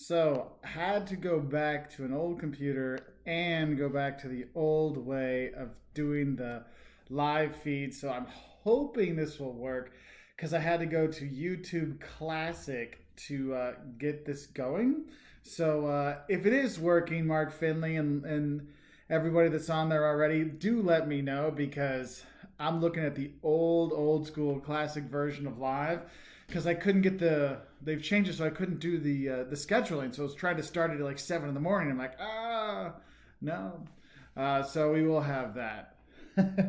So, had to go back to an old computer and go back to the old way of doing the live feed. So, I'm hoping this will work because I had to go to YouTube Classic to get this going. So, if it is working, Mark Finley and everybody that's on there already, do let me know because I'm looking at the old school classic version of live because I couldn't get they've changed it so I couldn't do the scheduling. So I was trying to start it at like 7 in the morning. I'm like, no. So we will have that.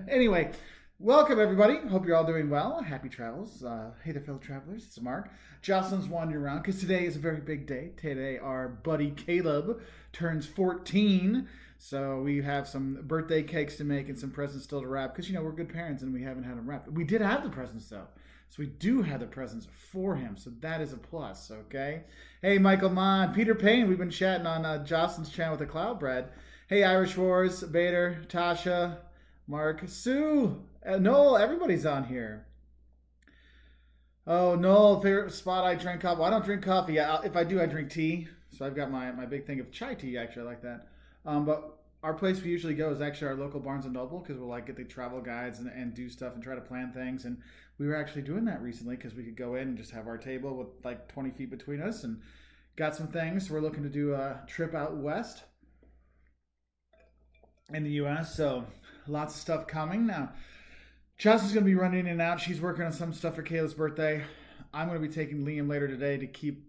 Anyway, welcome everybody. Hope you're all doing well. Happy travels. Hey there, fellow travelers. It's Mark. Jocelyn's wandering around because today is a very big day. Today our buddy Caleb turns 14. So we have some birthday cakes to make and some presents still to wrap because, we're good parents and we haven't had them wrapped. We did have the presents though. So we do have the presents for him. So that is a plus, okay? Hey, Michael Mon, Peter Payne. We've been chatting on Jocelyn's channel with the Cloud Bread. Hey, Irish Wars, Bader, Tasha, Mark, Sue, Noel. Everybody's on here. Oh, Noel, favorite spot I drink coffee. Well, I don't drink coffee. If I do, I drink tea. So I've got my big thing of chai tea, actually. I like that. But our place we usually go is actually our local Barnes & Noble because we'll get the travel guides and do stuff and try to plan things. And we were actually doing that recently because we could go in and just have our table with like 20 feet between us and got some things. We're looking to do a trip out west in the U.S. So lots of stuff coming. Now, Chelsea's going to be running in and out. She's working on some stuff for Caleb's birthday. I'm going to be taking Liam later today to keep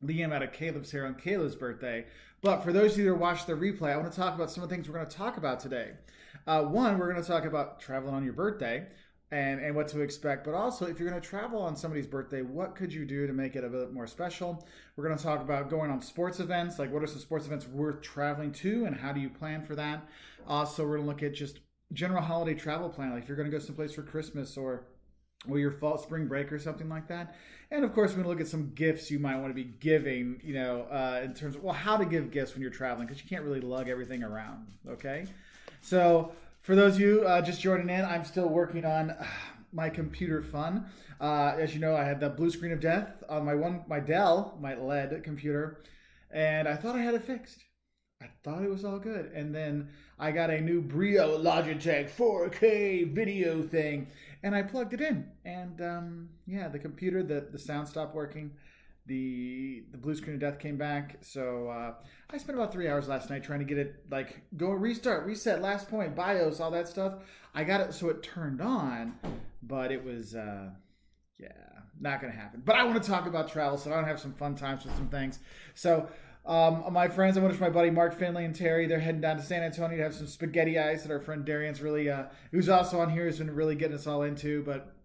Liam out of Caleb's hair on Caleb's birthday. But for those of you that watch the replay, I want to talk about some of the things we're going to talk about today. One, we're going to talk about traveling on your birthday and what to expect. But also, if you're going to travel on somebody's birthday, what could you do to make it a bit more special? We're going to talk about going on sports events, like what are some sports events worth traveling to and how do you plan for that? Also, we're going to look at just general holiday travel plan, like if you're going to go someplace for Christmas or your fall, spring break or something like that. And of course, we're going to look at some gifts you might want to be giving, in terms of, how to give gifts when you're traveling, because you can't really lug everything around, okay? So for those of you just joining in, I'm still working on my computer fun. As you know, I had the blue screen of death on my Dell, my LED computer, and I thought I had it fixed. I thought it was all good. And then I got a new Brio Logitech 4K video thing, and I plugged it in. And the computer, the sound stopped working. The blue screen of death came back. So I spent about 3 hours last night trying to get it, go restart, reset, last point, BIOS, all that stuff. I got it so it turned on, but it was, not going to happen. But I want to talk about travel, so I want to have some fun times with some things. So my friends, I want to wish my buddy Mark Finley and Terry, they're heading down to San Antonio to have some spaghetti ice that our friend Darian's really, who's also on here, has been really getting us all into. But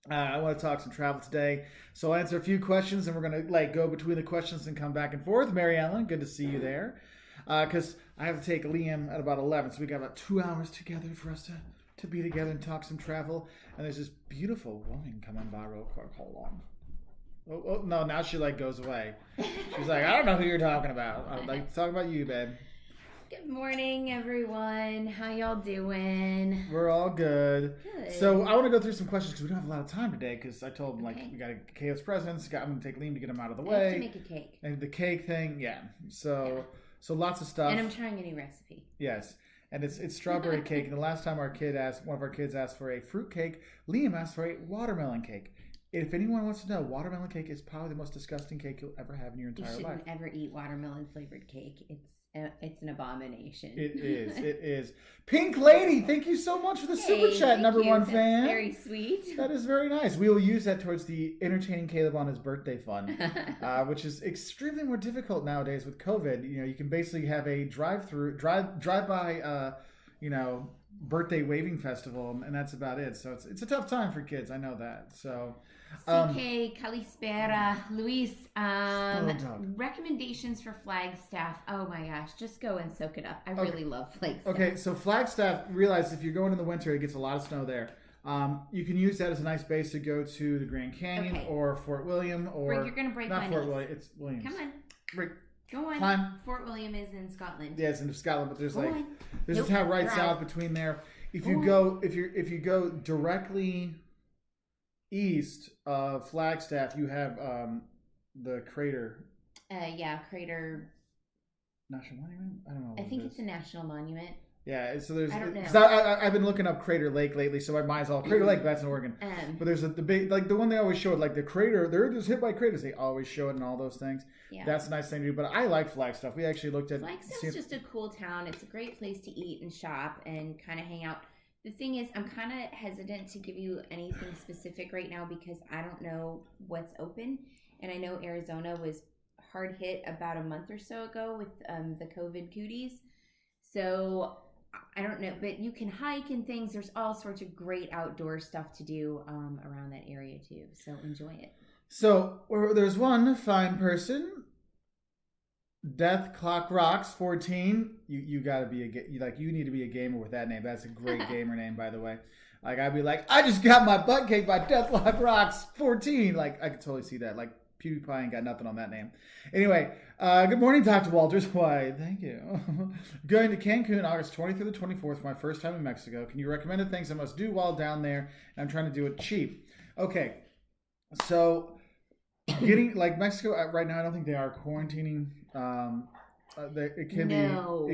I want to talk some travel today. So I'll answer a few questions and we're going to go between the questions and come back and forth. Mary Ellen, good to see you there. Because I have to take Liam at about 11. So we got about 2 hours together for us to be together and talk some travel. And there's this beautiful woman coming by real quick. Hold on. Oh, no, now she goes away. She's like, I don't know who you're talking about. I'd like to talk about you, babe. Good morning, everyone. How y'all doing? We're all good. Good. So I want to go through some questions because we don't have a lot of time today because I told them, we got to get Caleb's presents. I'm going to take Liam to get him out of the way. I have to make a cake. And the cake thing, yeah. So lots of stuff. And I'm trying a new recipe. Yes. And it's strawberry cake. And the last time one of our kids asked for a fruit cake, Liam asked for a watermelon cake. If anyone wants to know, watermelon cake is probably the most disgusting cake you'll ever have in your entire life. You shouldn't ever eat watermelon flavored cake. It's an abomination. It is. Pink Lady, thank you so much for the super chat, number one fan. That's very sweet. That is very nice. We will use that towards the entertaining Caleb on his birthday fund, which is extremely more difficult nowadays with COVID. You can basically have a drive-by, birthday waving festival, and that's about it. So it's a tough time for kids. I know that. So CK, Calispera, Luis, recommendations for Flagstaff. Oh my gosh, just go and soak it up. I really love Flagstaff. Okay, so Flagstaff, realize if you're going in the winter, it gets a lot of snow there. You can use that as a nice base to go to the Grand Canyon or Fort William or you're going to break not my Fort knees. William. It's Williams. Come on. Break. Go on. Climb. Fort William is in Scotland. Yeah, it's in Scotland, but there's Nope, a town right you're south out. between there. If you go directly east of Flagstaff, you have the crater Crater. National Monument? I don't know. I think it's a national monument. Yeah, so there's. I don't know. Because I've been looking up Crater Lake lately, so my mind's all Crater Lake. That's in Oregon. But there's the big, like the one they always show it, like the crater. They're just hit by craters. They always show it and all those things. Yeah, that's a nice thing to do. But I like Flagstaff. We actually looked at. Flagstaff's just a cool town. It's a great place to eat and shop and kind of hang out. The thing is, I'm kind of hesitant to give you anything specific right now because I don't know what's open, and I know Arizona was hard hit about a month or so ago with the COVID cooties. So I don't know, but you can hike and things. There's all sorts of great outdoor stuff to do around that area too. So enjoy it. So there's one fine person, Death Clock Rocks 14. You got to be you need to be a gamer with that name. That's a great gamer name, by the way. Like I'd be like, I just got my butt kicked by Death Clock Rocks 14. Like I could totally see that. Like PewDiePie ain't got nothing on that name. Anyway, good morning, Dr. Walters. Why, thank you. Going to Cancun August 20th through the 24th, my first time in Mexico. Can you recommend the things I must do while down there? And I'm trying to do it cheap. Okay, so getting like Mexico right now, I don't think they are quarantining. It could be.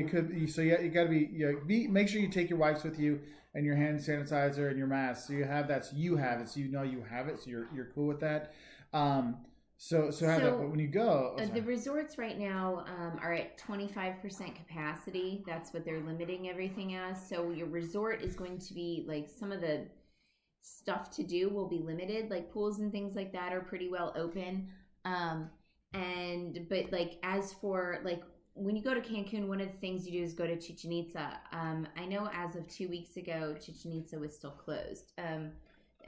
It could be. So yeah, you got to be. Make sure you take your wipes with you and your hand sanitizer and your mask. So you have that. So you have it. So you know you have it. So you're cool with that. So have that. But when you go, the resorts right now are at 25% capacity. That's what they're limiting everything as. So your resort is going to be like some of the stuff to do will be limited. Like pools and things like that are pretty well open. But like as for like when you go to Cancun, one of the things you do is go to Chichen Itza. I know as of 2 weeks ago, Chichen Itza was still closed.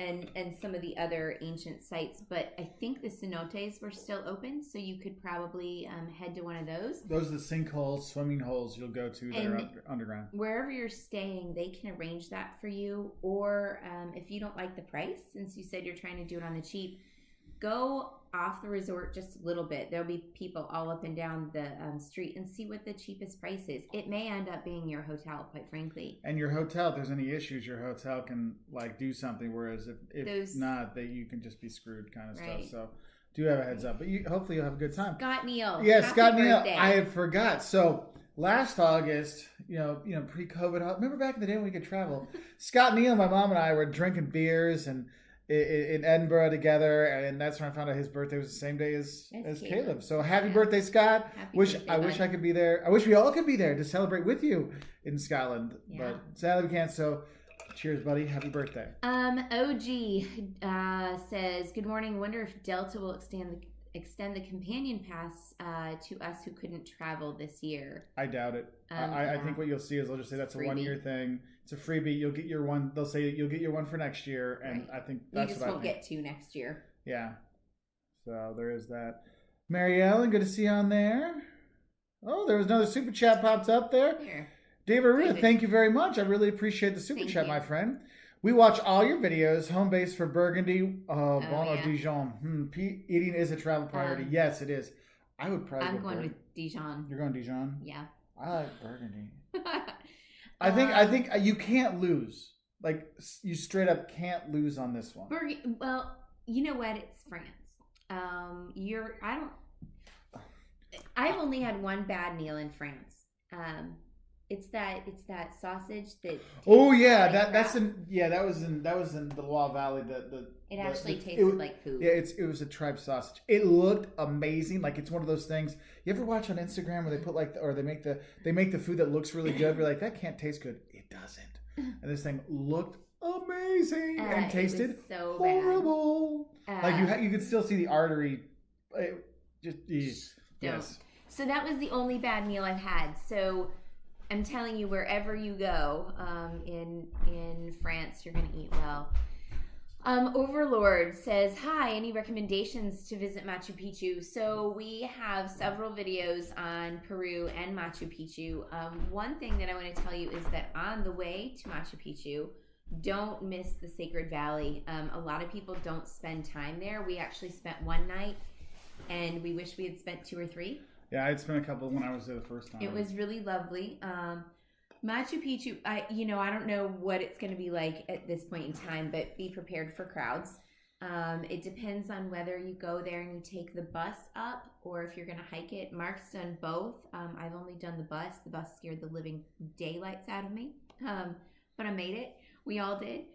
And some of the other ancient sites, but I think the cenotes were still open, so you could probably head to one of those. Those are the sinkholes, swimming holes you'll go to that are underground. Wherever you're staying, they can arrange that for you, or if you don't like the price, since you said you're trying to do it on the cheap, go off the resort just a little bit. There'll be people all up and down the street and see what the cheapest price is. It may end up being your hotel, quite frankly. And your hotel, if there's any issues, your hotel can like do something. Whereas if not, that you can just be screwed, kind of stuff. So do have a heads up. But hopefully you'll have a good time. Scott Neal, yeah, Scott Neal. I forgot. So last August, pre-COVID, remember back in the day when we could travel? Scott Neal, my mom and I were drinking beers and in Edinburgh together, and that's when I found out his birthday was the same day as Caleb. So happy birthday, Scott! I wish I could be there. I wish we all could be there to celebrate with you in Scotland, but sadly we can't. So cheers, buddy! Happy birthday. OG says, "Good morning. Wonder if Delta will extend the companion pass to us who couldn't travel this year." I doubt it. I think what you'll see is they'll just say that's a 1-year thing. It's a freebie. You'll get your one. They'll say you'll get your one for next year, and I think that's you just won't get 2 next year. Yeah. So there is that. Mary Ellen, good to see you on there. Oh, there was another super chat popped up there. Here. David Ruth, thank you very much. I really appreciate the super chat, my friend. We watch all your videos. Home base for Burgundy, Dijon. Eating is a travel priority. Yes, it is. I would probably. I'm going with Dijon. You're going Dijon? Yeah. I like Burgundy. I think you can't lose. Like you straight up can't lose on this one. Well, you know what? It's France. I've only had one bad meal in France. It's that sausage that. Oh yeah, that was in the Loire Valley. It actually tasted like poop. Yeah, it was a tripe sausage. It looked amazing. Like it's one of those things. You ever watch on Instagram where they put they make the food that looks really good. You're like, that can't taste good. It doesn't. And this thing looked amazing and tasted so horrible. Bad. You could still see the artery. Yes. So that was the only bad meal I've had. So I'm telling you, wherever you go in France, you're going to eat well. Overlord says, hi, any recommendations to visit Machu Picchu? So we have several videos on Peru and Machu Picchu. One thing that I want to tell you is that on the way to Machu Picchu, don't miss the Sacred Valley. A lot of people don't spend time there. We actually spent one night, and we wish we had spent 2 or 3. Yeah, I'd spent a couple when I was there the first time. It was really lovely. Machu Picchu, I don't know what it's going to be like at this point in time, but be prepared for crowds. It depends on whether you go there and you take the bus up or if you're going to hike it. Mark's done both. I've only done the bus. The bus scared the living daylights out of me, but I made it. We all did.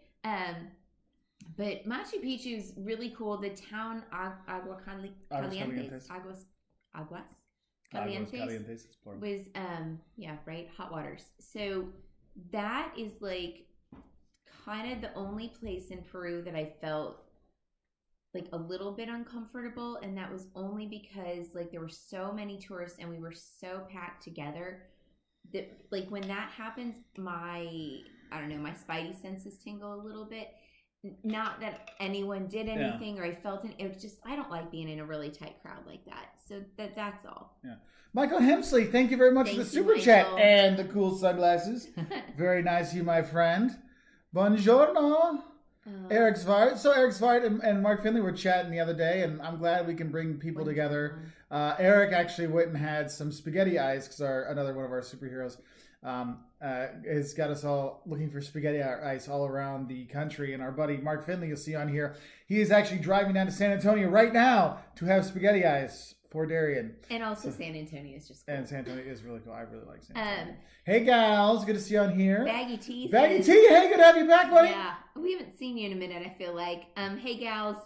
But Machu Picchu is really cool. The town Aguas Calientes was hot waters. So that is like kind of the only place in Peru that I felt like a little bit uncomfortable, and that was only because like there were so many tourists and we were so packed together that like when that happens, my spidey senses tingle a little bit. Not that anyone did anything or I felt it. It was just I don't like being in a really tight crowd like that. So that's all. Yeah. Michael Hemsley, thank you very much for the super chat and the cool sunglasses. Very nice of you, my friend. Buongiorno. Eric Svart. So Eric Svart and Mark Finley were chatting the other day, and I'm glad we can bring people together. Eric actually went and had some spaghetti eyes because another one of our superheroes has got us all looking for spaghetti ice all around the country. And our buddy Mark Finley, you'll see on here, he is actually driving down to San Antonio right now to have spaghetti ice for Darian. And also San Antonio is just cool. And San Antonio is really cool. I really like San Antonio. Hey gals, good to see you on here. Baggy T. Baggy T, hey, good to have you back, buddy. Yeah, we haven't seen you in a minute, I feel like. Hey gals.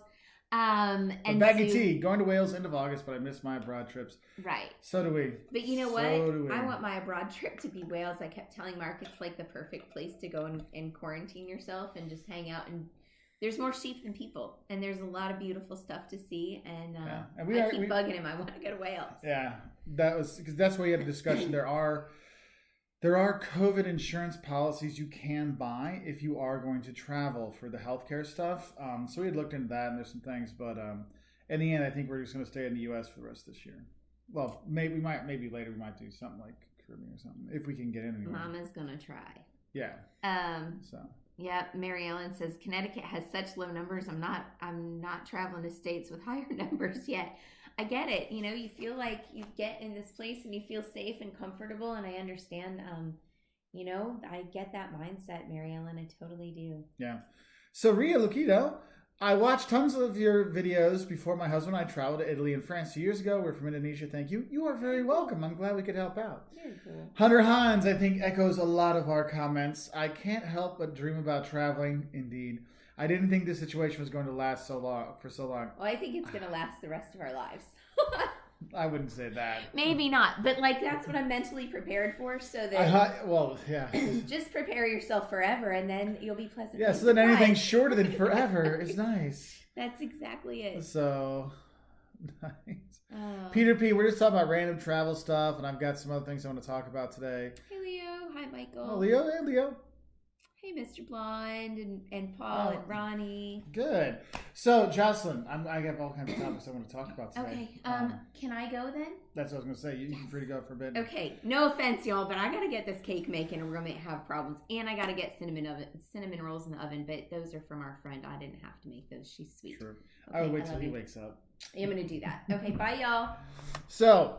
And Baggy T, going to Wales end of August, but I missed my abroad trips. Right. So do we. But you know what? I want my abroad trip to be Wales. I kept telling Mark it's like the perfect place to go and quarantine yourself and just hang out. And there's more sheep than people. And there's a lot of beautiful stuff to see. And, I keep bugging him. I want to go to Wales. Yeah. Because that's why we had a discussion. There are COVID insurance policies you can buy if you are going to travel for the healthcare stuff. So we had looked into that, and there's some things, but in the end, I think we're just going to stay in the U.S. for the rest of this year. Well, maybe later we might do something like Caribbean or something if we can get in anywhere. Mama's gonna try. Yeah. So. Yeah, Mary Ellen says Connecticut has such low numbers. I'm not traveling to states with higher numbers yet. I get it. You know, you feel like you get in this place and you feel safe and comfortable, and I understand. I get that mindset, Mary Ellen. I totally do. Yeah. So Ria Luquido, I watched tons of your videos before my husband and I traveled to Italy and France 2 years ago. We're from Indonesia. Thank you. You are very welcome. I'm glad we could help out. Very cool. Hunter Hans, I think, echoes a lot of our comments. I can't help but dream about traveling. Indeed. I didn't think this situation was going to last for so long. Well, I think it's going to last the rest of our lives. I wouldn't say that. Maybe not, but like that's what I'm mentally prepared for. So that yeah. Just prepare yourself forever, and then you'll be pleasantly so then anything shorter than forever is nice. That's exactly it. So nice. Peter P, we're just talking about random travel stuff, and I've got some other things I want to talk about today. Hey Leo, hi Michael. Oh Leo, hey Leo. Hey, Mr. Blonde and Paul and Ronnie. Good. So, Jocelyn, I have all kinds of topics I want to talk about today. Okay. Can I go then? That's what I was going to say. You're free to go for a bit. Okay. No offense, y'all, but I got to get this cake making, or we're going to have problems. And I got to get cinnamon rolls in the oven, but those are from our friend. I didn't have to make those. She's sweet. True. Okay, I will wait till he wakes up. I'm going to do that. Okay. Bye, y'all. So,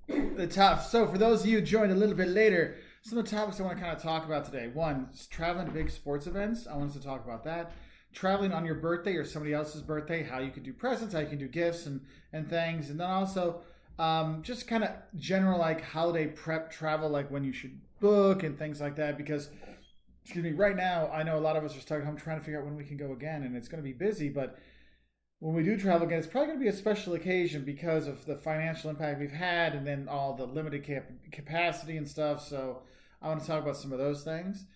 for those of you who joined a little bit later, some of the topics I want to kind of talk about today. One, traveling to big sports events. I want us to talk about that. Traveling on your birthday or somebody else's birthday, how you can do presents, how you can do gifts and things. And then also just kind of general like holiday prep travel, like when you should book and things like that. Because, right now, I know a lot of us are stuck at home trying to figure out when we can go again. And it's going to be busy, but when we do travel again, it's probably going to be a special occasion because of the financial impact we've had and then all the limited capacity and stuff. So I want to talk about some of those things.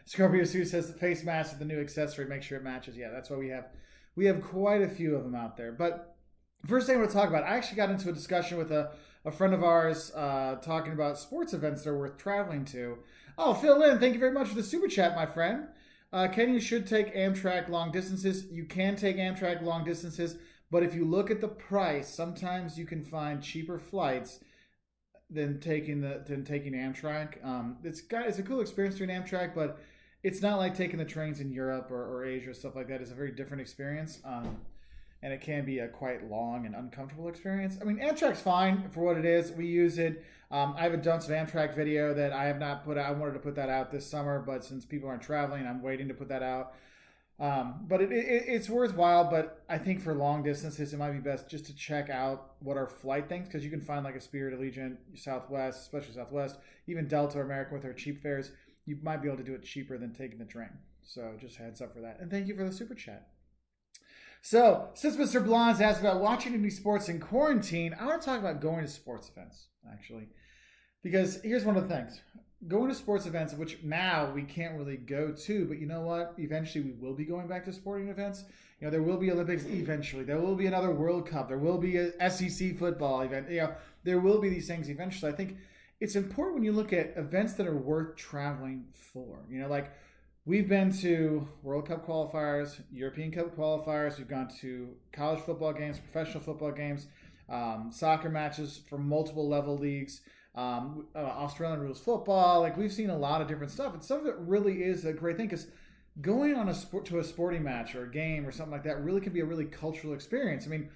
Scorpio Sue says the face mask is the new accessory. Make sure it matches. Yeah, that's why we have quite a few of them out there. But first thing I want to talk about, I actually got into a discussion with a friend of ours talking about sports events that are worth traveling to. Oh, Phil Lynn, thank you very much for the super chat, my friend. You should take Amtrak long distances. You can take Amtrak long distances, but if you look at the price, sometimes you can find cheaper flights than taking Amtrak. It's a cool experience doing Amtrak, but it's not like taking the trains in Europe or Asia or stuff like that. It's a very different experience, and it can be a quite long and uncomfortable experience. I mean, Amtrak's fine for what it is. We use it. I have a Dunce of Amtrak video that I have not put out. I wanted to put that out this summer, but since people aren't traveling, I'm waiting to put that out. But it's worthwhile. But I think for long distances, it might be best just to check out what our flight thinks, because you can find like a Spirit, Allegiant, Southwest, especially Southwest, even Delta or American with their cheap fares. You might be able to do it cheaper than taking the train. So just heads up for that. And thank you for the super chat. So since Mr. Blondes asked about watching any sports in quarantine, I want to talk about going to sports events, actually. Because here's one of the things. Going to sports events, which now we can't really go to, but you know what? Eventually we will be going back to sporting events. You know, there will be Olympics eventually. There will be another World Cup. There will be a SEC football event. You know, there will be these things eventually. I think it's important when you look at events that are worth traveling for. You know, like we've been to World Cup qualifiers, European Cup qualifiers. We've gone to college football games, professional football games, soccer matches for multiple level leagues. Australian rules football, like we've seen a lot of different stuff, and some of it really is a great thing, because going on to a sporting match or a game or something like that really can be a really cultural experience. I mean,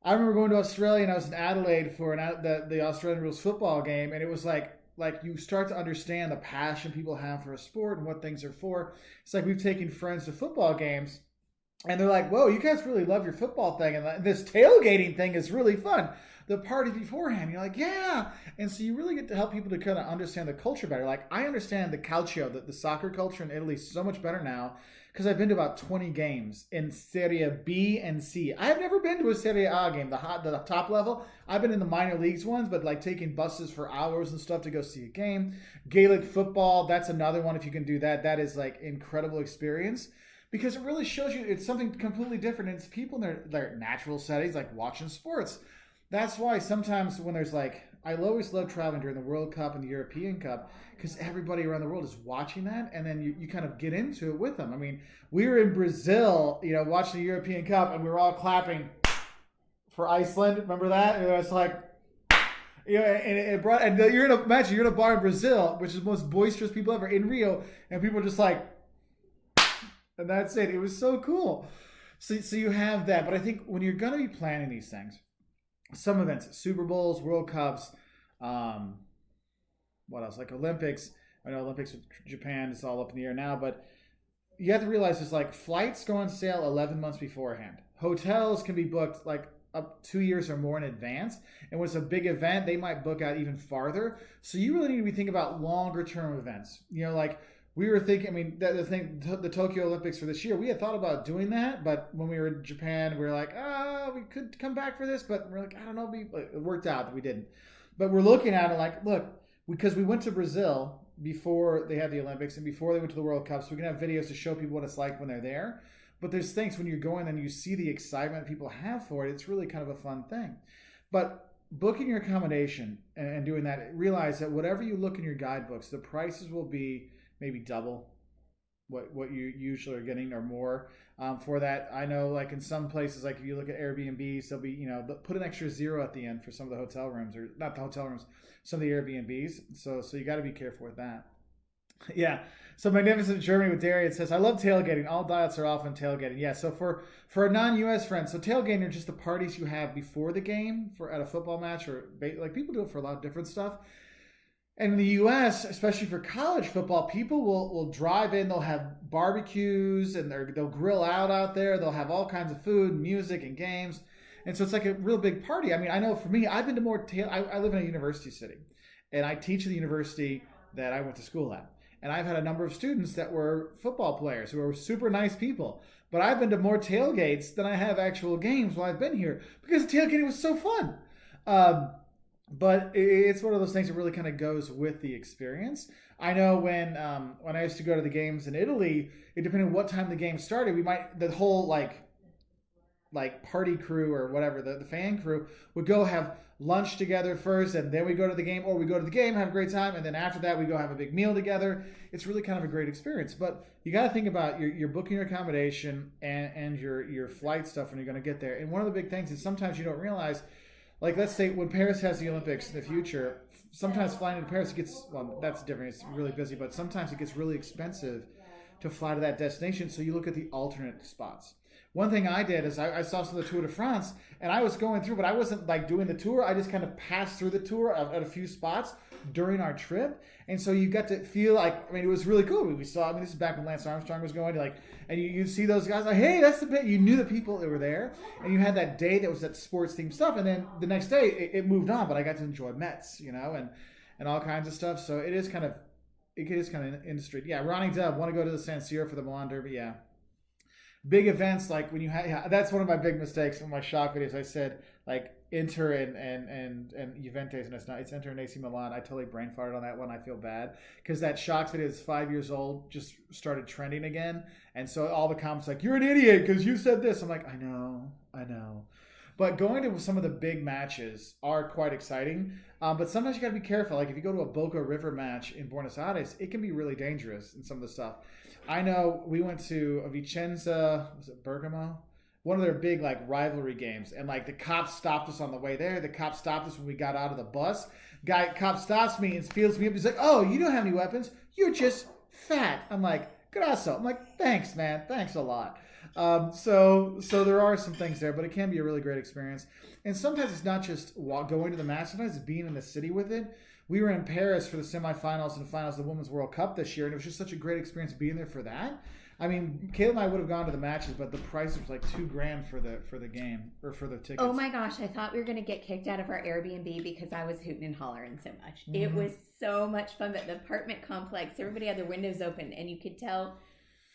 I remember going to Australia and I was in Adelaide for the Australian rules football game, and it was like you start to understand the passion people have for a sport and what things are for. It's like we've taken friends to football games, and they're like, "Whoa, you guys really love your football thing, and this tailgating thing is really fun." The party beforehand, you're like, yeah. And so you really get to help people to kind of understand the culture better. Like, I understand the calcio, the soccer culture in Italy so much better now, because I've been to about 20 games in Serie B and C. I've never been to a Serie A game, the top level. I've been in the minor leagues ones, but like taking buses for hours and stuff to go see a game. Gaelic football, that's another one. If you can do that, that is like incredible experience, because it really shows you it's something completely different. It's people in their natural settings, like watching sports. That's why sometimes when there's like, I always love traveling during the World Cup and the European Cup, because everybody around the world is watching that, and then you kind of get into it with them. I mean, we were in Brazil, you know, watching the European Cup, and we were all clapping for Iceland. Remember that? And it was like, you know, and it brought, and you're in a bar in Brazil, which is the most boisterous people ever, in Rio, and people are just like, and that's it. It was so cool. So you have that, but I think when you're going to be planning these things, some events, Super Bowls, World Cups, what else? Like Olympics. I know Olympics with Japan, it's all up in the air now, but you have to realize it's like flights go on sale 11 months beforehand. Hotels can be booked like up 2 years or more in advance. And when it's a big event, they might book out even farther. So you really need to be thinking about longer term events. You know, like we were thinking, I mean, the Tokyo Olympics for this year, we had thought about doing that, but when we were in Japan, we were like, we could come back for this, but we're like, I don't know, it worked out that we didn't. But we're looking at it like, look, because we went to Brazil before they had the Olympics and before they went to the World Cup, so we can have videos to show people what it's like when they're there. But there's things when you're going and you see the excitement people have for it, it's really kind of a fun thing. But booking your accommodation and doing that, realize that whatever you look in your guidebooks, the prices will be maybe double what you usually are getting or more for that. I know, like in some places, like if you look at Airbnbs, they'll be, you know, they'll put an extra zero at the end for some of the hotel rooms, or not the hotel rooms, some of the Airbnbs. So you got to be careful with that. Yeah. So Magnificent Germany with Darian says, I love tailgating. All diets are off on tailgating. Yeah. So for our non-US friends, so tailgating are just the parties you have before the game at a football match, or like people do it for a lot of different stuff. And in the U.S., especially for college football, people will drive in. They'll have barbecues and they'll grill out there. They'll have all kinds of food, music, and games. And so it's like a real big party. I mean, I know for me, I've been to more I live in a university city, and I teach at the university that I went to school at. And I've had a number of students that were football players who are super nice people. But I've been to more tailgates than I have actual games while I've been here, because tailgating was so fun. But it's one of those things that really kind of goes with the experience. I know when I used to go to the games in Italy, it depended on what time the game started, the whole like party crew or whatever, the fan crew would go have lunch together first, and then we go to the game, or we go to the game, have a great time, and then after that we go have a big meal together. It's really kind of a great experience. But you got to think about your booking your accommodation and your flight stuff when you're going to get there. And one of the big things is sometimes you don't realize, like, let's say when Paris has the Olympics in the future, sometimes flying to Paris that's different. It's really busy, but sometimes it gets really expensive to fly to that destination. So you look at the alternate spots. One thing I did is I saw some of the Tour de France, and I was going through, but I wasn't like doing the tour. I just kind of passed through the tour at a few spots. during our trip. And so you got to feel like, I mean, it was really cool. We saw, I mean, this is back when Lance Armstrong was going, like, and you see those guys like, hey, that's the bit. You knew the people that were there. And you had that day that was that sports themed stuff. And then the next day it moved on, but I got to enjoy Mets, you know, and all kinds of stuff. So it is kind of industry. Yeah, Ronnie Dove, want to go to the San Siro for the Milan Derby? Yeah. Big events like when you have, yeah, that's one of my big mistakes in my shock videos. I said like Inter and Juventus, and it's Inter and AC Milan. I totally brain farted on that one. I feel bad because that shocks video is 5 years old, just started trending again, and so all the comments like, you're an idiot because you said this. I'm like, I know. But going to some of the big matches are quite exciting. But sometimes you got to be careful. Like if you go to a Boca River match in Buenos Aires, it can be really dangerous in some of the stuff. I know we went to a Vicenza, was it Bergamo? One of their big like rivalry games. And like the cops stopped us on the way there. The cop stopped us when we got out of the bus. Cop stops me and feels me up. He's like, oh, you don't have any weapons. You're just fat. I'm like, grasso. I'm like, thanks, man. Thanks a lot. So there are some things there, but it can be a really great experience. And sometimes it's not just going to the match. Sometimes it's being in the city with it. We were in Paris for the semifinals and the finals of the Women's World Cup this year, and it was just such a great experience being there for that. I mean, Kayla and I would have gone to the matches, but the price was like $2,000 for the game or for the tickets. Oh my gosh, I thought we were going to get kicked out of our Airbnb because I was hooting and hollering so much. Mm-hmm. It was so much fun, but the apartment complex, everybody had their windows open, and you could tell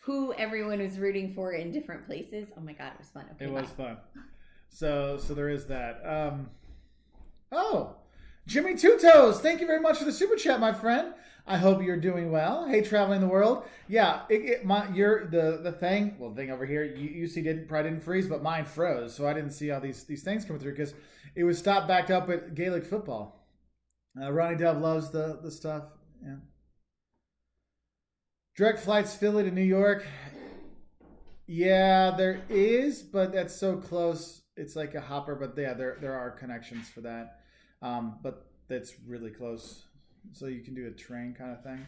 who everyone was rooting for in different places. Oh my God, it was fun. Okay, it was fun. So there is that. Jimmy Two Toes, thank you very much for the super chat, my friend. I hope you're doing well. Hey, traveling the world. Yeah, the thing over here. You see, probably didn't freeze, but mine froze, so I didn't see all these things coming through because it was stopped back up at Gaelic football. Ronnie Dove loves the stuff. Yeah. Direct flights Philly to New York. Yeah, there is, but that's so close. It's like a hopper, but yeah, there are connections for that. But that's really close. So you can do a train kind of thing.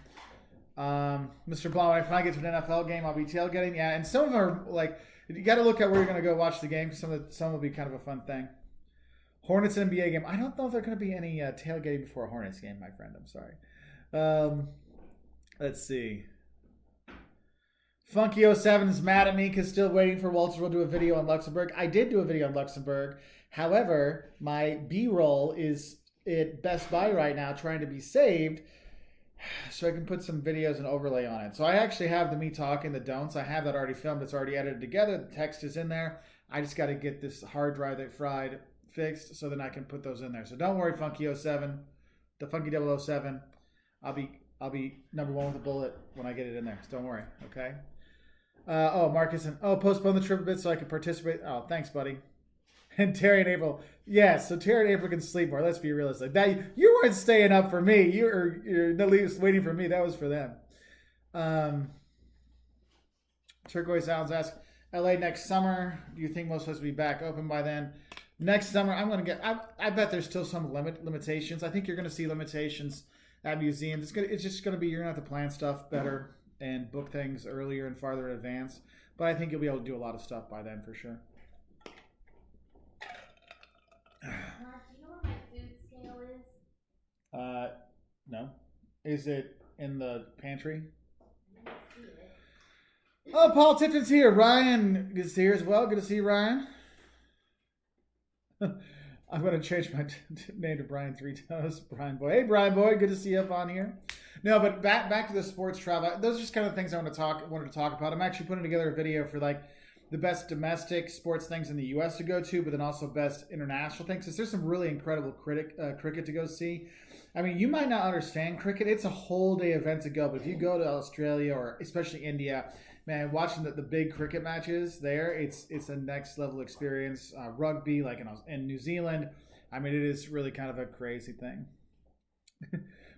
Mr. Blom, when I finally get to an NFL game, I'll be tailgating. Yeah, and some of them are like, you got to look at where you're going to go watch the game. Some will be kind of a fun thing. Hornets NBA game. I don't know if there's going to be any tailgating before a Hornets game, my friend. I'm sorry. Let's see. Funky07 is mad at me because still waiting for Walter will do a video on Luxembourg. I did do a video on Luxembourg. However, my B-roll is at Best Buy right now trying to be saved so I can put some videos and overlay on it. So I actually have the me talking, the don'ts. I have that already filmed. It's already edited together. The text is in there. I just got to get this hard drive that fried fixed so then I can put those in there. So don't worry, Funky07, the Funky 007. I'll be number one with a bullet when I get it in there. So don't worry, okay? Marcus and postpone the trip a bit so I can participate. Oh, thanks, buddy. And Terry and April, yes. So Terry and April can sleep more. Let's be realistic. That you weren't staying up for me. You're at least waiting for me. That was for them. Turquoise Sounds asks, LA next summer. Do you think most of us will be back open by then? Next summer, I'm gonna get. I bet there's still some limitations. I think you're gonna see limitations at museums. It's just gonna be you're gonna have to plan stuff better and book things earlier and farther in advance. But I think you'll be able to do a lot of stuff by then for sure. Mark, do you know what my food scale is? No. Is it in the pantry? I don't see it. Oh, Paul Tipton's here. Ryan is here as well. Good to see you, Ryan. I'm going to change my name to Brian 3 Toes. Brian Boy. Hey, Brian Boy. Good to see you up on here. No, but back to the sports travel. Those are just kind of things I wanted to talk about. I'm actually putting together a video for like the best domestic sports things in the U.S. to go to, but then also best international things. Because there's some really incredible cricket to go see. I mean, you might not understand cricket. It's a whole day event to go. But if you go to Australia or especially India, man, watching the big cricket matches there, it's a next level experience. Rugby, like in New Zealand, I mean, it is really kind of a crazy thing.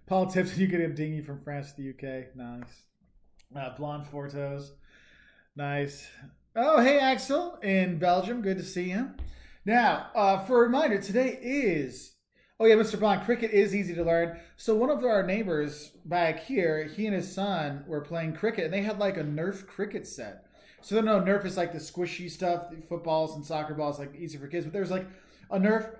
Paul Tips, you get a dinghy from France to the UK. Nice. Blonde Four Toes. Nice. Oh, hey, Axel in Belgium. Good to see you. Now, for a reminder, today is... Oh, yeah, Mr. Blonde, cricket is easy to learn. So one of our neighbors back here, he and his son were playing cricket, and they had like a Nerf cricket set. So no, Nerf is like the squishy stuff, the footballs and soccer balls, like easy for kids. But there's like a Nerf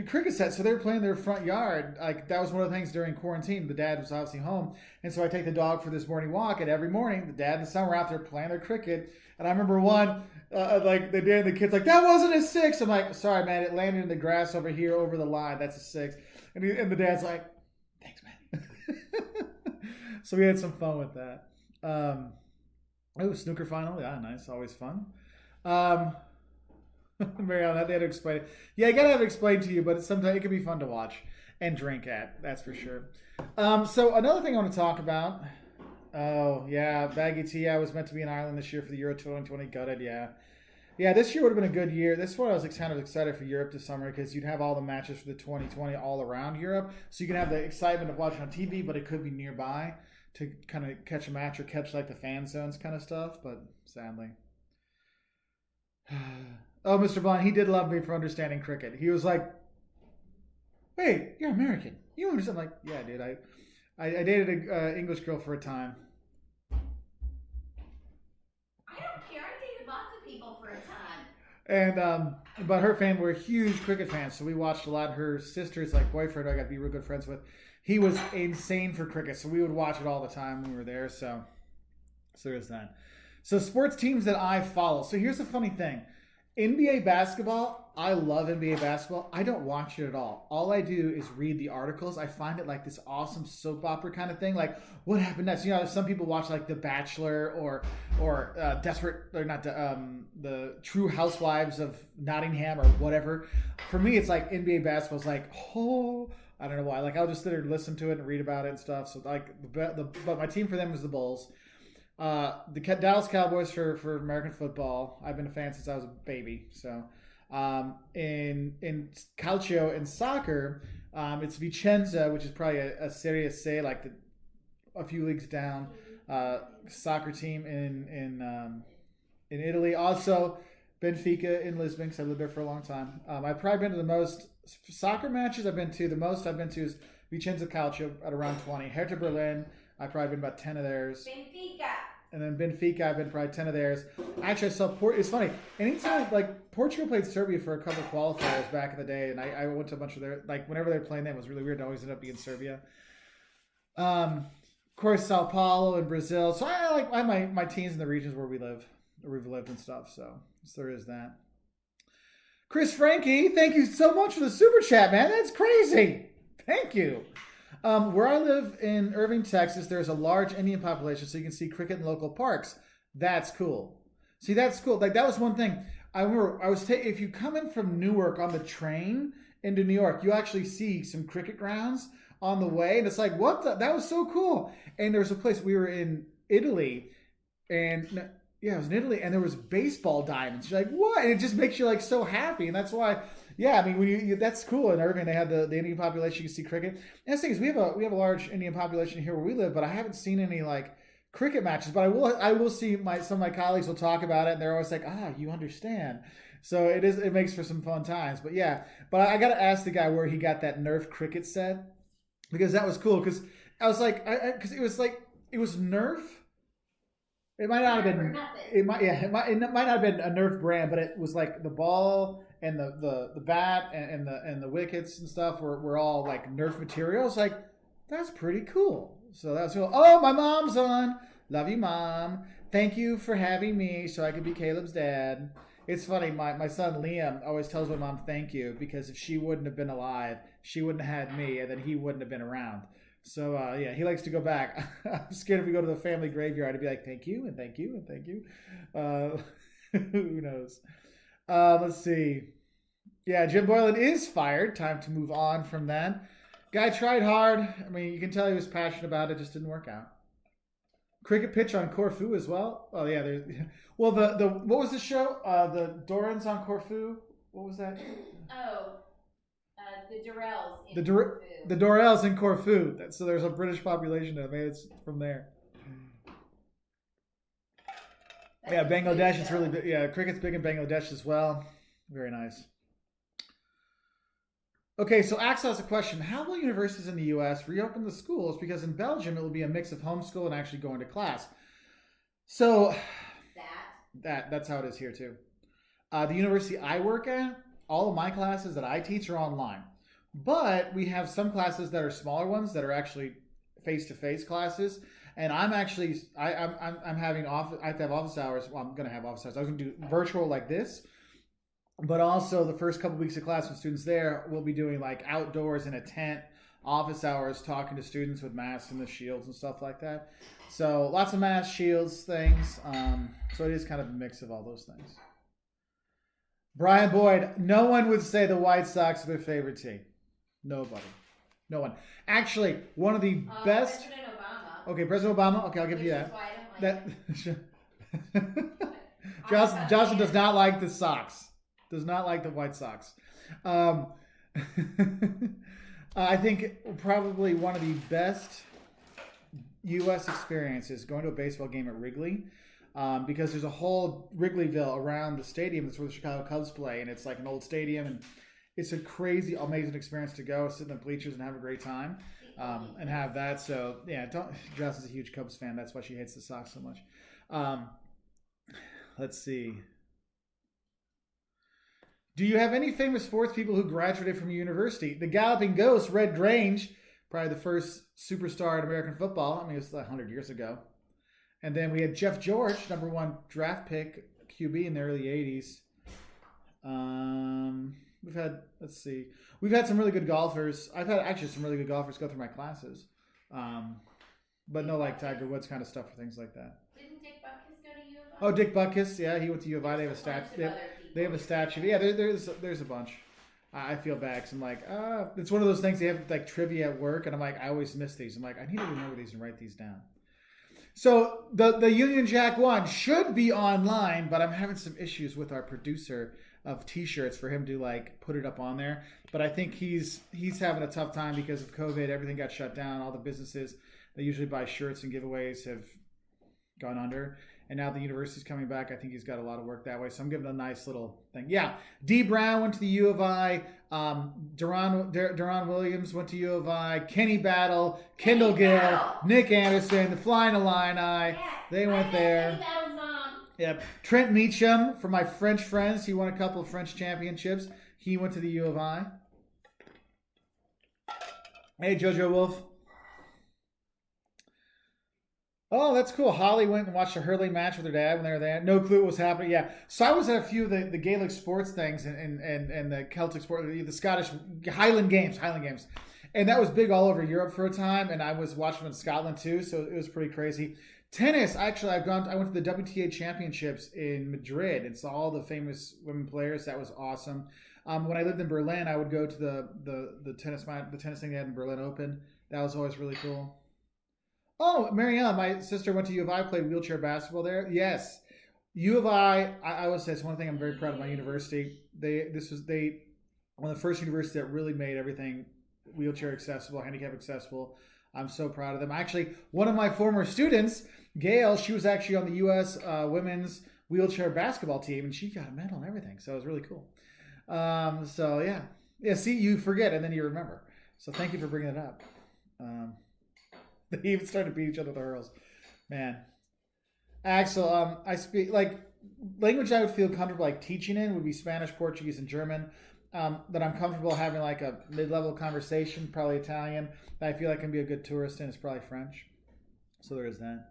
cricket set. So they were playing their front yard. Like that was one of the things during quarantine. The dad was obviously home, and so I take the dog for this morning walk. And every morning, the dad and the son were out there playing their cricket. And I remember one, like the dad and the kid's like, "That wasn't a six." I'm like, "Sorry, man, it landed in the grass over here, over the line. That's a six." And the dad's like, "Thanks, man." So we had some fun with that. Snooker final. Yeah, nice. Always fun. Marianne, they had to explain it. Yeah, I gotta have it explained to you, but sometimes it can be fun to watch and drink at. That's for sure. So another thing I want to talk about. Oh yeah, Baggy T. I was meant to be in Ireland this year for the Euro 2020. Gutted. Yeah. This year would have been a good year. This is what I was kind of excited for Europe this summer because you'd have all the matches for the 2020 all around Europe, so you can have the excitement of watching on TV, but it could be nearby to kind of catch a match or catch like the fan zones kind of stuff. But sadly. Oh, Mr. Bond, he did love me for understanding cricket. He was like, "Hey, you're American. You understand?" I'm like, "Yeah, dude. I dated an English girl for a time." I don't care. I dated lots of people for a time. And but her family were huge cricket fans, so we watched a lot. Her sister's like boyfriend, I got to be real good friends with. He was insane for cricket, so we would watch it all the time when we were there. So there's that. So sports teams that I follow. So here's the funny thing. NBA basketball, I love NBA basketball. I don't watch it at all. All I do is read the articles. I find it like this awesome soap opera kind of thing. Like, what happened next? You know, some people watch like The Bachelor or Desperate, or not the True Housewives of Nottingham or whatever. For me, it's like NBA basketball is like, oh, I don't know why. Like, I'll just sit there and listen to it and read about it and stuff. So like, but my team for them is the Bulls. The Dallas Cowboys for American football. I've been a fan since I was a baby. So, in calcio and soccer, it's Vicenza, which is probably a Serie C, like a few leagues down. Soccer team in Italy. Also, Benfica in Lisbon, because I lived there for a long time. I've probably been to the most soccer matches I've been to. The most I've been to is Vicenza Calcio at around 20. Hertha Berlin, I've probably been about 10 of theirs. Benfica. And then Benfica, I've been probably 10 of theirs. Actually, I saw it's funny. Anytime, like, Portugal played Serbia for a couple of qualifiers back in the day, and I went to a bunch of their, like, whenever they were playing them, it was really weird. It always ended up being Serbia. Of course, Sao Paulo and Brazil. So I have my teams in the regions where we've lived and stuff. So there is that. Chris Frankie, thank you so much for the super chat, man. That's crazy. Thank you. Where I live in Irving, Texas, there's a large Indian population, so you can see cricket in local parks. That's cool. See, that's cool. Like, that was one thing. I remember if you come in from Newark on the train into New York, you actually see some cricket grounds on the way, and it's like, that was so cool. And there was a place, we were in Italy, and yeah, it was in Italy, and there was baseball diamonds. You're like, what? And it just makes you like so happy, and that's why. Yeah, I mean, when that's cool. In Irving, they had the Indian population. You can see cricket. And the thing is, we have a large Indian population here where we live, but I haven't seen any like cricket matches. But I will see some of my colleagues will talk about it, and they're always like, you understand. So it makes for some fun times. But yeah, I got to ask the guy where he got that Nerf cricket set, because that was cool. Because I was like, because it was Nerf. It might not have been. It might not have been a Nerf brand, but it was like the ball and the bat and the wickets and stuff were all like Nerf materials. Like, that's pretty cool. So that's cool. Oh, my mom's on. Love you, Mom. Thank you for having me so I could be Caleb's dad. It's funny. My son Liam always tells my mom thank you, because if she wouldn't have been alive, she wouldn't have had me, and then he wouldn't have been around. So, yeah, he likes to go back. I'm scared if we go to the family graveyard to be like, thank you, and thank you, and thank you. Who knows? Let's see. Yeah, Jim Boylan is fired. Time to move on from that. Guy tried hard. I mean, you can tell he was passionate about it. Just didn't work out. Cricket pitch on Corfu as well. Oh, yeah. Well, what was the show? The Dorans on Corfu. What was that? Oh. The Durrells in Corfu. The Dorrells in Corfu. So there's a British population there. Maybe it's from there. Yeah, Bangladesh is really big. Yeah, cricket's big in Bangladesh as well. Very nice. Okay, so Axel has a question. How will universities in the U.S. reopen the schools? Because in Belgium, it will be a mix of homeschool and actually going to class. So that's how it is here too. The university I work at, all of my classes that I teach are online. But we have some classes that are smaller ones that are actually face-to-face classes. And I'm actually, I'm having office, I have to have office hours. Well, I'm going to have office hours. I was going to do virtual like this. But also the first couple weeks of class with students there, we'll be doing like outdoors in a tent, office hours, talking to students with masks and the shields and stuff like that. So lots of masks, shields, things. So it is kind of a mix of all those things. Brian Boyd, no one would say the White Sox are their favorite team. Nobody. No one. Actually, one of the best. President Obama. Okay, President Obama. Okay, I'll give you that. Why I don't like that. Johnson does not like the Sox. Does not like the White Sox. I think probably one of the best U.S. experiences going to a baseball game at Wrigley. Because there's a whole Wrigleyville around the stadium. That's where the Chicago Cubs play, and it's like an old stadium, and it's a crazy, amazing experience to go sit in the bleachers and have a great time, and have that. So yeah, Jess is a huge Cubs fan. That's why she hates the Sox so much. Let's see. Do you have any famous sports people who graduated from your university? The Galloping Ghost, Red Grange, probably the first superstar in American football. I mean, it was 100 years ago. And then we had Jeff George, number 1 draft pick, QB in the early 80s. We've had some really good golfers. I've had actually some really good golfers go through my classes. But no like Tiger Woods kind of stuff or things like that. Didn't Dick Butkus go to U of I? Oh, Dick Butkus, yeah, he went to U of I. They have a statue. They have a statue. Yeah, there's a bunch. I feel bad because I'm like, it's one of those things they have like trivia at work, and I'm like, I always miss these. I'm like, I need to remember these and write these down. So the Union Jack one should be online, but I'm having some issues with our producer of T-shirts for him to like put it up on there. But I think he's having a tough time because of COVID. Everything got shut down. All the businesses that usually buy shirts and giveaways have gone under. And now the university's coming back. I think he's got a lot of work that way. So I'm giving a nice little thing. Yeah, D. Brown went to the U of I. Deron Williams went to U of I. Kenny Battle, Kendall Gill, Nick Anderson, the Flying Illini. Yes, they went there. Kenny Battle's mom. Yep. Trent Meacham, for my French friends, he won a couple of French championships. He went to the U of I. Hey, JoJo Wolf. Oh, that's cool. Holly went and watched a hurling match with her dad when they were there. No clue what was happening. Yeah. So I was at a few of the Gaelic sports things and the Celtic sport, the Scottish Highland Games. And that was big all over Europe for a time. And I was watching in Scotland too. So it was pretty crazy. Tennis, actually, I went to the WTA championships in Madrid and saw all the famous women players. That was awesome. When I lived in Berlin, I would go to the tennis thing they had in Berlin Open. That was always really cool. Oh, Marianne, my sister went to U of I, played wheelchair basketball there. Yes. U of I would say it's one thing I'm very proud of my university. One of the first universities that really made everything wheelchair accessible, handicap accessible. I'm so proud of them. Actually, one of my former students, Gail, she was actually on the U.S. women's wheelchair basketball team, and she got a medal and everything. So it was really cool. So, yeah. Yeah, see, you forget, and then you remember. So thank you for bringing it up. They even started to beat each other with the hurls. Man. Axel, I speak, like, language I would feel comfortable, like, teaching in would be Spanish, Portuguese, and German. That I'm comfortable having, like, a mid-level conversation, probably Italian. That I feel like I can be a good tourist in is probably French. So there is that.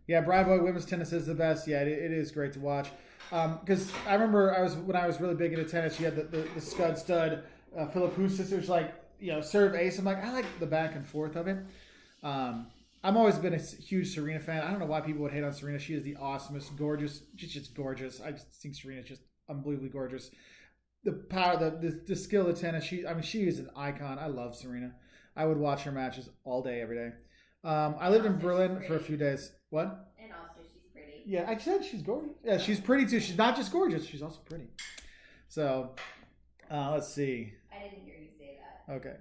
Yeah, Bravo women's tennis is the best. Yeah, it is great to watch. Because I remember when I was really big into tennis, you had the stud, Philip Hustis, which, like, serve ace. I'm like, I like the back and forth of it. I've always been a huge Serena fan. I don't know why people would hate on Serena. She is the awesomest, gorgeous. She's just gorgeous. I just think Serena's just unbelievably gorgeous. The power, the skill of tennis. She is an icon. I love Serena. I would watch her matches all day, every day. I lived in Berlin for a few days. What? And also, she's pretty. Yeah, I said she's gorgeous. Yeah, she's pretty too. She's not just gorgeous. She's also pretty. So, let's see. I didn't hear you say that. Okay.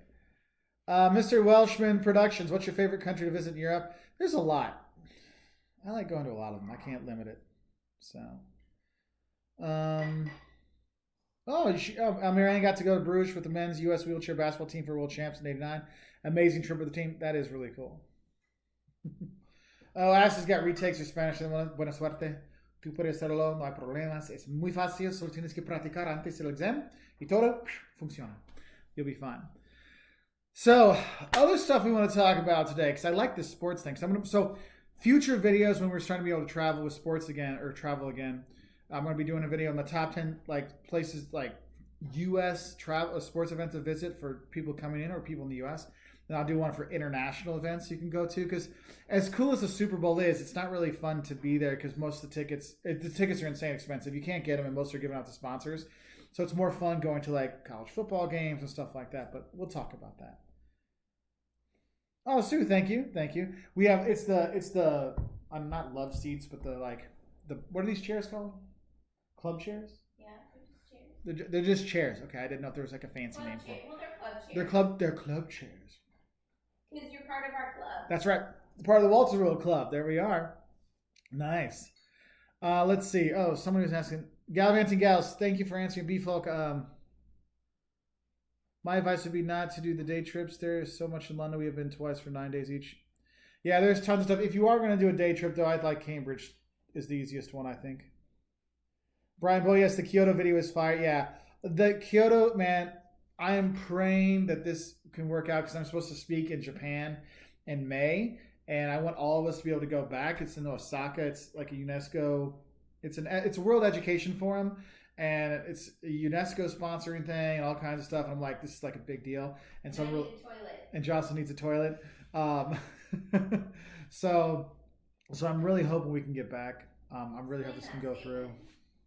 Mr. Welshman Productions, what's your favorite country to visit in Europe? There's a lot. I like going to a lot of them. I can't limit it. So, Marianne got to go to Bruges with the men's U.S. wheelchair basketball team for world champs in '89. Amazing trip with the team. That is really cool. Ashley's got retakes of Spanish. Buena suerte. Tú puedes hacerlo, no hay problemas. Es muy fácil, solo tienes que practicar antes del examen y todo funciona. You'll be fine. So, other stuff we want to talk about today, because I like this sports thing. So, future videos when we're starting to be able to travel with sports again, or travel again, I'm going to be doing a video on the top 10 like places like U.S. travel sports events to visit for people coming in or people in the U.S. Then I'll do one for international events you can go to, because as cool as the Super Bowl is, it's not really fun to be there because most of the tickets are insane expensive. You can't get them, and most are given out to sponsors. So it's more fun going to like college football games and stuff like that. But we'll talk about that. Oh, Sue, thank you. We have it's the I'm not love seats, but the what are these chairs called? Club chairs? Yeah, they're just chairs. They're just chairs. Okay, I didn't know if there was like a fancy Club name for chair. it. Well, they're club chairs. They're club chairs. Because you're part of our club. That's right. Part of the Walter World Club. There we are. Nice. Let's see. Oh, someone was asking. Gallivanting Gals, thank you for answering. B-Folk. My advice would be not to do the day trips. There is so much in London. We have been twice for 9 days each. Yeah, there's tons of stuff. If you are going to do a day trip, though, I'd like Cambridge is the easiest one, I think. Brian Boy, yes, the Kyoto video is fire. Yeah, the Kyoto, man, I am praying that this can work out because I'm supposed to speak in Japan in May, and I want all of us to be able to go back. It's in Osaka. It's like a UNESCO. It's a World Education Forum, and it's a UNESCO sponsoring thing and all kinds of stuff. And I'm like, this is like a big deal. And so and Jocelyn needs a toilet. So I'm really hoping we can get back. I'm really hoping this can go through.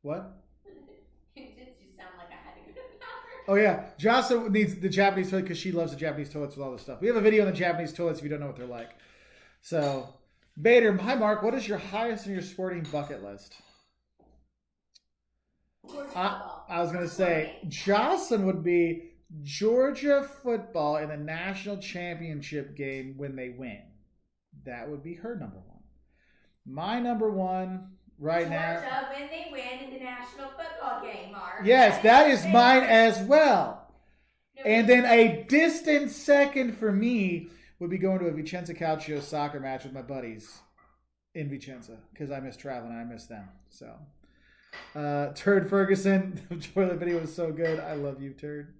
What? It just sound like I had to go to the bathroom. Oh yeah, Jocelyn needs the Japanese toilet because she loves the Japanese toilets with all this stuff. We have a video on the Japanese toilets if you don't know what they're like. So, Bader, hi Mark, what is your highest on your sporting bucket list? I was going to say, Jocelyn would be Georgia football in the national championship game when they win. That would be her number one. My number one right now. Georgia when they win in the national football game, Mark. Yes, that is mine as well. And then a distant second for me would be going to a Vicenza Calcio soccer match with my buddies in Vicenza because I miss traveling and I miss them. So. Turd Ferguson, the toilet video was so good. I love you, Turd.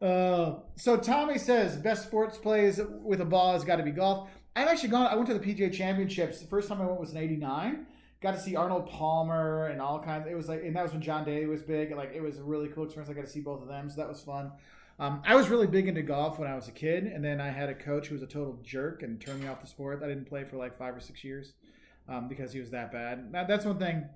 So Tommy says best sports plays with a ball has got to be golf. I've actually gone. I went to the PGA Championships. The first time I went was in '89. Got to see Arnold Palmer and all kinds. It was like, and that was when John Daly was big. And like, it was a really cool experience. I got to see both of them, so that was fun. I was really big into golf when I was a kid, and then I had a coach who was a total jerk and turned me off the sport. I didn't play for like 5 or 6 years. Because he was that bad. Now, that's one thing.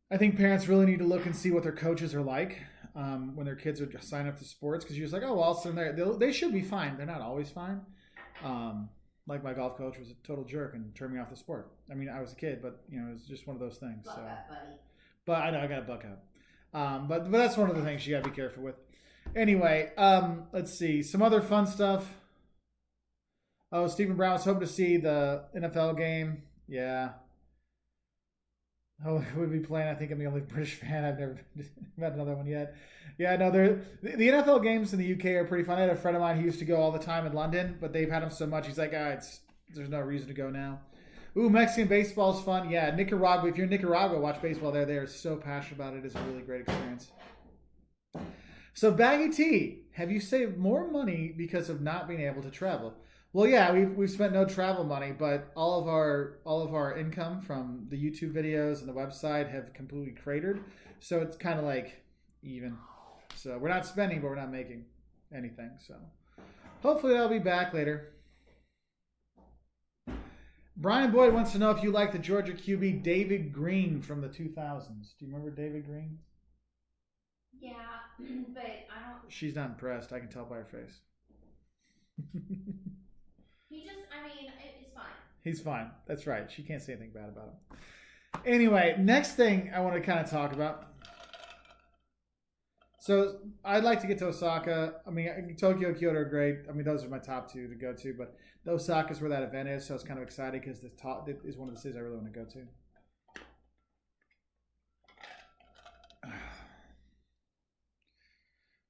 I think parents really need to look and see what their coaches are like when their kids are signing up to sports. Because you're just like, oh, well, I'll send there. They should be fine. They're not always fine. Like my golf coach was a total jerk and turned me off the sport. I mean, I was a kid, but you know, it was just one of those things. Buck up, buddy. But I know I got to buck up. But that's one of the things you got to be careful with. Anyway, let's see some other fun stuff. Oh, Stephen Brown was hoping to see the NFL game. Yeah. Oh, we'll be playing. I think I'm the only British fan. I've never met another one yet. Yeah, no, the NFL games in the UK are pretty fun. I had a friend of mine who used to go all the time in London, but they've had him so much. He's like, there's no reason to go now. Ooh, Mexican baseball is fun. Yeah, Nicaragua. If you're in Nicaragua, watch baseball there. They are so passionate about it. It's a really great experience. So, Baggy T, have you saved more money because of not being able to travel? Well, yeah, we've spent no travel money, but all of our income from the YouTube videos and the website have completely cratered. So it's kind of like even. So we're not spending, but we're not making anything. So hopefully I'll be back later. Brian Boyd wants to know if you like the Georgia QB David Green from the 2000s. Do you remember David Green? Yeah, but I don't. She's not impressed. I can tell by her face. It's fine. He's fine. That's right. She can't say anything bad about him. Anyway, next thing I want to kind of talk about. So I'd like to get to Osaka. I mean, Tokyo, Kyoto are great. I mean, those are my top two to go to. But Osaka is where that event is, so I was kind of excited because it is one of the cities I really want to go to.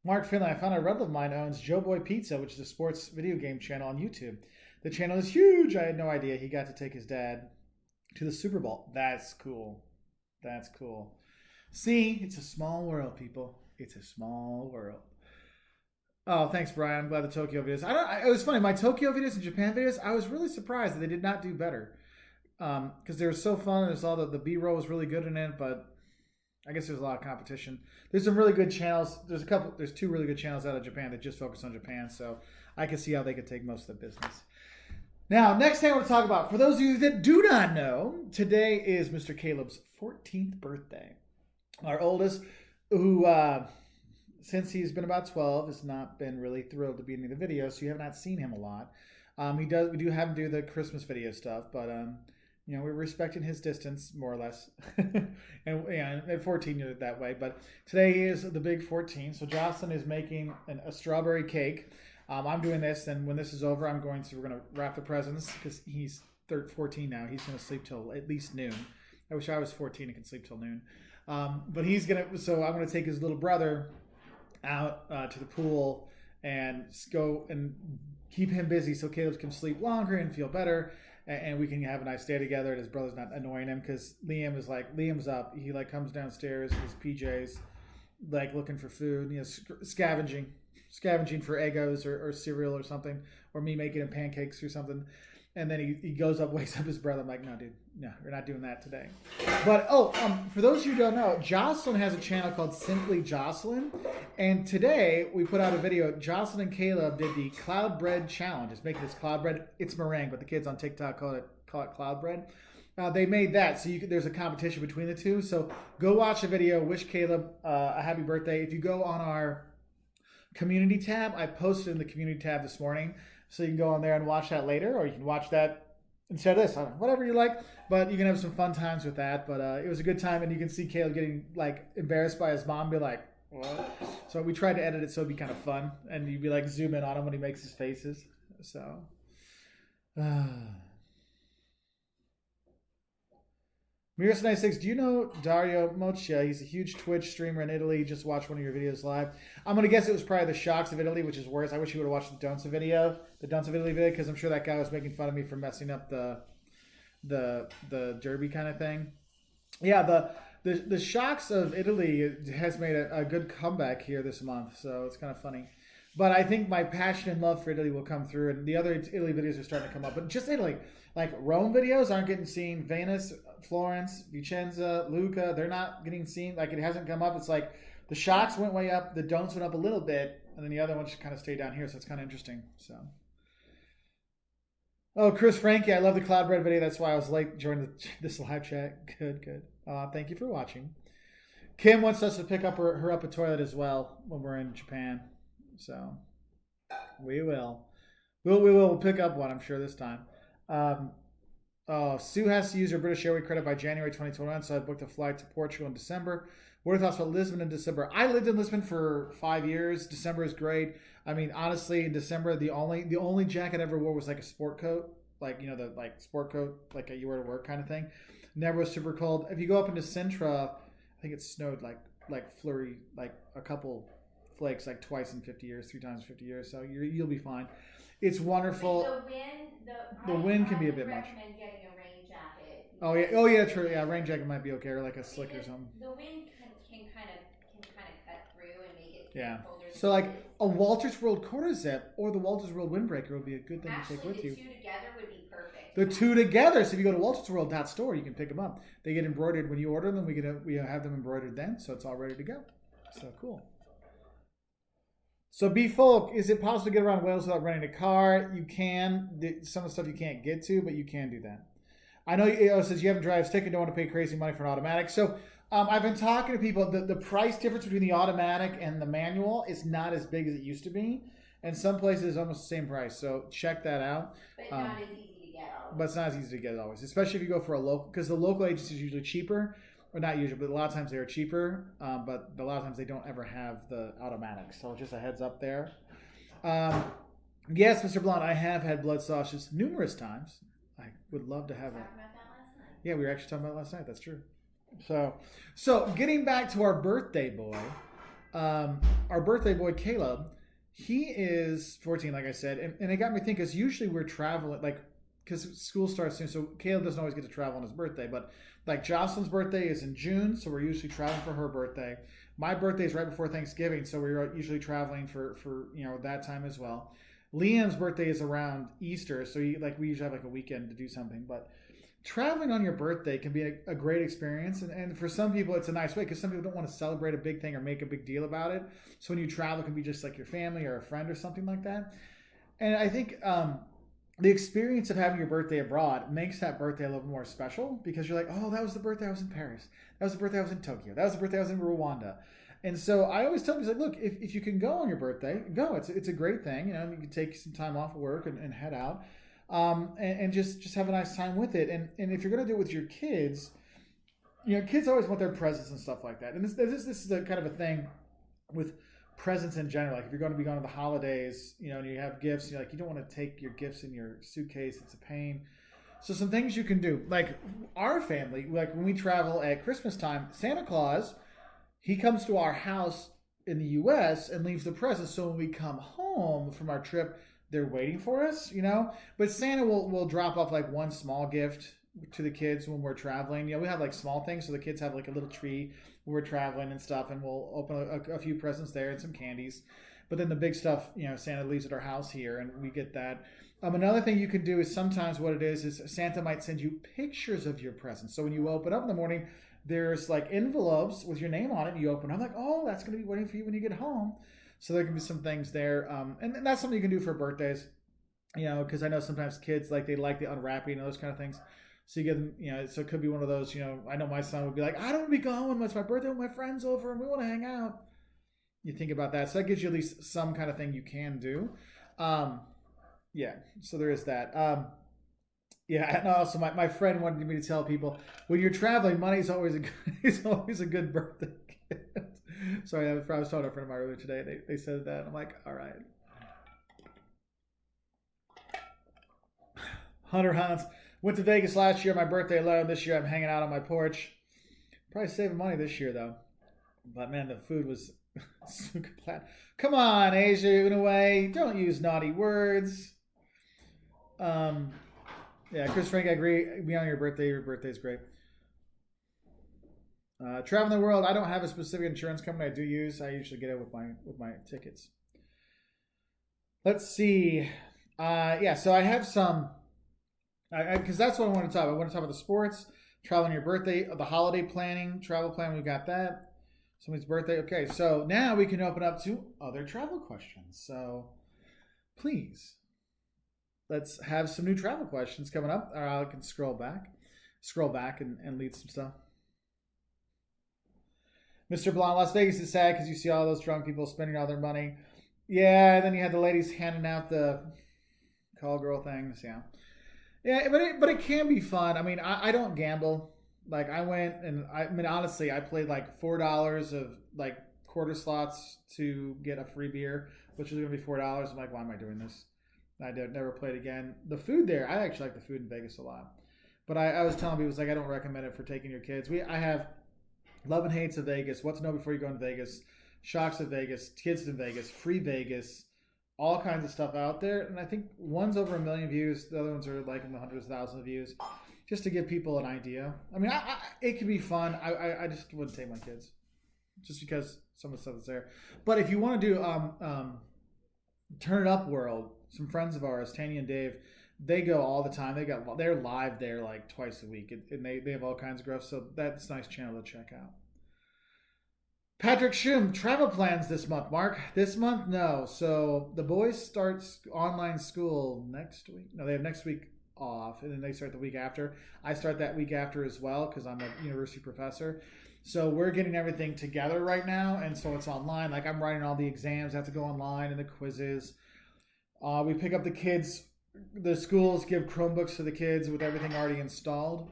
Mark Finlay, I found a relative of mine owns Joe Boy Pizza, which is a sports video game channel on YouTube. The channel is huge. I had no idea. He got to take his dad to the Super Bowl. That's cool. That's cool. See, it's a small world, people. It's a small world. Oh, thanks, Brian. I'm glad the Tokyo videos. It was funny. My Tokyo videos and Japan videos, I was really surprised that they did not do better. Because they were so fun. There's all the B-roll was really good in it, but I guess there's a lot of competition. There's some really good channels. There's two really good channels out of Japan that just focus on Japan, so I can see how they could take most of the business. Now, next thing I want to talk about, for those of you that do not know, today is Mr. Caleb's 14th birthday. Our oldest, who, since he's been about 12, has not been really thrilled to be in the videos, so you have not seen him a lot. We do have him do the Christmas video stuff, but we're respecting his distance more or less. And yeah, at 14 you're that way. But today is the big 14. So Jocelyn is making a strawberry cake. I'm doing this, and when this is over, we're gonna wrap the presents because he's 14 now. He's gonna sleep till at least noon. I wish I was 14 and could sleep till noon. But so I'm gonna take his little brother out to the pool and go and keep him busy so Caleb can sleep longer and feel better, and we can have a nice day together, and his brother's not annoying him because Liam's up. He comes downstairs in his PJs, looking for food, scavenging for Eggos or cereal or something, or me making him pancakes or something. And then he goes up, wakes up his brother. I'm like, no, dude, no, you're not doing that today. But, for those of you who don't know, Jocelyn has a channel called Simply Jocelyn. And today we put out a video. Jocelyn and Caleb did the cloud bread challenge. It's making this cloud bread. It's meringue, but the kids on TikTok call it cloud bread. They made that, so there's a competition between the two. So go watch the video. Wish Caleb a happy birthday. If you go on our community tab, I posted in the community tab this morning. So you can go on there and watch that later, or you can watch that instead of this. Whatever you like, but you can have some fun times with that. But it was a good time, and you can see Caleb getting embarrassed by his mom, be like, what? So we tried to edit it so it'd be kind of fun, and you'd be zoom in on him when he makes his faces. So Miras96, do you know Dario Moccia? He's a huge Twitch streamer in Italy. Just watched one of your videos live. I'm going to guess it was probably the shocks of Italy, which is worse. I wish you would have watched the Don'ts of Italy video, because I'm sure that guy was making fun of me for messing up the derby kind of thing. Yeah, the shocks of Italy has made a good comeback here this month, so it's kind of funny. But I think my passion and love for Italy will come through, and the other Italy videos are starting to come up. But just Italy, Rome videos aren't getting seen. Venice, Florence, Vicenza, Lucca, they're not getting seen. It hasn't come up. It's the shocks went way up, the don'ts went up a little bit, and then the other ones kind of stayed down here. So it's kind of interesting. So, oh, Chris Frankie, I love the cloud bread video. That's why I was late joining this live chat. Good. Thank you for watching. Kim wants us to pick up her up a toilet as well when we're in Japan. So we will. We will pick up one, I'm sure, this time. Sue has to use her British Airways credit by January 2021, so I booked a flight to Portugal in December. What are your thoughts about Lisbon in December? I lived in Lisbon for 5 years. December is great. I mean, honestly, in December, the only jacket I ever wore was a sport coat, the sport coat you wear to work kind of thing. Never was super cold. If you go up into Sintra, I think it snowed flurry, a couple flakes twice in 50 years, 3 times in 50 years. So you'll be fine. It's wonderful. The wind can be a bit much. I recommend getting a rain jacket. Oh yeah, true. Yeah, rain jacket might be okay, or a slick or something. The wind can kind of cut through and make it colder. So a Walters World quarter zip or the Walters World windbreaker would be a good thing to take with you. The two together would be perfect. The two together. So if you go to waltersworld.store, you can pick them up. They get embroidered when you order them. We have them embroidered then, so it's all ready to go. So cool. So B-Folk, is it possible to get around Wales without renting a car? You can. Some of the stuff you can't get to, but you can do that. I know it says you have a driver's ticket, don't want to pay crazy money for an automatic. So I've been talking to people. The price difference between the automatic and the manual is not as big as it used to be. And some places it's almost the same price. So check that out. But not as easy to get always. But it's not as easy to get always, especially if you go for a local, because the local agency is usually cheaper. Or not usually, but a lot of times they're cheaper. But a lot of times they don't ever have the automatics. So just a heads up there. Yes, Mr. Blonde, I have had blood sausages numerous times. I would love to have it. Yeah, we were actually talking about it last night. That's true. So getting back to our birthday boy, Caleb, he is 14, like I said, and it got me thinking. Because usually we're traveling, because school starts soon, so Caleb doesn't always get to travel on his birthday. But like Jocelyn's birthday is in June, so we're usually traveling for her birthday. My birthday is right before Thanksgiving, so we're usually traveling for that time as well. Liam's birthday is around Easter, so we usually have like a weekend to do something. But traveling on your birthday can be a great experience, and for some people it's a nice way because some people don't want to celebrate a big thing or make a big deal about it. So when you travel, it can be just like your family or a friend or something like that. And I think the experience of having your birthday abroad makes that birthday a little more special because you're like, oh, that was the birthday I was in Paris. That was the birthday I was in Tokyo. That was the birthday I was in Rwanda. And so I always tell people, like, look, if you can go on your birthday, go. It's a great thing. You can take some time off of work and head out and just have a nice time with it. And if you're going to do it with your kids, kids always want their presents and stuff like that. And this is a kind of a thing with presents in general. Like if you're going to be going to the holidays, and you have gifts, you don't want to take your gifts in your suitcase. It's a pain. So some things you can do, like our family, like when we travel at Christmas time, Santa Claus, he comes to our house in the U.S. and leaves the presents. So when we come home from our trip, they're waiting for us, But Santa will drop off like one small gift to the kids when we're traveling. We have like small things, so the kids have like a little tree when we're traveling and stuff, and we'll open a few presents there and some candies. But then the big stuff, Santa leaves at our house here, and we get that. Another thing you can do is sometimes what it is Santa might send you pictures of your presents. So when you open up in the morning, there's like envelopes with your name on it, and you open. I'm like, oh, that's going to be waiting for you when you get home. So there can be some things there, and that's something you can do for birthdays. Because I know sometimes kids they like the unwrapping and those kind of things. So you get them, so it could be one of those, I know my son would be like, I don't want to be going. It's my birthday with my friends over and we want to hang out. You think about that. So that gives you at least some kind of thing you can do. Yeah, so there is that. Yeah, and also my friend wanted me to tell people, when you're traveling, money is always a good birthday gift. Sorry, I was talking to a friend of mine earlier today. They said that. I'm like, all right. Hunter Hans. Went to Vegas last year, my birthday alone. This year I'm hanging out on my porch. Probably saving money this year though. But man, the food was super flat. Come on, Asia Unaway. Don't use naughty words. Yeah, Chris Frank, I agree. Be on your birthday. Your birthday's great. Traveling the world. I don't have a specific insurance company I do use. I usually get it with my tickets. Let's see. Yeah, so I have some. Because that's what I want to talk about. I want to talk about the sports, travel on your birthday, the holiday planning, travel plan. We got that. Somebody's birthday. Okay, so now we can open up to other travel questions. So please, let's have some new travel questions coming up. Or I can scroll back and lead some stuff. Mr. Blonde, Las Vegas is sad because you see all those drunk people spending all their money. Yeah, and then you had the ladies handing out the call girl things. Yeah. Yeah, but it can be fun. I mean, I don't gamble. Like I went and honestly, I played like $4 of like quarter slots to get a free beer, which was gonna be $4. I'm like, why am I doing this? I never played again. The food there, I actually like the food in Vegas a lot. But I was telling people, I don't recommend it for taking your kids. I have Love and Hates of Vegas, What to Know Before You Go into Vegas, Shocks of Vegas, Kids in Vegas, Free Vegas. All kinds of stuff out there, and I think one's over 1 million views. The other ones are like in the hundreds of thousands of views, just to give people an idea. I mean, it can be fun. I just wouldn't take my kids, just because some of the stuff is there. But if you want to do Turn It Up World, some friends of ours, Tanya and Dave, they go all the time. They're live there like twice a week, and they have all kinds of growth. So that's a nice channel to check out. Patrick Schum, travel plans this month, Mark. This month, no. So the boys start online school next week. No, they have next week off, and then they start the week after. I start that week after as well because I'm a university professor. So we're getting everything together right now, and so it's online. Like I'm writing all the exams, I have to go online, and the quizzes. We pick up the kids. The schools give Chromebooks to the kids with everything already installed.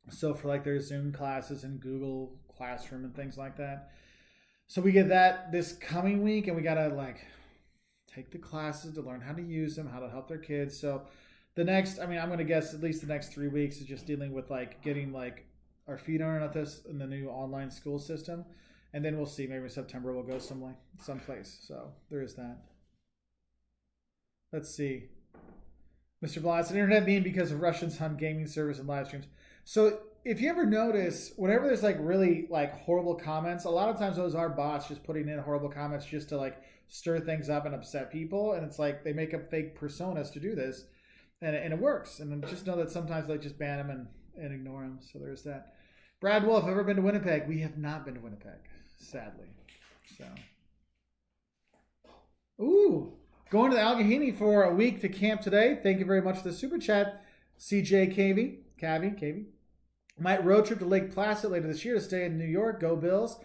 So for like their Zoom classes and Google Classroom and things like that. So we get that this coming week, and we got to take the classes to learn how to use them, how to help their kids. So the next, I'm going to guess at least the next 3 weeks is just dealing with getting our feet underneath us in the new online school system. And then we'll see, maybe in September we'll go someplace. So there is that. Let's see. Mr. Blas, an internet meme because of Russians on gaming service and live streams. So if you ever notice, whenever there's like really like horrible comments, a lot of times those are bots just putting in horrible comments just to like stir things up and upset people. And it's like they make up fake personas to do this, and it works. And then just know that sometimes they just ban them and ignore them. So there's that. Brad Wolf, ever been to Winnipeg? We have not been to Winnipeg, sadly. So, ooh, going to the Allegheny for a week to camp today. Thank you very much for the super chat, CJ Cavey. Might road trip to Lake Placid later this year to stay in New York. Go Bills!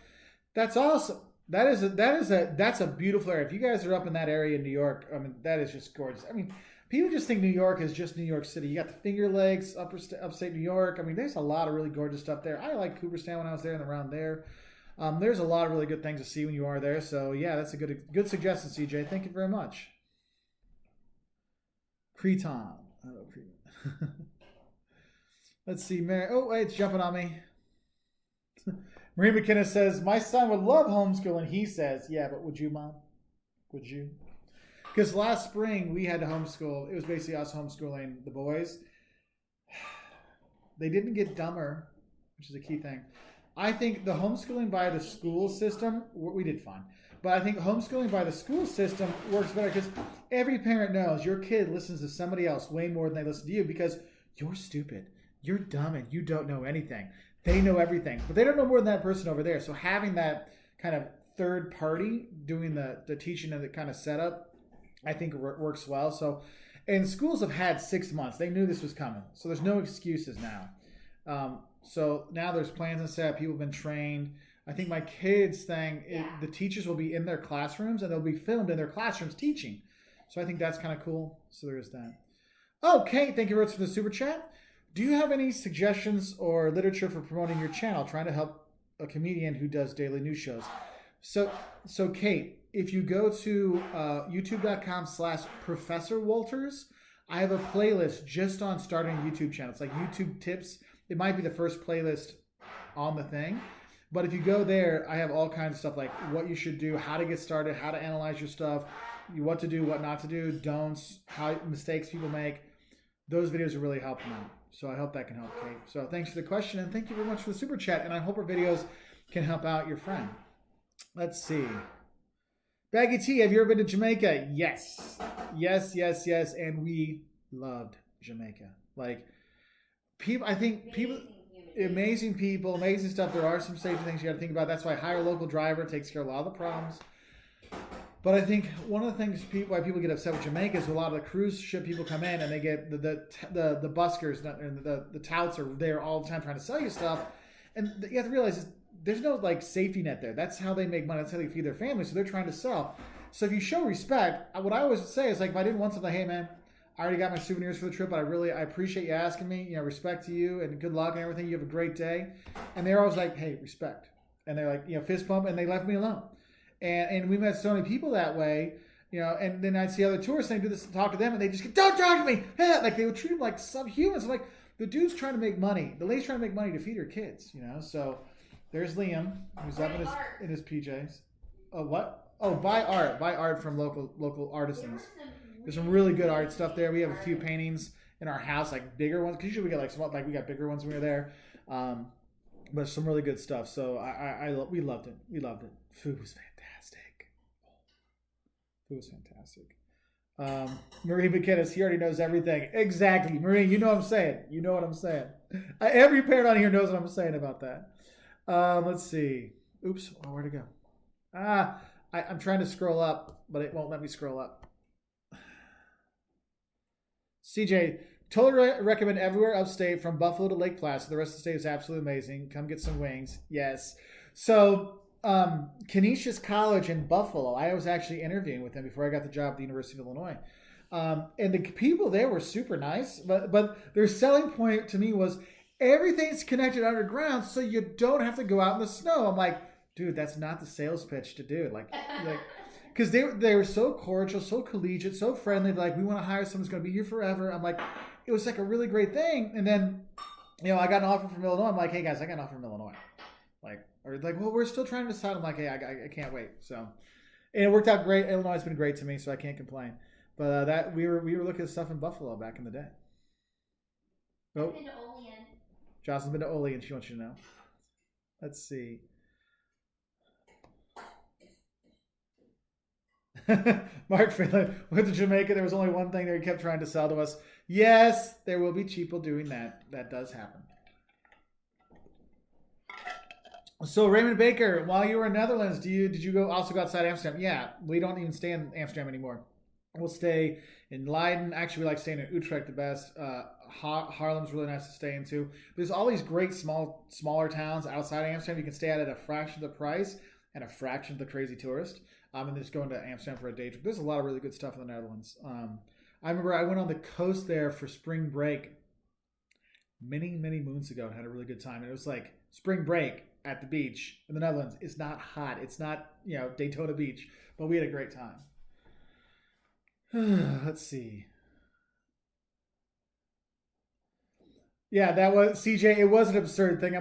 That's awesome. That's a beautiful area. If you guys are up in that area in New York, I mean, that is just gorgeous. I mean, people just think New York is just New York City. You got the Finger Lakes, upstate New York. I mean, there's a lot of really gorgeous stuff there. I like Cooperstown when I was there and around there. There's a lot of really good things to see when you are there. So yeah, that's a good suggestion, CJ. Thank you very much. Creton. Oh, Creton. Let's see, Mary. Oh, wait, it's jumping on me. Marie McKenna says, my son would love homeschooling. He says, yeah, but would you, Mom? Would you? Because last spring we had to homeschool. It was basically us homeschooling the boys. They didn't get dumber, which is a key thing. I think the homeschooling by the school system, we did fine. But I think homeschooling by the school system works better because every parent knows your kid listens to somebody else way more than they listen to you because you're stupid. You're dumb and you don't know anything. They know everything, but they don't know more than that person over there. So having that kind of third party doing the teaching and the kind of setup, I think works well. So, and schools have had 6 months. They knew this was coming. So there's no excuses now. So now there's plans and set. People have been trained. I think my kids thing, the teachers will be in their classrooms and they'll be filmed in their classrooms teaching. So I think that's kind of cool. So there is that. Okay, thank you very much for the super chat. Do you have any suggestions or literature for promoting your channel, trying to help a comedian who does daily news shows? So Kate, if you go to youtube.com/Professor Walters, I have a playlist just on starting a YouTube channel. It's like YouTube tips. It might be the first playlist on the thing. But if you go there, I have all kinds of stuff like what you should do, how to get started, how to analyze your stuff, what to do, what not to do, don'ts, how mistakes people make. Those videos are really helping out. So I hope that can help, Kate. So thanks for the question, and thank you very much for the super chat. And I hope our videos can help out your friend. Let's see. Baggy T, have you ever been to Jamaica? Yes. And we loved Jamaica. Like, people, I think people, amazing people, amazing stuff. There are some safety things you got to think about. That's why hire a local driver takes care of a lot of the problems. But I think one of the things why people get upset with Jamaica is a lot of the cruise ship people come in and they get the buskers and the touts are there all the time trying to sell you stuff, and you have to realize there's no like safety net there. That's how they make money. That's how they feed their family. So they're trying to sell. So if you show respect, what I always say is like, if I didn't want something, hey man, I already got my souvenirs for the trip, but I appreciate you asking me. You know, respect to you and good luck and everything. You have a great day. And they're always like, hey, respect. And they're like, fist bump, and they left me alone. And we met so many people that way, and then I'd see other tourists and I'd do this, talk to them, and they just go, don't talk to me. Like they would treat them like subhumans. Like the dude's trying to make money. The lady's trying to make money to feed her kids, So there's Liam, who's up in his PJs. Oh, what? Oh, buy art from local artisans. There's some really good art stuff there. We have a few paintings in our house, like bigger ones. Because usually we get we got bigger ones when we were there. But some really good stuff. So we loved it. We loved it. Food was fantastic. It was fantastic. Marie McKinnis, he already knows everything. Exactly. Marie, you know what I'm saying. You know what I'm saying. Every parent on here knows what I'm saying about that. Let's see. Oops. Oh, where'd it go? I'm trying to scroll up, but it won't let me scroll up. CJ, totally recommend everywhere upstate from Buffalo to Lake Placid. The rest of the state is absolutely amazing. Come get some wings. Yes. So, Canisius College in Buffalo, I was actually interviewing with them before I got the job at the University of Illinois. And the people there were super nice, but their selling point to me was everything's connected underground so you don't have to go out in the snow. I'm like, dude, that's not the sales pitch to do. Like, because they were so cordial, so collegiate, so friendly. Like, we want to hire someone who's going to be here forever. I'm like, it was like a really great thing. And then, I got an offer from Illinois. I'm like, hey guys, I got an offer from Illinois. Well, we're still trying to decide. I'm like, hey, I can't wait. So, and it worked out great. Illinois has been great to me, so I can't complain. But that we were looking at stuff in Buffalo back in the day. I've Oh, been to Olean. Jocelyn's been to Ole and she wants you to know. Let's see. Mark Freeland went to Jamaica. There was only one thing they kept trying to sell to us. Yes, there will be people doing that. That does happen. So Raymond Baker, while you were in Netherlands, did you also go outside Amsterdam? Yeah, we don't even stay in Amsterdam anymore. We'll stay in Leiden. Actually, we like staying in Utrecht the best. Haarlem's really nice to stay in too. There's all these great smaller towns outside of Amsterdam. You can stay at a fraction of the price and a fraction of the crazy tourist. And just going to Amsterdam for a day trip. There's a lot of really good stuff in the Netherlands. I remember I went on the coast there for spring break many moons ago and had a really good time. And it was like spring break at the beach in the Netherlands. It's not hot. It's not Daytona Beach, but we had a great time. Let's see. Yeah, that was CJ. It was an absurd thing. I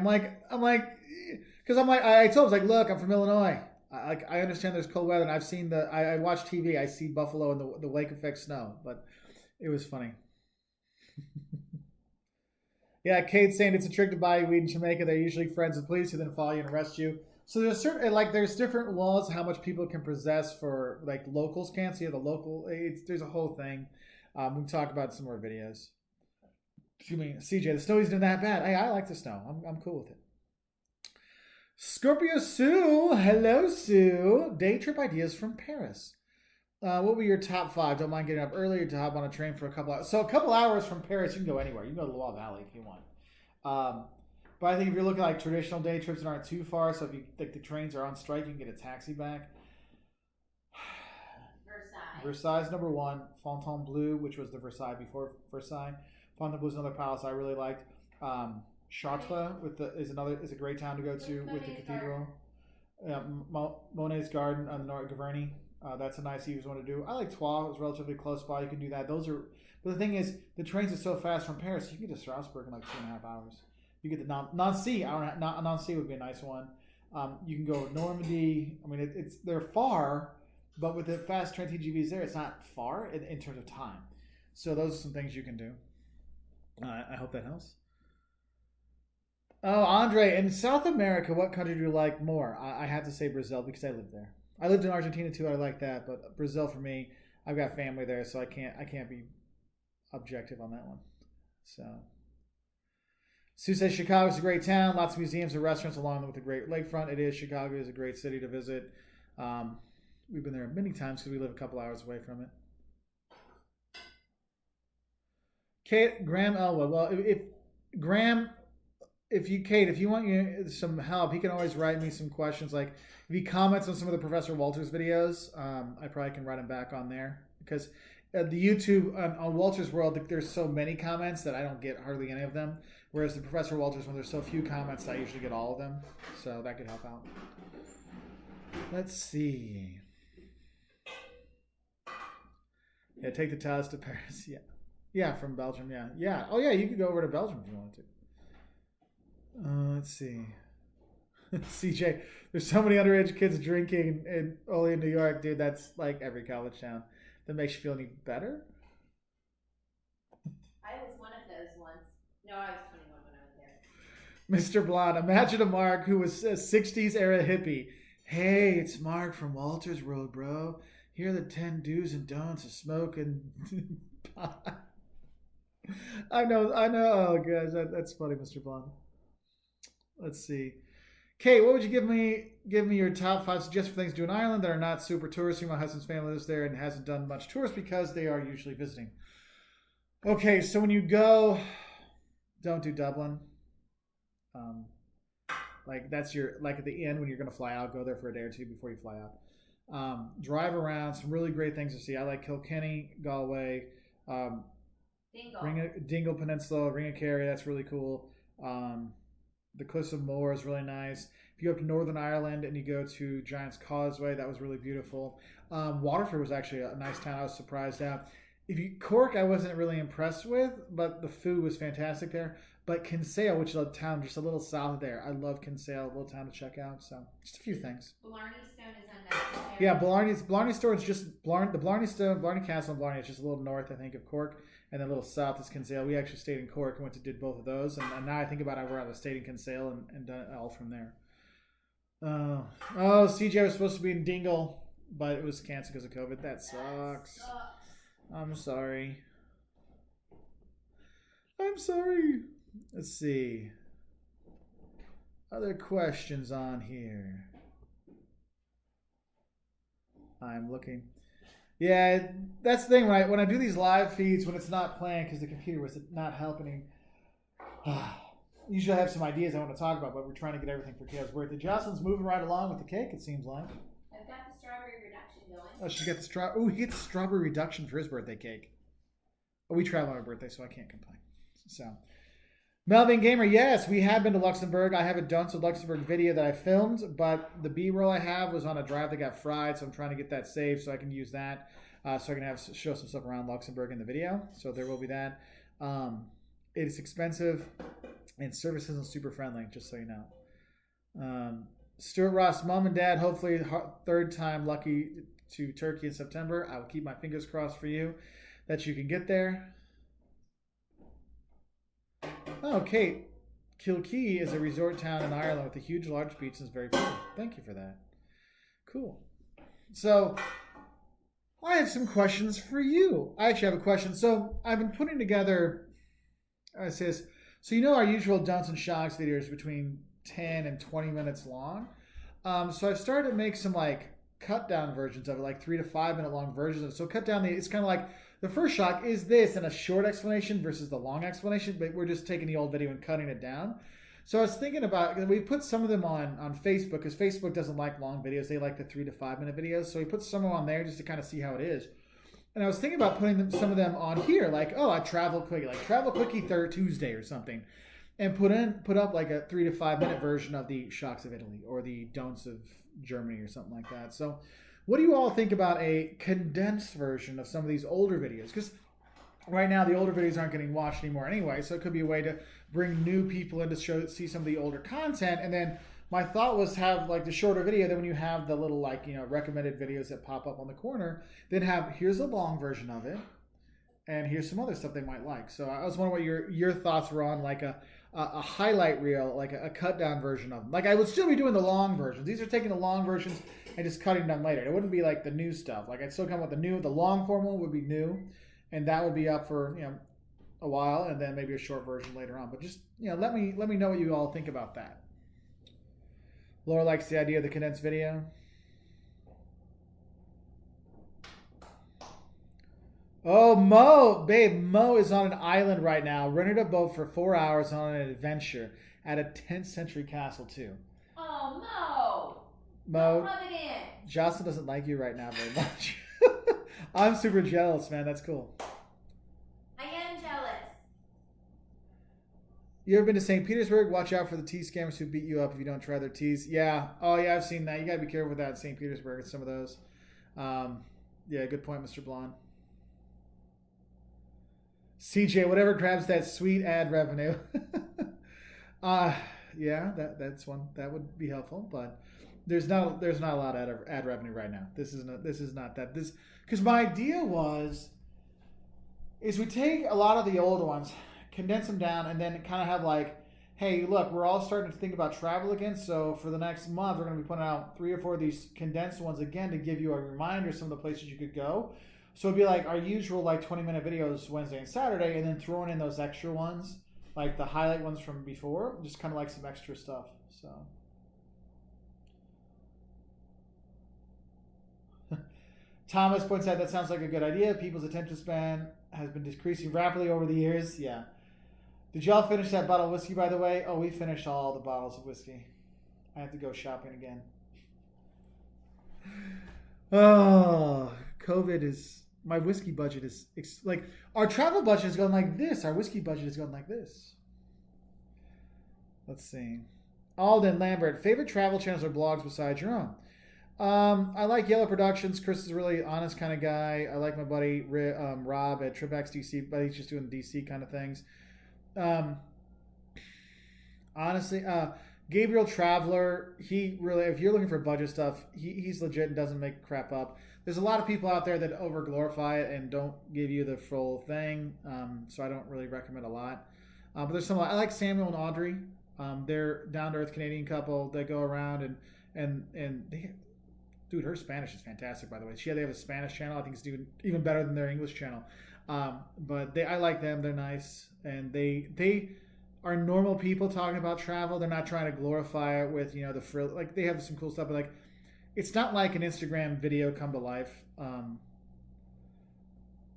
told him, look, I'm from Illinois. I understand there's cold weather, and I've seen I watch TV. I see Buffalo and the lake effect snow, but it was funny. Yeah, Kate's saying it's a trick to buy weed in Jamaica. They're usually friends with police who then follow you and arrest you. So there's there's different laws how much people can possess for locals can't. So there's a whole thing. We can talk about some more videos. Excuse me, CJ. The snow isn't that bad. Hey, I like the snow. I'm cool with it. Scorpio Sue, hello Sue. Day trip ideas from Paris. What were your top 5? Don't mind getting up early to hop on a train for a couple hours. So a couple hours from Paris, you can go anywhere. You can go to the Loire Valley if you want. But I think if you're looking at traditional day trips that aren't too far, so if you the trains are on strike, you can get a taxi back. Versailles number 1. Fontainebleau, which was the Versailles before Versailles. Fontainebleau is another palace I really liked. Chartres is a great town to go to with the cathedral. Monet's Garden on the Giverny. That's a nice easy one to do. I like Troyes. It's relatively close by. You can do that. But the thing is, the trains are so fast from Paris. You can get to Strasbourg in 2.5 hours. You get to Nancy. Nancy would be a nice one. You can go Normandy. I mean, they're far, but with the fast train TGVs there, it's not far in terms of time. So those are some things you can do. I hope that helps. Oh, Andre, in South America, what country do you like more? I have to say Brazil because I lived there. I lived in Argentina too. I like that, but Brazil for me, I've got family there, so I can't be objective on that one. So, Sue says Chicago's a great town. Lots of museums and restaurants along with the great lakefront. It is. Chicago is a great city to visit. We've been there many times because we live a couple hours away from it. Kate Graham Elwood. Well, if you want some help, he can always write me some questions. Like if he comments on some of the Professor Walters videos, I probably can write him back on there because the YouTube on Walters World, there's so many comments that I don't get hardly any of them. Whereas the Professor Walters, when there's so few comments, I usually get all of them. So that could help out. Let's see. Yeah, take the Thalys to Paris. Yeah, from Belgium. Yeah. Oh yeah, you could go over to Belgium if you wanted to. Let's see. CJ, there's so many underage kids drinking only in New York, dude. That's like every college town. That makes you feel any better? I was one of those once. No, I was 21 when I was Mr. there. Blonde, imagine a Mark who was a 60s era hippie. Hey, it's Mark from Walters World, bro. Here are the 10 do's and don'ts of smoking pot. I know. Oh, gosh, that's funny, Mr. Blonde. Let's see. Kate, what would you give me your top 5 suggestions for things to do in Ireland that are not super touristy? My husband's family lives there and hasn't done much tourist because they are usually visiting. Okay, so when you go, don't do Dublin. That's at the end when you're going to fly out, go there for a day or two before you fly out. Drive around, some really great things to see. I like Kilkenny, Galway, Dingle Peninsula, Ringakerry, that's really cool. The Cliffs of Moher is really nice. If you go up to Northern Ireland and you go to Giant's Causeway, that was really beautiful. Waterford was actually a nice town. I was surprised at. Cork, I wasn't really impressed with, but the food was fantastic there. But Kinsale, which is a town just a little south of there, I love Kinsale, a little town to check out. So just a few things. Blarney Stone is unnecessary. Yeah, Blarney Store is just Blarney Castle and Blarney is just a little north, I think, of Cork, and then a little south is Kinsale. We actually stayed in Cork and did both of those, and now I think about it, I stayed in Kinsale and done it all from there. CJ was supposed to be in Dingle, but it was canceled because of COVID. That sucks. I'm sorry. Let's see. Other questions on here. I'm looking. Yeah, that's the thing. When I do these live feeds, when it's not playing because the computer was not helping, usually I have some ideas I want to talk about, but we're trying to get everything for Kayla's birthday. Jocelyn's moving right along with the cake, it seems like. I've got the strawberry reduction going. Oh, she got the he gets strawberry reduction for his birthday cake. Oh, we travel on our birthday, so I can't complain. So, Melvin Gamer, yes, we have been to Luxembourg. I have a Dunce of Luxembourg video that I filmed, but the B-roll I have was on a drive that got fried, so I'm trying to get that saved so I can use that. So I can show some stuff around Luxembourg in the video. So there will be that. It is expensive, and service isn't super friendly, just so you know. Stuart Ross, mom and dad, hopefully third time lucky to Turkey in September. I will keep my fingers crossed for you that you can get there. Oh, Kate, Kilkee is a resort town in Ireland with a huge, large beach and is very pretty. Thank you for that. Cool. So, I have some questions for you. I actually have a question. So, I've been putting together, it says, so you know our usual Dunce and Shocks videos between 10 and 20 minutes long. So I've started to make some like cut down versions of it, like 3 to 5 minute long versions of it. So cut down it's kind of like the first shock is this and a short explanation versus the long explanation, but we're just taking the old video and cutting it down. So I was thinking about, we put some of them on Facebook because Facebook doesn't like long videos. They like the 3 to 5 minute videos. So we put some of them on there just to kind of see how it is. And I was thinking about putting some of them on here, like, I travel quickie, like Travel Quickie Tuesday or something. And put up like a 3 to 5 minute version of the Shocks of Italy or the Don'ts of Germany or something like that. So what do you all think about a condensed version of some of these older videos? Because right now the older videos aren't getting watched anymore anyway, so it could be a way to bring new people in to see some of the older content. And then my thought was have like the shorter video, then when you have the little like, recommended videos that pop up on the corner, then here's a long version of it, and here's some other stuff they might like. So I was wondering what your thoughts were on like a highlight reel, like a cut down version of them. Like I would still be doing the long versions. These are taking the long versions and just cutting them later. It wouldn't be like the new stuff. Like I'd still come with the long form one would be new, and that would be up for a while, and then maybe a short version later on. But just let me know what you all think about that. Laura likes the idea of the condensed video. Oh, Mo is on an island right now, rented a boat for 4 hours on an adventure at a 10th century castle too. Oh, Mo, rub it in. Jocelyn doesn't like you right now very much. I'm super jealous, man. That's cool. I am jealous. You ever been to St. Petersburg? Watch out for the tea scammers who beat you up if you don't try their teas. Yeah. Oh, yeah, I've seen that. You got to be careful with that in St. Petersburg. Some of those. Yeah, good point, Mr. Blonde. CJ, whatever grabs that sweet ad revenue. Yeah, that's one that would be helpful, but there's not a lot of ad revenue right now. This is not that. Because my idea is we take a lot of the old ones, condense them down, and then kind of have like, hey, look, we're all starting to think about travel again. So for the next month, we're going to be putting out 3 or 4 of these condensed ones again to give you a reminder of some of the places you could go. So it'd be like our usual like 20-minute videos Wednesday and Saturday, and then throwing in those extra ones, like the highlight ones from before, just kind of like some extra stuff. So Thomas points out that sounds like a good idea. People's attention span has been decreasing rapidly over the years. Yeah. Did y'all finish that bottle of whiskey, by the way? Oh, we finished all the bottles of whiskey. I have to go shopping again. Oh, COVID is... My whiskey budget is... like, our travel budget is going like this. Our whiskey budget is going like this. Let's see. Alden Lambert. Favorite travel channels or blogs besides your own? I like Yellow Productions. Chris is a really honest kind of guy. I like my buddy Rob at TripX DC, but he's just doing DC kind of things. Honestly, Gabriel Traveler, he really, if you're looking for budget stuff, he's legit and doesn't make crap up. There's a lot of people out there that over glorify it and don't give you the full thing, so I don't really recommend a lot. But there's some, I like Samuel and Audrey. They're down to earth Canadian couple that go around and they, dude, her Spanish is fantastic, by the way. They have a Spanish channel. I think it's doing even better than their English channel. But I like them. They're nice, and they are normal people talking about travel. They're not trying to glorify it with the frill. Like they have some cool stuff, but like it's not like an Instagram video come to life,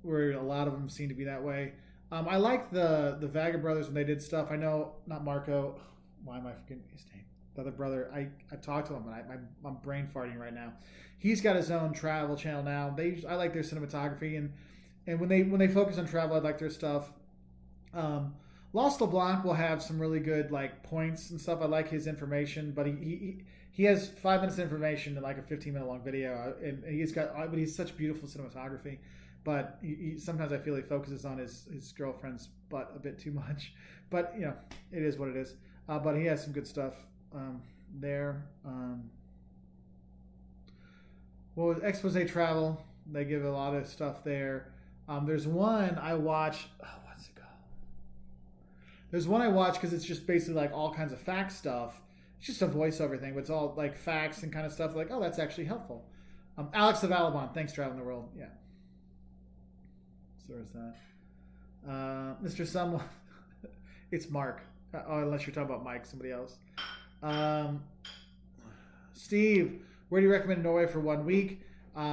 where a lot of them seem to be that way. I like the Vaga brothers when they did stuff. I know not Marco. Why am I forgetting his name? The other brother. I talked to him, and I'm brain farting right now. He's got his own travel channel now. I like their cinematography, and when they focus on travel, I like their stuff. Lost LeBlanc will have some really good like points and stuff. I like his information, but he has 5 minutes of information in like a 15-minute long video, and but he's such beautiful cinematography. But sometimes I feel he focuses on his girlfriend's butt a bit too much. But it is what it is. But he has some good stuff there. Well, Expose Travel, they give a lot of stuff there. There's one I watch. Oh, what's it called? There's one I watch because it's just basically like all kinds of fact stuff. It's just a voiceover thing, but it's all like facts and kind of stuff. Like, oh, that's actually helpful. Alex of Alabon, thanks, Traveling the World. Yeah. So there's that. Mr. Someone, it's Mark. Unless you're talking about Mike, somebody else. Steve, where do you recommend Norway for 1 week?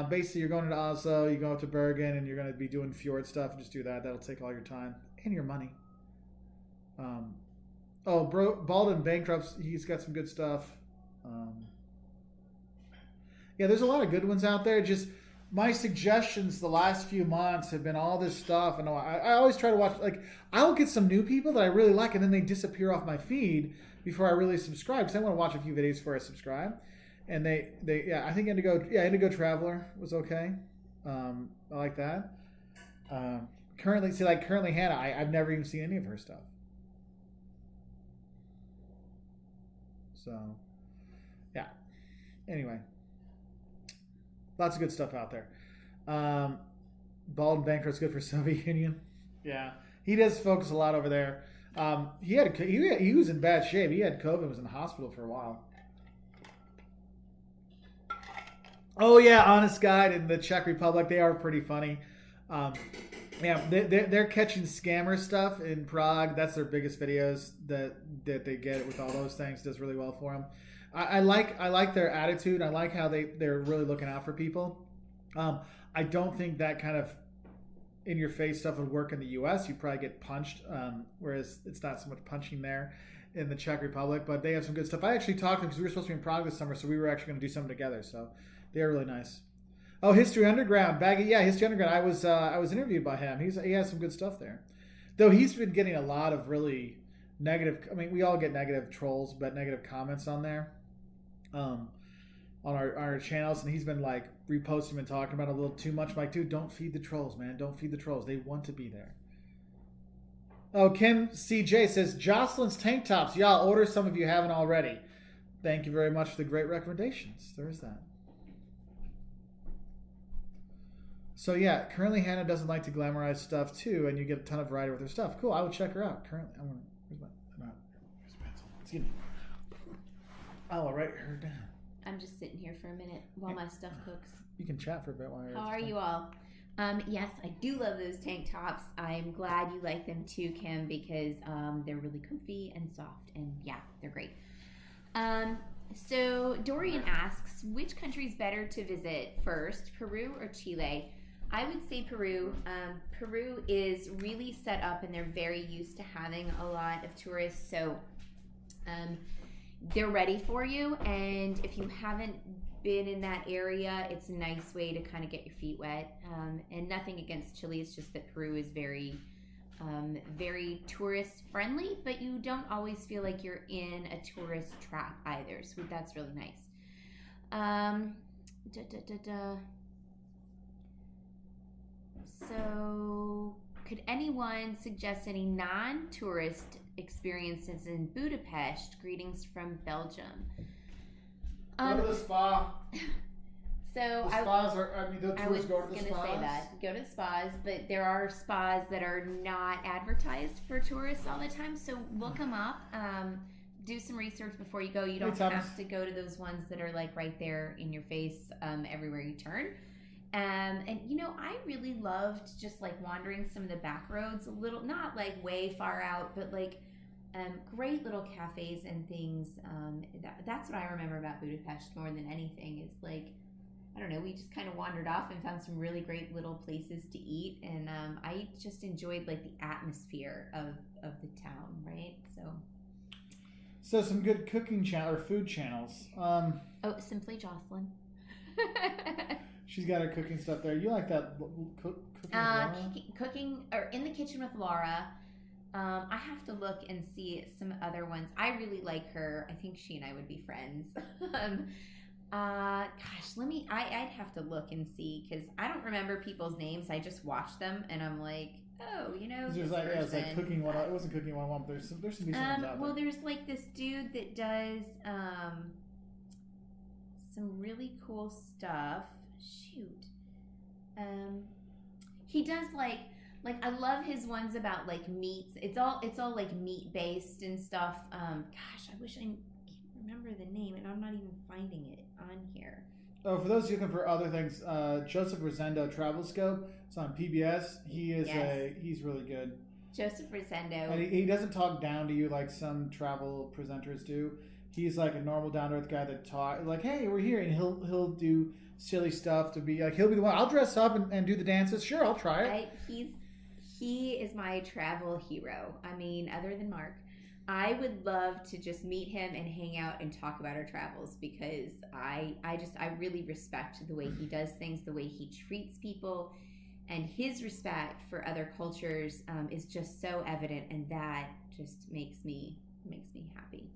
Basically, you're going to Oslo, you go up to Bergen, and you're going to be doing fjord stuff. Just do that. That'll take all your time and your money. Baldwin Bankrupt's, he's got some good stuff. Yeah, there's a lot of good ones out there. Just my suggestions the last few months have been all this stuff, and I always try to watch. Like, I'll get some new people that I really like, and then they disappear off my feed before I really subscribe because I want to watch a few videos before I subscribe. And I think Indigo Traveler was okay. I like that. Currently Hannah, I've never even seen any of her stuff. So, yeah. Anyway, lots of good stuff out there. Bald and Bankrupt's good for Soviet Union. Yeah, he does focus a lot over there. He was in bad shape. He had COVID. Was in the hospital for a while. Oh yeah, Honest Guide in the Czech Republic. They are pretty funny. Yeah, they're catching scammer stuff in Prague. That's their biggest videos that they get with all those things. Does really well for them. I like their attitude. I like how they're really looking out for people. I don't think that kind of in your face stuff would work in the U.S. You'd probably get punched, whereas it's not so much punching there in the Czech Republic. But they have some good stuff. I actually talked to them because we were supposed to be in Prague this summer, so we were actually going to do something together. So they're really nice. Oh, History Underground, Baggy. Yeah, History Underground. I was interviewed by him. He has some good stuff there, though. He's been getting a lot of really negative. I mean, we all get negative trolls, but negative comments on there, on our channels, and he's been like reposting and talking about it a little too much. I'm like, dude, don't feed the trolls, man. Don't feed the trolls. They want to be there. Oh, Kim CJ says Jocelyn's tank tops. Y'all order some if you haven't already. Thank you very much for the great recommendations. There is that. So yeah, currently Hannah doesn't like to glamorize stuff too, and you get a ton of variety with her stuff. Cool, I would check her out. Currently, where's my pencil? Excuse me. I'll write her down. I'm just sitting here for a minute while my stuff cooks. You can chat for a bit while you're. How are you all? Yes, I do love those tank tops. I'm glad you like them too, Kim, because they're really comfy and soft, and yeah, they're great. So Dorian asks, which country is better to visit first, Peru or Chile? I would say Peru. Peru is really set up, and they're very used to having a lot of tourists, so they're ready for you. And if you haven't been in that area, it's a nice way to kind of get your feet wet. And nothing against Chile, it's just that Peru is very, very tourist friendly, but you don't always feel like you're in a tourist trap either. So that's really nice. So could anyone suggest any non-tourist experiences in Budapest? Greetings from Belgium. Go to the spa. So the spas are. I mean, the tourists go to the spas. I was going to say that. Go to spas, but there are spas that are not advertised for tourists all the time. So look them up. Do some research before you go. You don't have to go to those ones that are like right there in your face everywhere you turn. And you know, I really loved just like wandering some of the back roads a little, not like way far out, but like great little cafes and things. That's what I remember about Budapest more than anything. Is like, I don't know, we just kind of wandered off and found some really great little places to eat, and I just enjoyed like the atmosphere of the town, right? So some good cooking channel or food channels. Simply Jocelyn. She's got her cooking stuff there. You like that cooking with Laura? Cooking or in the kitchen with Laura. I have to look and see some other ones. I really like her. I think she and I would be friends. I'd have to look and see because I don't remember people's names. I just watch them and I'm like, oh, you know, there's like, yeah, it's like cooking one. It wasn't cooking 101, but there's some decent ones out there. Well, there's like this dude that does some really cool stuff. Shoot, he does like I love his ones about like meats. It's all like meat based and stuff. Gosh, I wish I can't remember the name, and I'm not even finding it on here. Oh, for those looking for other things, Joseph Rosendo Travel Scope. It's on PBS. He's really good. Joseph Rosendo. And he doesn't talk down to you like some travel presenters do. He's like a normal down to earth guy that talk like, hey, we're here, and he'll do silly stuff to be like, he'll be the one. I'll dress up and do the dances. Sure, I'll try it. He is my travel hero. I mean, other than Mark. I would love to just meet him and hang out and talk about our travels because I really respect the way he does things, the way he treats people, and his respect for other cultures is just so evident, and that just makes me happy.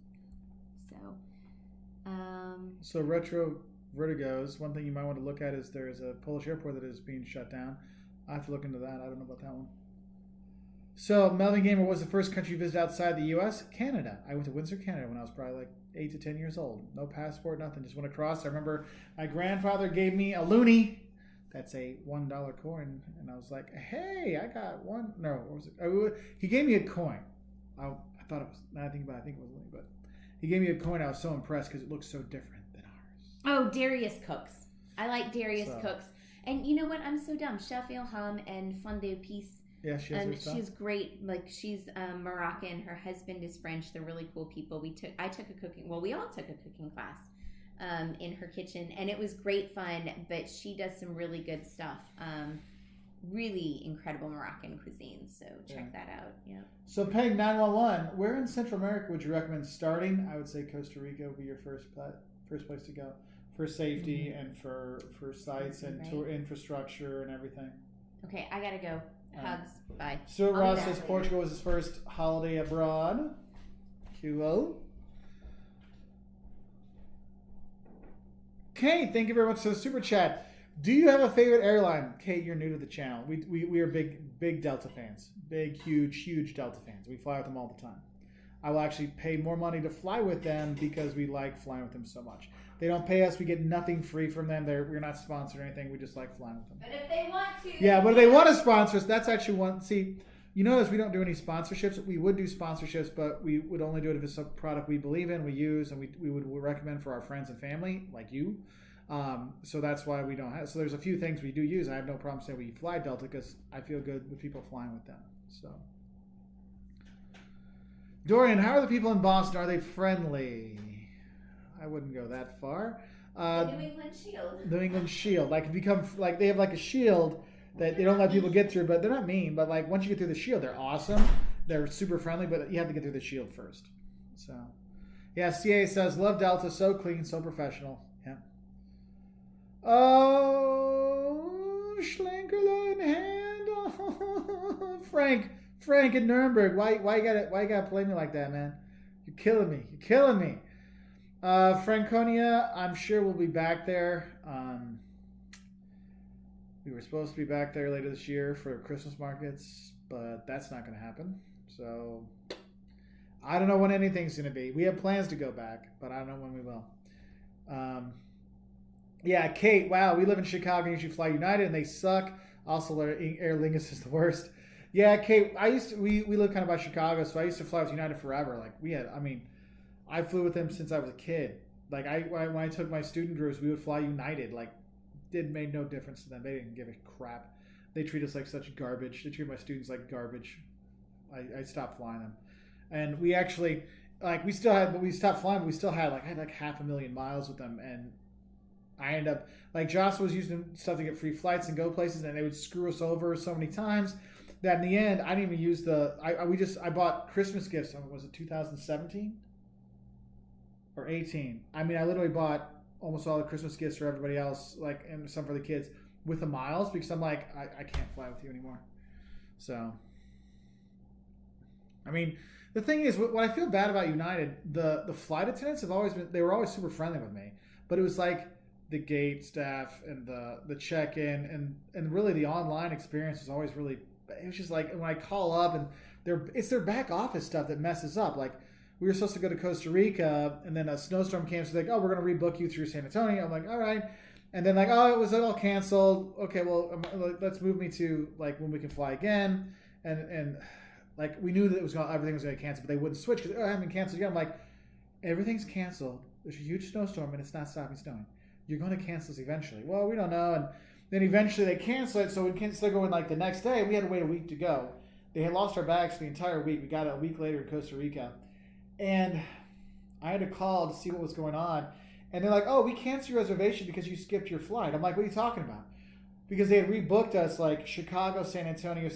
So retro vertigos. One thing you might want to look at is there's a Polish airport that is being shut down. I have to look into that. I don't know about that one. So, Melvin Gamer was the first country visited outside the U.S. Canada. I went to Windsor, Canada when I was probably like 8 to 10 years old. No passport, nothing. Just went across. I remember my grandfather gave me a loonie. That's a $1 coin. And I was like, hey, I got one. No, what was it? He gave me a coin. I thought it was, now I think about it, I think it was a loonie, but he gave me a coin. I was so impressed because it looked so different than ours. Oh, Darius Cooks. I like Darius Cooks. And you know what? I'm so dumb. Chef Ilham and Fondue Peace. Yeah, she's great. Like she's Moroccan. Her husband is French. They're really cool people. we all took a cooking class in her kitchen, and it was great fun. But she does some really good stuff. Really incredible Moroccan cuisine. So check that out. Yeah. So Peg 911, where in Central America would you recommend starting? I would say Costa Rica would be your first place to go for safety and for sites and tour infrastructure and everything. Okay, I gotta go. Hugs. Bye. Stuart Ross says Portugal was his first holiday abroad. Cool. Kate, thank you very much for the super chat. Do you have a favorite airline? Kate, you're new to the channel. We are big Delta fans. Big, huge Delta fans. We fly with them all the time. I will actually pay more money to fly with them because we like flying with them so much. They don't pay us. We get nothing free from them. We're not sponsored or anything. We just like flying with them. But if they want to. Yeah, but if they want to sponsor us, that's actually one. See, you notice we don't do any sponsorships. We would do sponsorships, but we would only do it if it's a product we believe in, we use, and we would recommend for our friends and family, like you. So that's why we don't have. So there's a few things we do use. I have no problem saying we fly Delta because I feel good with people flying with them. So, Dorian, how are the people in Boston? Are they friendly? I wouldn't go that far. New England Shield. New England Shield, like they have like a shield that they don't let people get through, but they're not mean. But like once you get through the shield, they're awesome. They're super friendly, but you have to get through the shield first. So, yeah. CA says love Delta, so clean, so professional. Yeah. Oh, Schlenkerlein hand. Oh, Frank in Nuremberg. Why you gotta play me like that, man? You're killing me. Franconia, I'm sure we'll be back there. We were supposed to be back there later this year for Christmas markets, but that's not going to happen. So I don't know when anything's going to be. We have plans to go back, but I don't know when we will. Yeah, Kate, wow, we live in Chicago and usually fly United and they suck. Also, Aer Lingus is the worst. Yeah, Kate, we live kind of by Chicago, so I used to fly with United forever. Like I flew with them since I was a kid. Like when I took my student groups, we would fly United. Like it made no difference to them. They didn't give a crap. They treat us like such garbage. They treat my students like garbage. I stopped flying them. And we actually, we stopped flying, but we still had, I had 500,000 miles with them. And I ended up, Josh was using stuff to get free flights and go places, and they would screw us over so many times that in the end, I didn't even use I bought Christmas gifts. Was it 2017 or 18? I mean, I literally bought almost all the Christmas gifts for everybody else, and some for the kids with the miles, because I'm I can't fly with you anymore. So, I mean, the thing is, what I feel bad about United, the flight attendants they were always super friendly with me, but it was the gate staff and the check-in and really the online experience was always really, it was just when I call up and it's their back office stuff that messes up. We were supposed to go to Costa Rica and then a snowstorm came, so oh, we're going to rebook you through San Antonio. I'm like, all right. And then oh, it was all canceled. Okay, well, let's move me to when we can fly again. And we knew that everything was going to cancel, but they wouldn't switch because I haven't canceled yet. I'm like, everything's canceled. There's a huge snowstorm and it's not stopping snowing. You're going to cancel this eventually. Well, we don't know. And then eventually they cancel it, so we can't still go in the next day. We had to wait a week to go. They had lost our bags for the entire week. We got it a week later in Costa Rica. And I had to call to see what was going on. And they're like, oh, we canceled your reservation because you skipped your flight. I'm like, what are you talking about? Because they had rebooked us Chicago, San Antonio,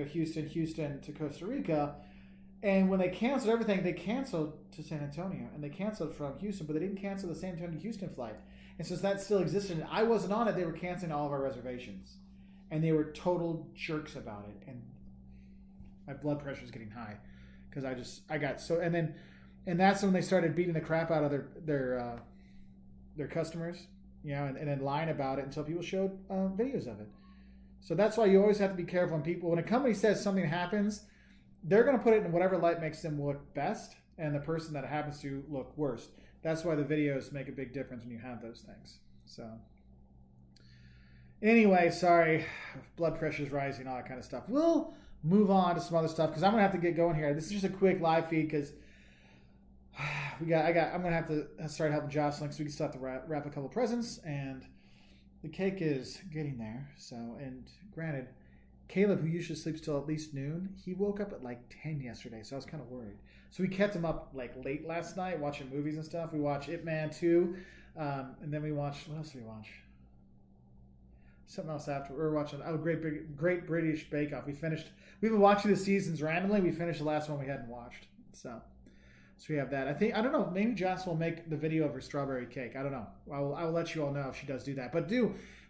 Houston to Costa Rica. And when they canceled everything, they canceled to San Antonio. And they canceled from Houston, but they didn't cancel the San Antonio to Houston flight. And since that still existed, and I wasn't on it, they were canceling all of our reservations. And they were total jerks about it. And my blood pressure is getting high. Because I got so... And that's when they started beating the crap out of their customers, and then lying about it until people showed videos of it. So that's why you always have to be careful when a company says something happens, they're going to put it in whatever light makes them look best, and the person that happens to look worst. That's why the videos make a big difference when you have those things. So anyway, sorry, blood pressure's rising, all that kind of stuff. We'll move on to some other stuff because I'm going to have to get going here. This is just a quick live feed because I'm gonna have to start helping Jocelyn because we can start to wrap a couple presents, and the cake is getting there. So, and granted, Caleb, who usually sleeps till at least noon, he woke up at 10 yesterday, so I was kind of worried. So we kept him up late last night watching movies and stuff. We watched Ip Man 2, and then we watched, what else did we watch? Something else after. We were watching Great British Bake Off. We've been watching the seasons randomly. We finished the last one we hadn't watched. So we have that. I don't know, maybe Joss will make the video of her strawberry cake. I don't know. I will let you all know if she does do that. But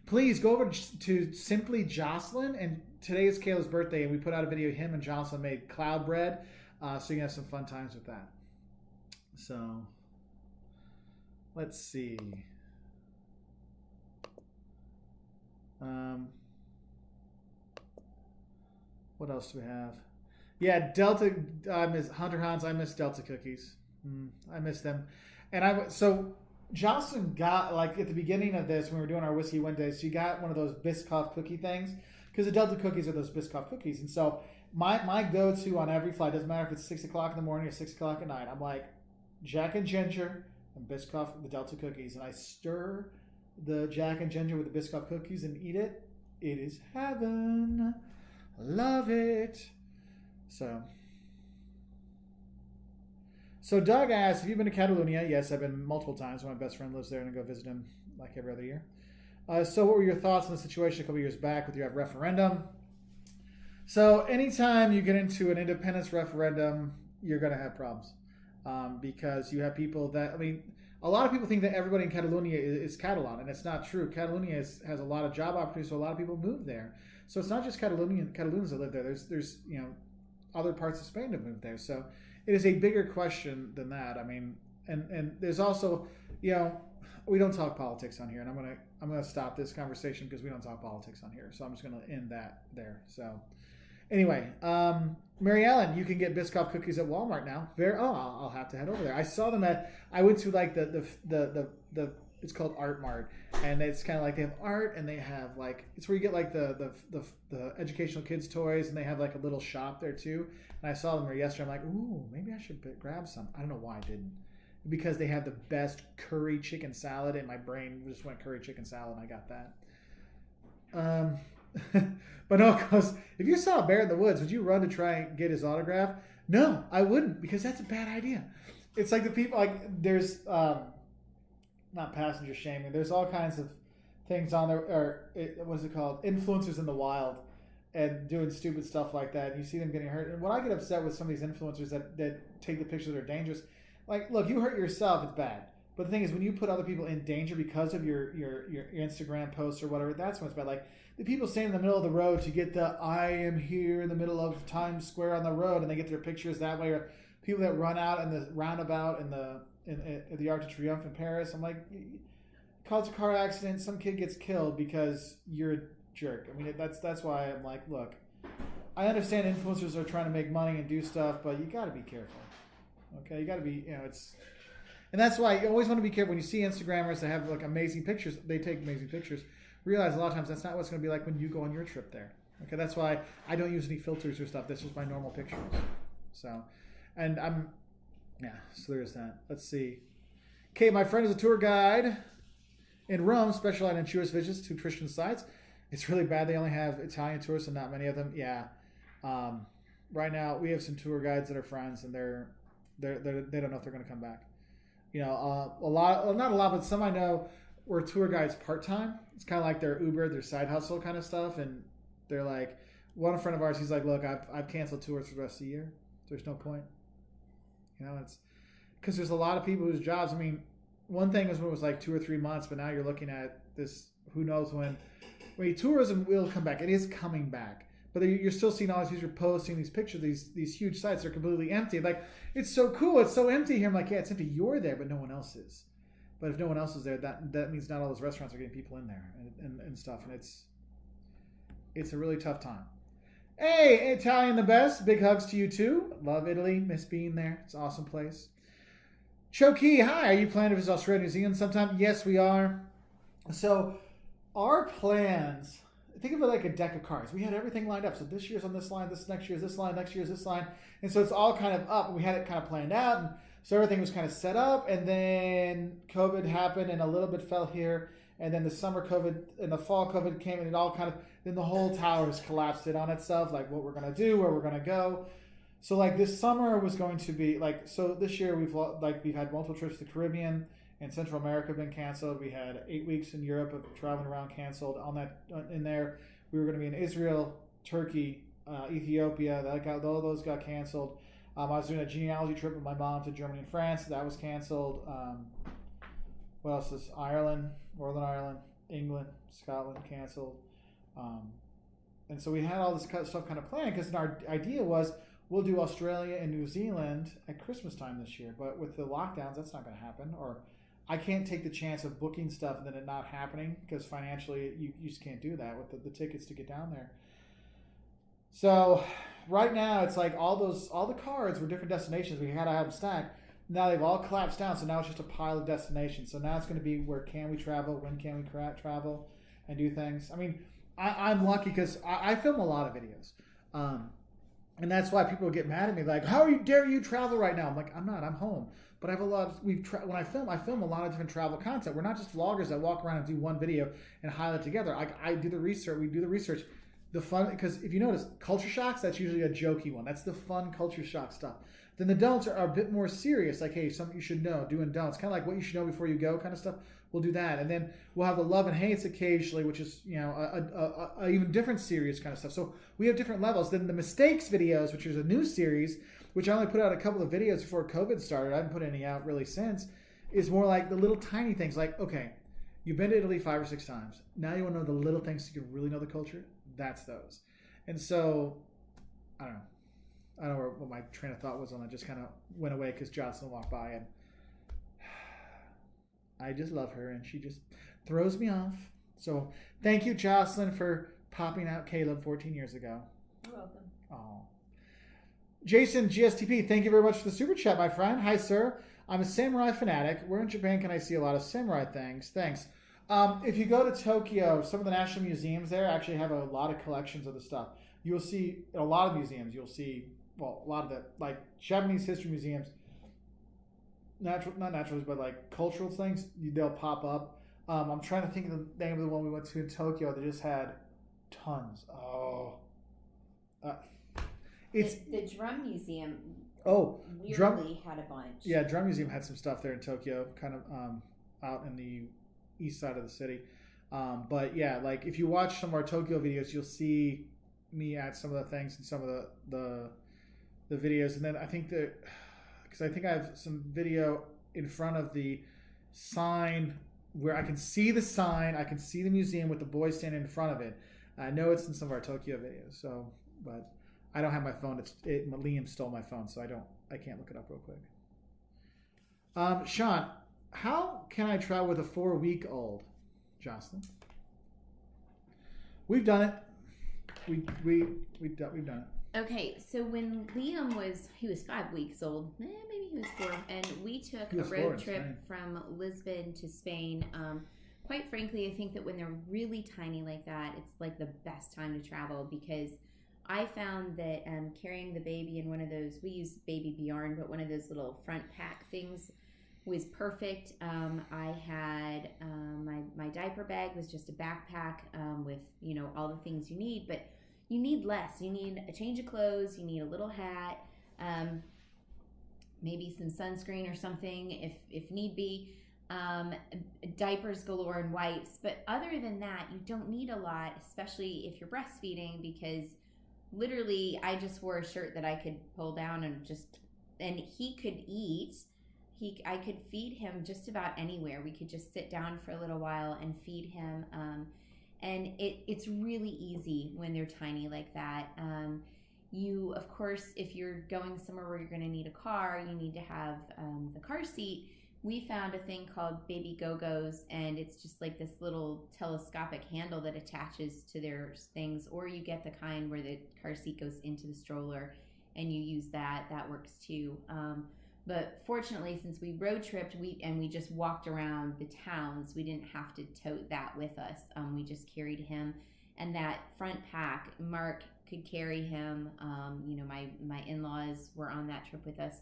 please go over to Simply Jocelyn, and today is Kayla's birthday, and we put out a video of him and Jocelyn made cloud bread, so you can have some fun times with that. So, let's see. What else do we have? Yeah, Delta. I miss Hunter Hans. I miss Delta cookies. I miss them. And so Jocelyn got at the beginning of this when we were doing our Whiskey Wednesdays. She got one of those Biscoff cookie things because the Delta cookies are those Biscoff cookies. And so my go-to on every flight, doesn't matter if it's 6 o'clock in the morning or 6 o'clock at night. I'm like Jack and Ginger and Biscoff, the Delta cookies, and I stir the Jack and Ginger with the Biscoff cookies and eat it. It is heaven. Love it. So Doug asked, have you been to Catalonia? Yes, I've been multiple times. My best friend lives there, and I go visit him every other year. So what were your thoughts on the situation a couple years back with your referendum? So anytime you get into an independence referendum, you're going to have problems because you have people that, a lot of people think that everybody in Catalonia is Catalan, and it's not true. Catalonia has a lot of job opportunities, so a lot of people move there. So it's not just Catalonians that live there. There's other parts of Spain that moved there. So it is a bigger question than that. And there's also, we don't talk politics on here, and I'm gonna stop this conversation because we don't talk politics on here. So I'm just gonna end that there. So anyway, Mary Ellen, you can get Biscoff cookies at Walmart now. I'll have to head over there. I saw them I went to like the it's called Art Mart, and it's kind of like they have art, and they have like, it's where you get like the educational kids toys, and they have like a little shop there too. And I saw them there yesterday. I'm like, ooh, maybe I should grab some. I don't know why I didn't, because they have the best curry chicken salad, and my brain just went curry chicken salad, and I got that. But no, because if you saw a bear in the woods, would you run to try and get his autograph? No, I wouldn't, because that's a bad idea. It's like the people, like there's not passenger shaming. There's all kinds of things on there, or what's it called? Influencers in the wild, and doing stupid stuff like that. And you see them getting hurt. And when I get upset with some of these influencers that take the pictures that are dangerous, like, look, you hurt yourself, it's bad. But the thing is, when you put other people in danger because of your Instagram posts or whatever, that's when it's bad. Like the people standing in the middle of the road to get the "I am here in the middle of Times Square on the road," and they get their pictures that way, or people that run out in the roundabout in the Arc de Triomphe in Paris. I'm like, cause a car accident, some kid gets killed because you're a jerk. I mean, that's why I'm like, look, I understand influencers are trying to make money and do stuff, but you got to be careful. Okay, you got to be, it's, and that's why you always want to be careful when you see Instagrammers that have like amazing pictures. They take amazing pictures. Realize a lot of times that's not what's going to be like when you go on your trip there. Okay, that's why I don't use any filters or stuff. That's just my normal pictures. So, and so there's that. Let's see. Okay, my friend is a tour guide in Rome, specializing in Jewish visits to Christian sites. It's really bad. They only have Italian tourists and not many of them. Yeah. Right now, we have some tour guides that are friends, and they don't know if they're going to come back. A lot, not a lot, but some I know were tour guides part-time. It's kind of like their Uber, their side hustle kind of stuff. And they're like, one friend of ours, he's like, look, I've canceled tours for the rest of the year. There's no point. It's because there's a lot of people whose jobs, I mean, one thing was when it was like 2 or 3 months, but now you're looking at this, who knows when. Tourism will come back. It is coming back. But you're still seeing all these people posting these pictures, these huge sites are completely empty. Like, it's so cool. It's so empty here. I'm like, yeah, it's empty. You're there, but no one else is. But if no one else is there, that means not all those restaurants are getting people in there and stuff. And it's a really tough time. Hey, Italian the best. Big hugs to you too. Love Italy. Miss being there. It's an awesome place. Choki, hi. Are you planning to visit Australia, New Zealand sometime? Yes, we are. So our plans, think of it like a deck of cards. We had everything lined up. So this year's on this line, this next year's this line, next year's this line. And so it's all kind of up. We had it kind of planned out. And so everything was kind of set up. And then COVID happened and a little bit fell here. And then the summer COVID and the fall COVID came and it all kind of, then the whole tower has collapsed in on itself, like what we're going to do, where we're going to go. So like this summer was going to be like, so this year we've had multiple trips to the Caribbean and Central America have been canceled. We had 8 weeks in Europe of traveling around canceled. On that, in there, we were going to be in Israel, Turkey, Ethiopia. All those got canceled. I was doing a genealogy trip with my mom to Germany and France. That was canceled. What else is Ireland, Northern Ireland, England, Scotland canceled. And so we had all this stuff kind of planned because our idea was we'll do Australia and New Zealand at Christmas time this year. But with the lockdowns, that's not going to happen. Or I can't take the chance of booking stuff and then it not happening because financially you just can't do that with the tickets to get down there. So right now it's like all the cards were different destinations. We had to have them stacked. Now they've all collapsed down, so now it's just a pile of destinations. So now it's going to be where can we travel, when can we travel, and do things. I mean, I'm lucky because I film a lot of videos. And that's why people get mad at me, like, how dare you travel right now? I'm like, I'm not, I'm home. But I have a lot of, when I film a lot of different travel content. We're not just vloggers that walk around and do one video and highlight together. I do the research, we do the research. The fun, because if you notice, culture shocks, that's usually a jokey one. That's the fun culture shock stuff. Then the don'ts are a bit more serious, like, hey, something you should know, do and don'ts. Kind of like what you should know before you go kind of stuff. We'll do that. And then we'll have the love and hates occasionally, which is, a even different serious kind of stuff. So we have different levels. Then the mistakes videos, which is a new series, which I only put out a couple of videos before COVID started. I haven't put any out really since, is more like the little tiny things. Like, okay, you've been to Italy 5 or 6 times. Now you want to know the little things so you can really know the culture. That's those. And so, I don't know what my train of thought was on that. Just kind of went away because Jocelyn walked by and I just love her and she just throws me off. So thank you, Jocelyn, for popping out Caleb 14 years ago. You're welcome. Oh. Jason GSTP, thank you very much for the super chat, my friend. Hi, sir. I'm a samurai fanatic. Where in Japan can I see a lot of samurai things? Thanks. If you go to Tokyo, some of the national museums there actually have a lot of collections of the stuff. You'll see in a lot of museums, you'll see, well, a lot of the, like, Japanese history museums, not naturalists, but like cultural things, they'll pop up. I'm trying to think of the name of the one we went to in Tokyo that just had tons. Oh. It's the drum museum. Weirdly drum had a bunch. Yeah, drum museum had some stuff there in Tokyo, kind of out in the east side of the city. But yeah, like if you watch some of our Tokyo videos, you'll see me at some of the things and some of the videos, and then I think because I think I have some video in front of the sign where I can see the sign, I can see the museum with the boy standing in front of it. I know it's in some of our Tokyo videos, so but. I don't have my phone. Liam stole my phone, so I can't look it up real quick. Sean, how can I travel with a 4-week-old? Jocelyn, we've done it. We've done it. Okay, so when Liam was 5 weeks old, maybe he was 4, and we took a road trip from Lisbon to Spain. Quite frankly, I think that when they're really tiny like that, it's like the best time to travel because I found that carrying the baby in one of those, we use Baby Bjorn, but one of those little front pack things was perfect. I had my diaper bag was just a backpack with, all the things you need, but you need less. You need a change of clothes, you need a little hat, maybe some sunscreen or something if need be, diapers galore and wipes. But other than that, you don't need a lot, especially if you're breastfeeding, because literally, I just wore a shirt that I could pull down and he could eat. I could feed him just about anywhere. We could just sit down for a little while and feed him. And it's really easy when they're tiny like that. You, of course, if you're going somewhere where you're going to need a car, you need to have the car seat. We found a thing called Baby Go-Go's, and it's just like this little telescopic handle that attaches to their things, or you get the kind where the car seat goes into the stroller and you use that. That works too. But fortunately, since we road tripped we just walked around the towns, we didn't have to tote that with us. We just carried him, and that front pack, Mark could carry him. My in-laws were on that trip with us.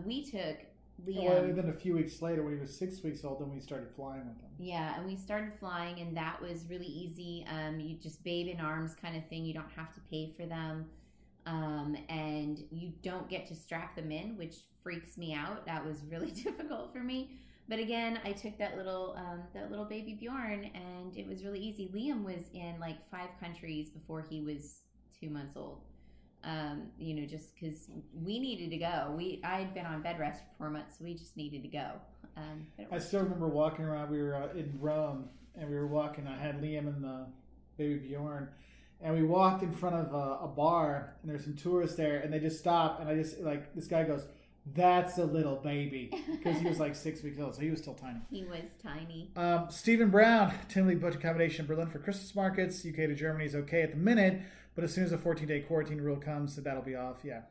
We took Liam. Well, and then a few weeks later, when he was 6 weeks old, then we started flying with him. Yeah, and we started flying, and that was really easy. You just babe in arms kind of thing. You don't have to pay for them, and you don't get to strap them in, which freaks me out. That was really difficult for me. But again, I took that little Baby Bjorn, and it was really easy. Liam was in like 5 countries before he was 2 months old. Just because we needed to go. I had been on bed rest for 4 months, so we just needed to go. I still remember walking around. We were in Rome, and we were walking. I had Liam and the Baby Bjorn, and we walked in front of a bar, and there's some tourists there, and they just stopped, and I just, like, this guy goes, "That's a little baby," because he was like 6 weeks old, so he was still tiny. He was tiny. Stephen Brown, Tinley booked accommodation in Berlin for Christmas markets. UK to Germany is okay at the minute, but as soon as the 14-day quarantine rule comes, that'll be off. Yeah,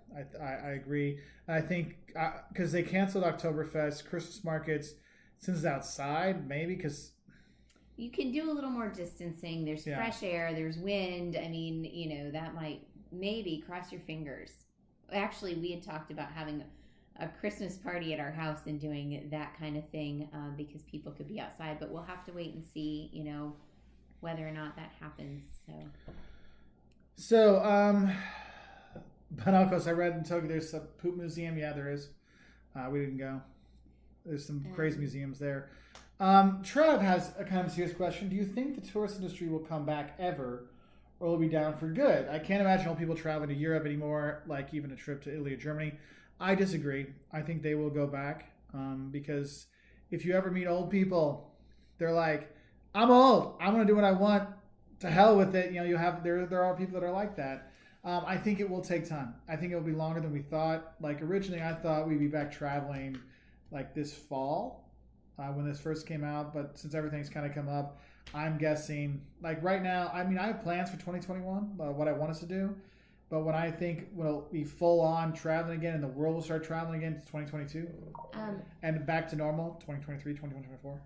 I agree. I think because they canceled Oktoberfest, Christmas markets, since it's outside, maybe because you can do a little more distancing. There's fresh air, there's wind. I mean, that might maybe cross your fingers. Actually, we had talked about having a Christmas party at our house and doing that kind of thing because people could be outside, but we'll have to wait and see, whether or not that happens. So, Banalcos, I read in Tokyo there's a poop museum. Yeah, there is. We didn't go. There's some crazy museums there. Trev has a kind of serious question. Do you think the tourist industry will come back ever, or will it be down for good? I can't imagine all people traveling to Europe anymore, like even a trip to Italy or Germany. I disagree. I think they will go back because if you ever meet old people, they're like, "I'm old. I'm going to do what I want. To hell with it." You have there are people that are like that. I think it will take time. I think it will be longer than we thought. Like originally, I thought we'd be back traveling like this fall when this first came out. But since everything's kind of come up, I'm guessing, like right now, I mean, I have plans for 2021, what I want us to do. But when I think we'll be full on traveling again and the world will start traveling again, it's 2022. And back to normal, 2023, 2024.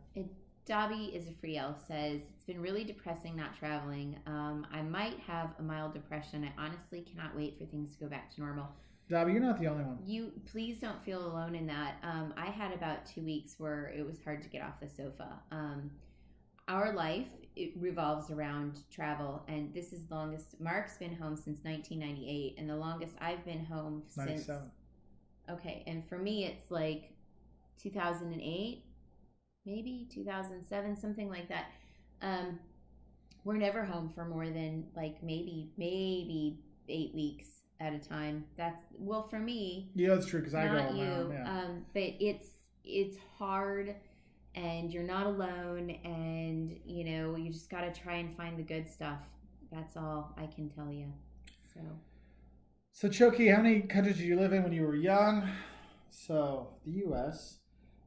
Dobby is a free elf, says, it's been really depressing not traveling. I might have a mild depression. I honestly cannot wait for things to go back to normal. Dobby, you're not the only one. You please don't feel alone in that. I had about 2 weeks where it was hard to get off the sofa. Our life, it revolves around travel, and this is the longest. Mark's been home since 1998, and the longest I've been home 97. since. Okay, and for me, it's like 2008, maybe 2007, something like that. We're never home for more than like maybe 8 weeks at a time. That's for me. Yeah, that's true because I go not around. you. Yeah. But it's hard. And you're not alone, and you just got to try and find the good stuff. That's all I can tell you. So Choki, how many countries did you live in when you were young? So the U.S.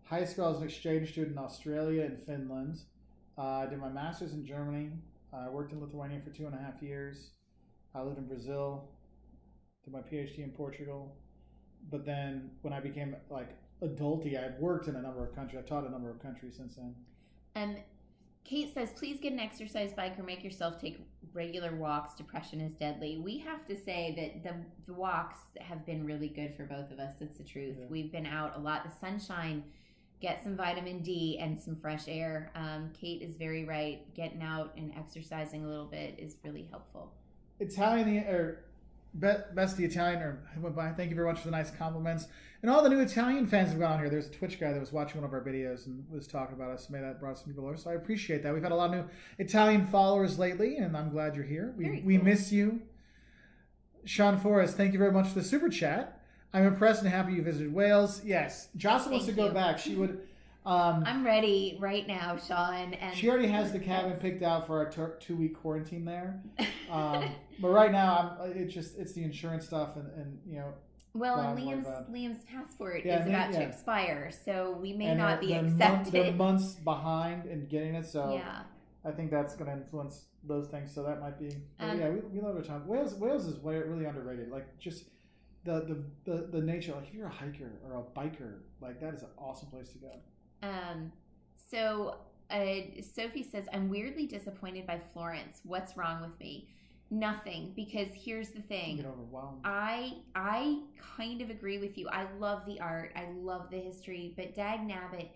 High school, I was an exchange student in Australia and Finland. I did my master's in Germany. I worked in Lithuania for 2.5 years. I lived in Brazil. Did my PhD in Portugal. But then when I became adulty, I've worked in a number of countries. I've taught a number of countries since then. Kate says, please get an exercise bike or make yourself take regular walks. Depression is deadly. We have to say that the walks have been really good for both of us. It's the truth. Yeah. We've been out a lot. The sunshine, get some vitamin D and some fresh air. Kate is very right. Getting out and exercising a little bit is really helpful. Best the Italian, or went by. Thank you very much for the nice compliments. And all the new Italian fans have gone on here. There's a Twitch guy that was watching one of our videos and was talking about us. May that brought some people over. So I appreciate that. We've had a lot of new Italian followers lately, and I'm glad you're here. We miss you. Sean Forrest, thank you very much for the super chat. I'm impressed and happy you visited Wales. Yes, Jocelyn wants to go back. She would. I'm ready right now, Sean. And she already has the cabin picked out for our 2-week quarantine there. But right now, it's the insurance stuff and Well, and Liam's passport is about to expire, so we may not be accepted. They're months behind in getting it, so yeah. I think that's going to influence those things. So that might be. We love our time. Wales is really underrated. Like just the nature. Like if you're a hiker or a biker, like that is an awesome place to go. Sophie says, I'm weirdly disappointed by Florence. What's wrong with me? Nothing, because here's the thing. You get overwhelmed. I kind of agree with you. I love the art. I love the history, but dag nabbit,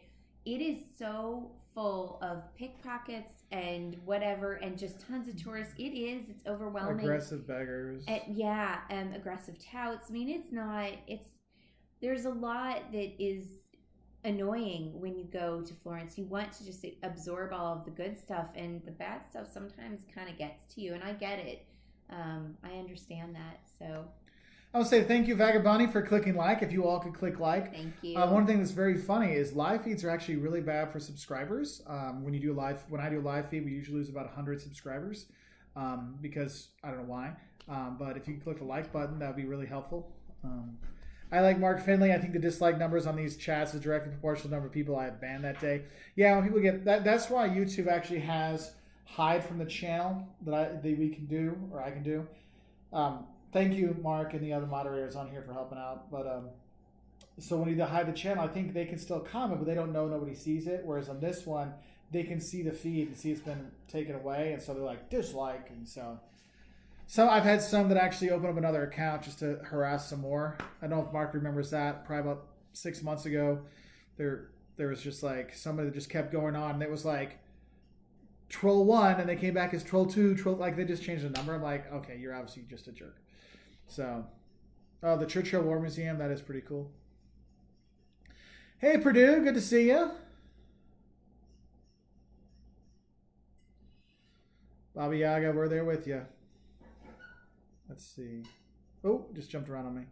it is so full of pickpockets and whatever, and just tons of tourists. It's overwhelming. Aggressive beggars. Aggressive touts. I mean, there's a lot that is annoying when you go to Florence. You want to just absorb all of the good stuff, and the bad stuff sometimes kind of gets to you, and I get it. I understand that. So I'll say thank you, Vagabondy, for clicking like. If you all could click like. Thank you. One thing that's very funny is live feeds are actually really bad for subscribers. When I do a live feed, we usually lose about 100 subscribers because I don't know why. But if you click the like button, that would be really helpful. I like Mark Finley. I think the dislike numbers on these chats is directly proportional to the number of people I have banned that day. Yeah, when people get that, that's why YouTube actually has hide from the channel that we can do, or I can do. Thank you, Mark, and the other moderators on here for helping out. But so when you hide the channel, I think they can still comment, but they don't know nobody sees it. Whereas on this one, they can see the feed and see it's been taken away, and so they're like dislike, and so. So I've had some that actually open up another account just to harass some more. I don't know if Mark remembers that. Probably about 6 months ago, there was just like somebody that just kept going on. And it was like Troll 1, and they came back as Troll 2. Like they just changed the number. I'm like, okay, you're obviously just a jerk. So, the Churchill War Museum, that is pretty cool. Hey Purdue, good to see you. Baba Yaga, we're there with you. Let's see. Oh, just jumped around on me.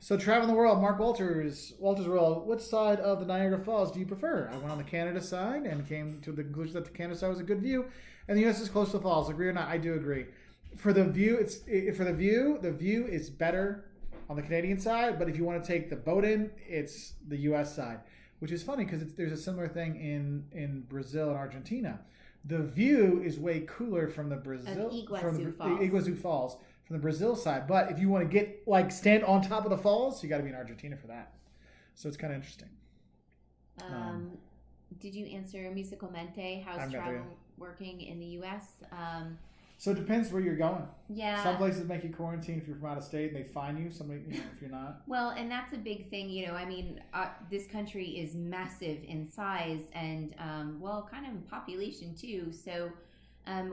So traveling the world, Mark Walters World, which side of the Niagara Falls do you prefer? I went on the Canada side and came to the conclusion that the Canada side was a good view, and the U.S. is close to the falls. Agree or not? I do agree. For the view, the view is better on the Canadian side, but if you want to take the boat in, it's the U.S. side. which is funny because there's a similar thing in Brazil and Argentina. The view is way cooler from the Brazil Iguazu Falls from the Brazil side. But if you want to get stand on top of the falls, you got to be in Argentina for that. So it's kind of interesting. Did you answer Musicalmente? How's travel working in the U.S.? So it depends where you're going. Yeah. Some places make you quarantine if you're from out of state, and they fine you. Some, if you're not. Well, and that's a big thing. I mean, this country is massive in size and, kind of in population too. So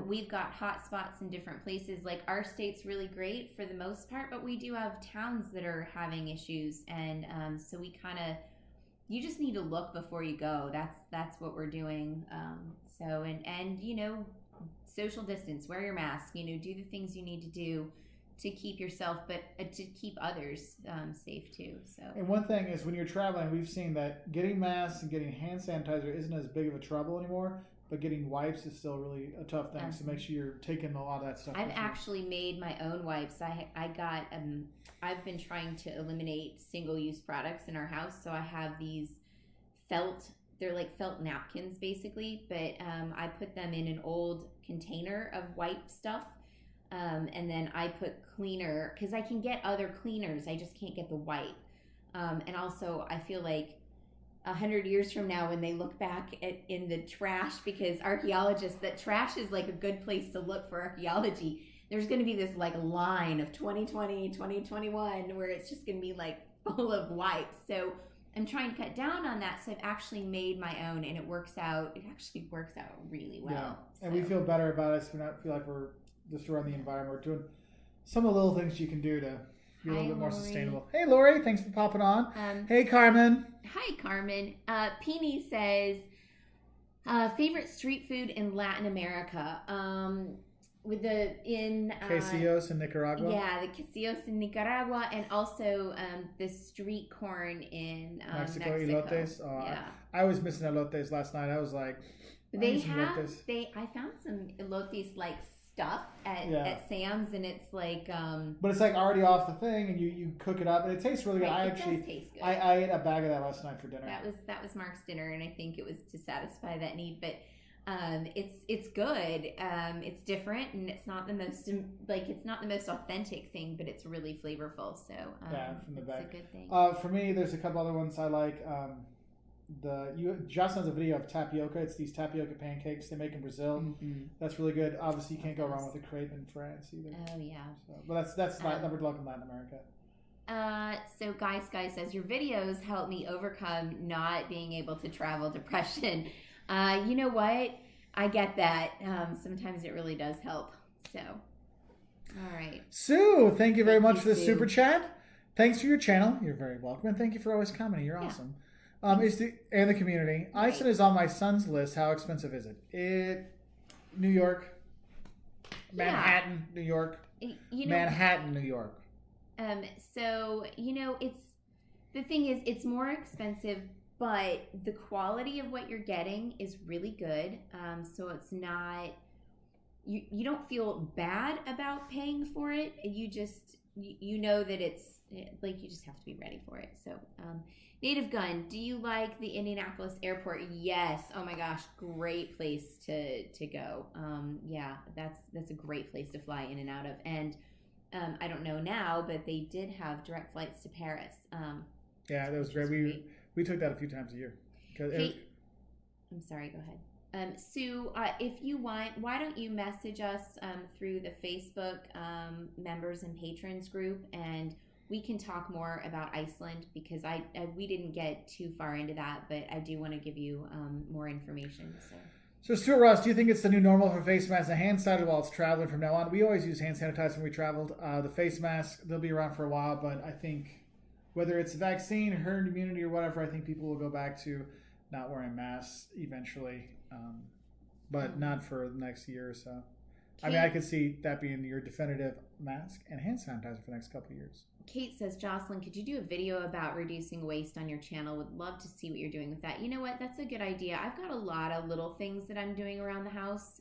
we've got hot spots in different places. Like our state's really great for the most part, but we do have towns that are having issues, and so we kind of. You just need to look before you go. That's what we're doing. Social distance, wear your mask, do the things you need to do to keep yourself, but to keep others safe too. So. And one thing is when you're traveling, we've seen that getting masks and getting hand sanitizer isn't as big of a trouble anymore, but getting wipes is still really a tough thing. So make sure you're taking a lot of that stuff. I've actually made my own wipes. I got, I've been trying to eliminate single-use products in our house. So I have these they're like felt napkins basically, but I put them in an old container of wipe stuff. And then I put cleaner, because I can get other cleaners. I just can't get the wipe. And also I feel like 100 years from now when they look back in the trash, because archaeologists, that trash is like a good place to look for archaeology. There's going to be this like line of 2020, 2021 where it's just going to be like full of wipes. So I'm trying to cut down on that. So I've actually made my own, and it actually works out really well. Yeah. And we feel better about it. So we don't feel like we're destroying the environment. We're doing some of the little things you can do to be a little bit more sustainable. Hey, Lori, thanks for popping on. Hey, Carmen. Hi, Carmen. Peony says, favorite street food in Latin America. Quesillos in Nicaragua. Yeah, the quesillos in Nicaragua, and also the street corn in Mexico. Elotes. Oh, yeah. I was missing elotes last night. I was like, I found some elotes like stuff at Sam's, and it's like but it's like already off the thing, and you cook it up, and it tastes really good. Right, does taste good. I ate a bag of that last night for dinner. That was Mark's dinner, and I think it was to satisfy that need, but it's good. It's different, and it's not the most authentic thing, but it's really flavorful. So from the bag. A good thing. For me, there's a couple other ones I like. Jocelyn has a video of tapioca. It's these tapioca pancakes they make in Brazil. Mm-hmm. That's really good. Obviously, you can't go wrong with a crepe in France either. Oh yeah. But that's number 11 in Latin America. So Guy Sky says your videos help me overcome not being able to travel depression. You know what? I get that. Sometimes it really does help. So, all right. Sue, thank you very much for the super chat. Thanks for your channel. You're very welcome, and thank you for always commenting. You're awesome. And the community. Right. Iceland is on my son's list. How expensive is it? New York, Manhattan, New York, Manhattan, New York. So it's the thing is it's more expensive, but the quality of what you're getting is really good. So it's not you don't feel bad about paying for it. You just you know that it's like you just have to be ready for it. So. Native Gun, do you like the Indianapolis airport? Yes. Oh my gosh, great place to go. Yeah, that's a great place to fly in and out of. And I don't know now, but they did have direct flights to Paris. Yeah, that was great. We took that a few times a year. I'm sorry, go ahead. Sue, if you want, why don't you message us through the Facebook members and patrons group, and we can talk more about Iceland, because we didn't get too far into that, but I do want to give you more information. So Stuart Ross, do you think it's the new normal for face masks and hand sanitizer while it's traveling from now on? We always use hand sanitizer when we traveled. The face masks, they'll be around for a while, but I think whether it's vaccine, herd immunity, or whatever, I think people will go back to not wearing masks eventually, but not for the next year or so. I mean, I could see that being your definitive mask and hand sanitizer for the next couple of years. Kate says, Jocelyn, could you do a video about reducing waste on your channel? Would love to see what you're doing with that. You know what? That's a good idea. I've got a lot of little things that I'm doing around the house.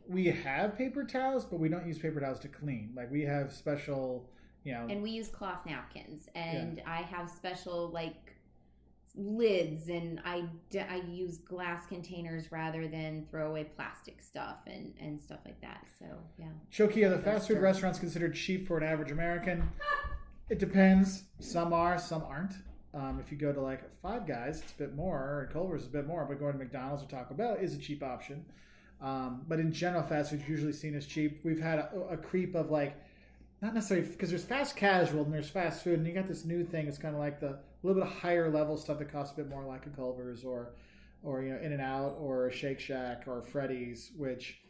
We have paper towels, but we don't use paper towels to clean. Like we have special, And we use cloth napkins, and I have special lids, and I use glass containers rather than throwaway plastic stuff and stuff like that. So yeah. Choki, are the fast food restaurants considered cheap for an average American? It depends. Some are, some aren't. If you go to like Five Guys, it's a bit more, or Culver's is a bit more, but going to McDonald's or Taco Bell is a cheap option. But in general, fast food is usually seen as cheap. We've had a creep of like, not necessarily, because there's fast casual and there's fast food, and you got this new thing. It's kind of like the little bit higher level stuff that costs a bit more, like a Culver's or In-N-Out or a Shake Shack or Freddy's, which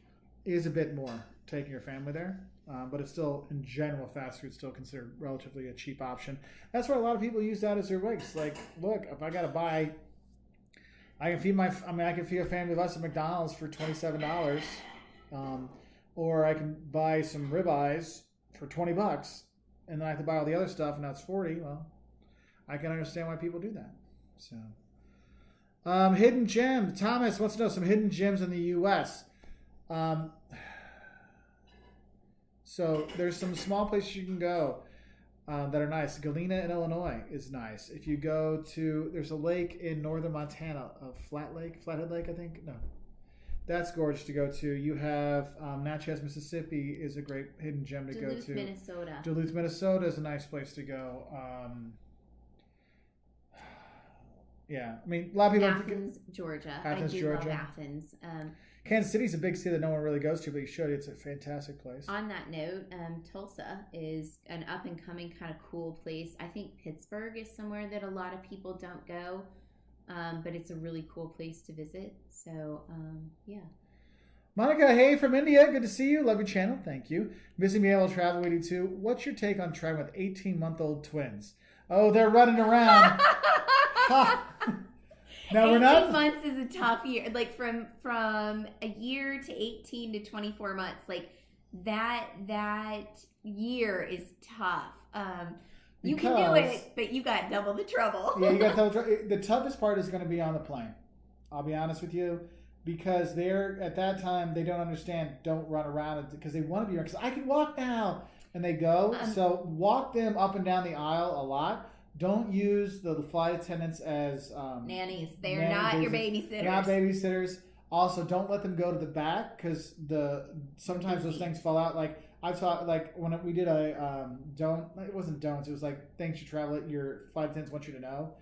is a bit more taking your family there. But it's still, in general, fast food still considered relatively a cheap option. That's why a lot of people use that as their wigs. Like, look, if I got to buy, I can feed a family of us at McDonald's for $27, or I can buy some ribeyes for $20, and then I have to buy all the other stuff, and that's $40. Well, I can understand why people do that. So, hidden gem. Thomas wants to know some hidden gems in the U.S. So there's some small places you can go that are nice. Galena in Illinois is nice. If you go to, there's a lake in northern Montana, Flathead Lake, I think. No, that's gorgeous to go to. You have Natchez, Mississippi is a great hidden gem to go to. Duluth, Minnesota is a nice place to go. Yeah, I mean, a lot of people. Athens, Georgia. I do love Athens. Kansas City's a big city that no one really goes to, but you should. It's a fantastic place. On that note, Tulsa is an up-and-coming kind of cool place. I think Pittsburgh is somewhere that a lot of people don't go, but it's a really cool place to visit. So, yeah. Monica, hey, from India. Good to see you. Love your channel. Thank you. Missing me able to travel with you too. What's your take on traveling with 18-month-old twins? Oh, they're running around. Now we're not. 18 months is a tough year. Like from a year to 18 to 24 months, like that year is tough. You can do it, but you got double the trouble. Yeah, you got double trouble. The toughest part is going to be on the plane. I'll be honest with you, because they're at that time they don't understand. Don't run around because they want to be around. Because I can walk now, and they go. So walk them up and down the aisle a lot. Don't use the flight attendants as nannies. They're not your babysitters. Not babysitters. Also, don't let them go to the back because sometimes those things fall out. Like I thought, like when we did it wasn't don'ts. It was like things you travel at your flight attendants want you to know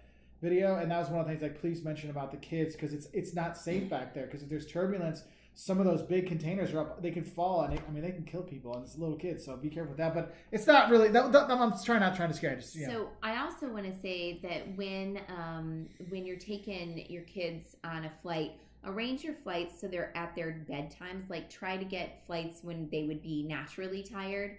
video, and that was one of the things. Like please mention about the kids because it's not safe back there because if there's turbulence. Some of those big containers are up; they can fall, and they can kill people, and it's little kids. So be careful with that. But it's not really. I'm not trying to scare you. So I also want to say that when you're taking your kids on a flight, arrange your flights so they're at their bedtimes. Like try to get flights when they would be naturally tired,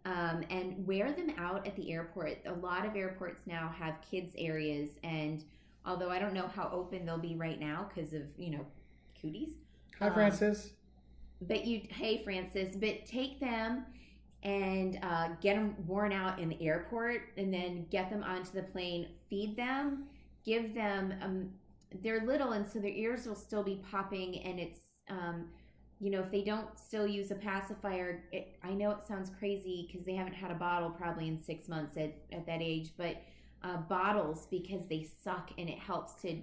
and wear them out at the airport. A lot of airports now have kids areas, and although I don't know how open they'll be right now because of cooties. Hi, Francis. Hey, Francis. But take them and get them worn out in the airport, and then get them onto the plane. Feed them, give them. They're little, and so their ears will still be popping, and it's if they don't still use a pacifier. I know it sounds crazy because they haven't had a bottle probably in 6 months at that age, but. Bottles because they suck and it helps to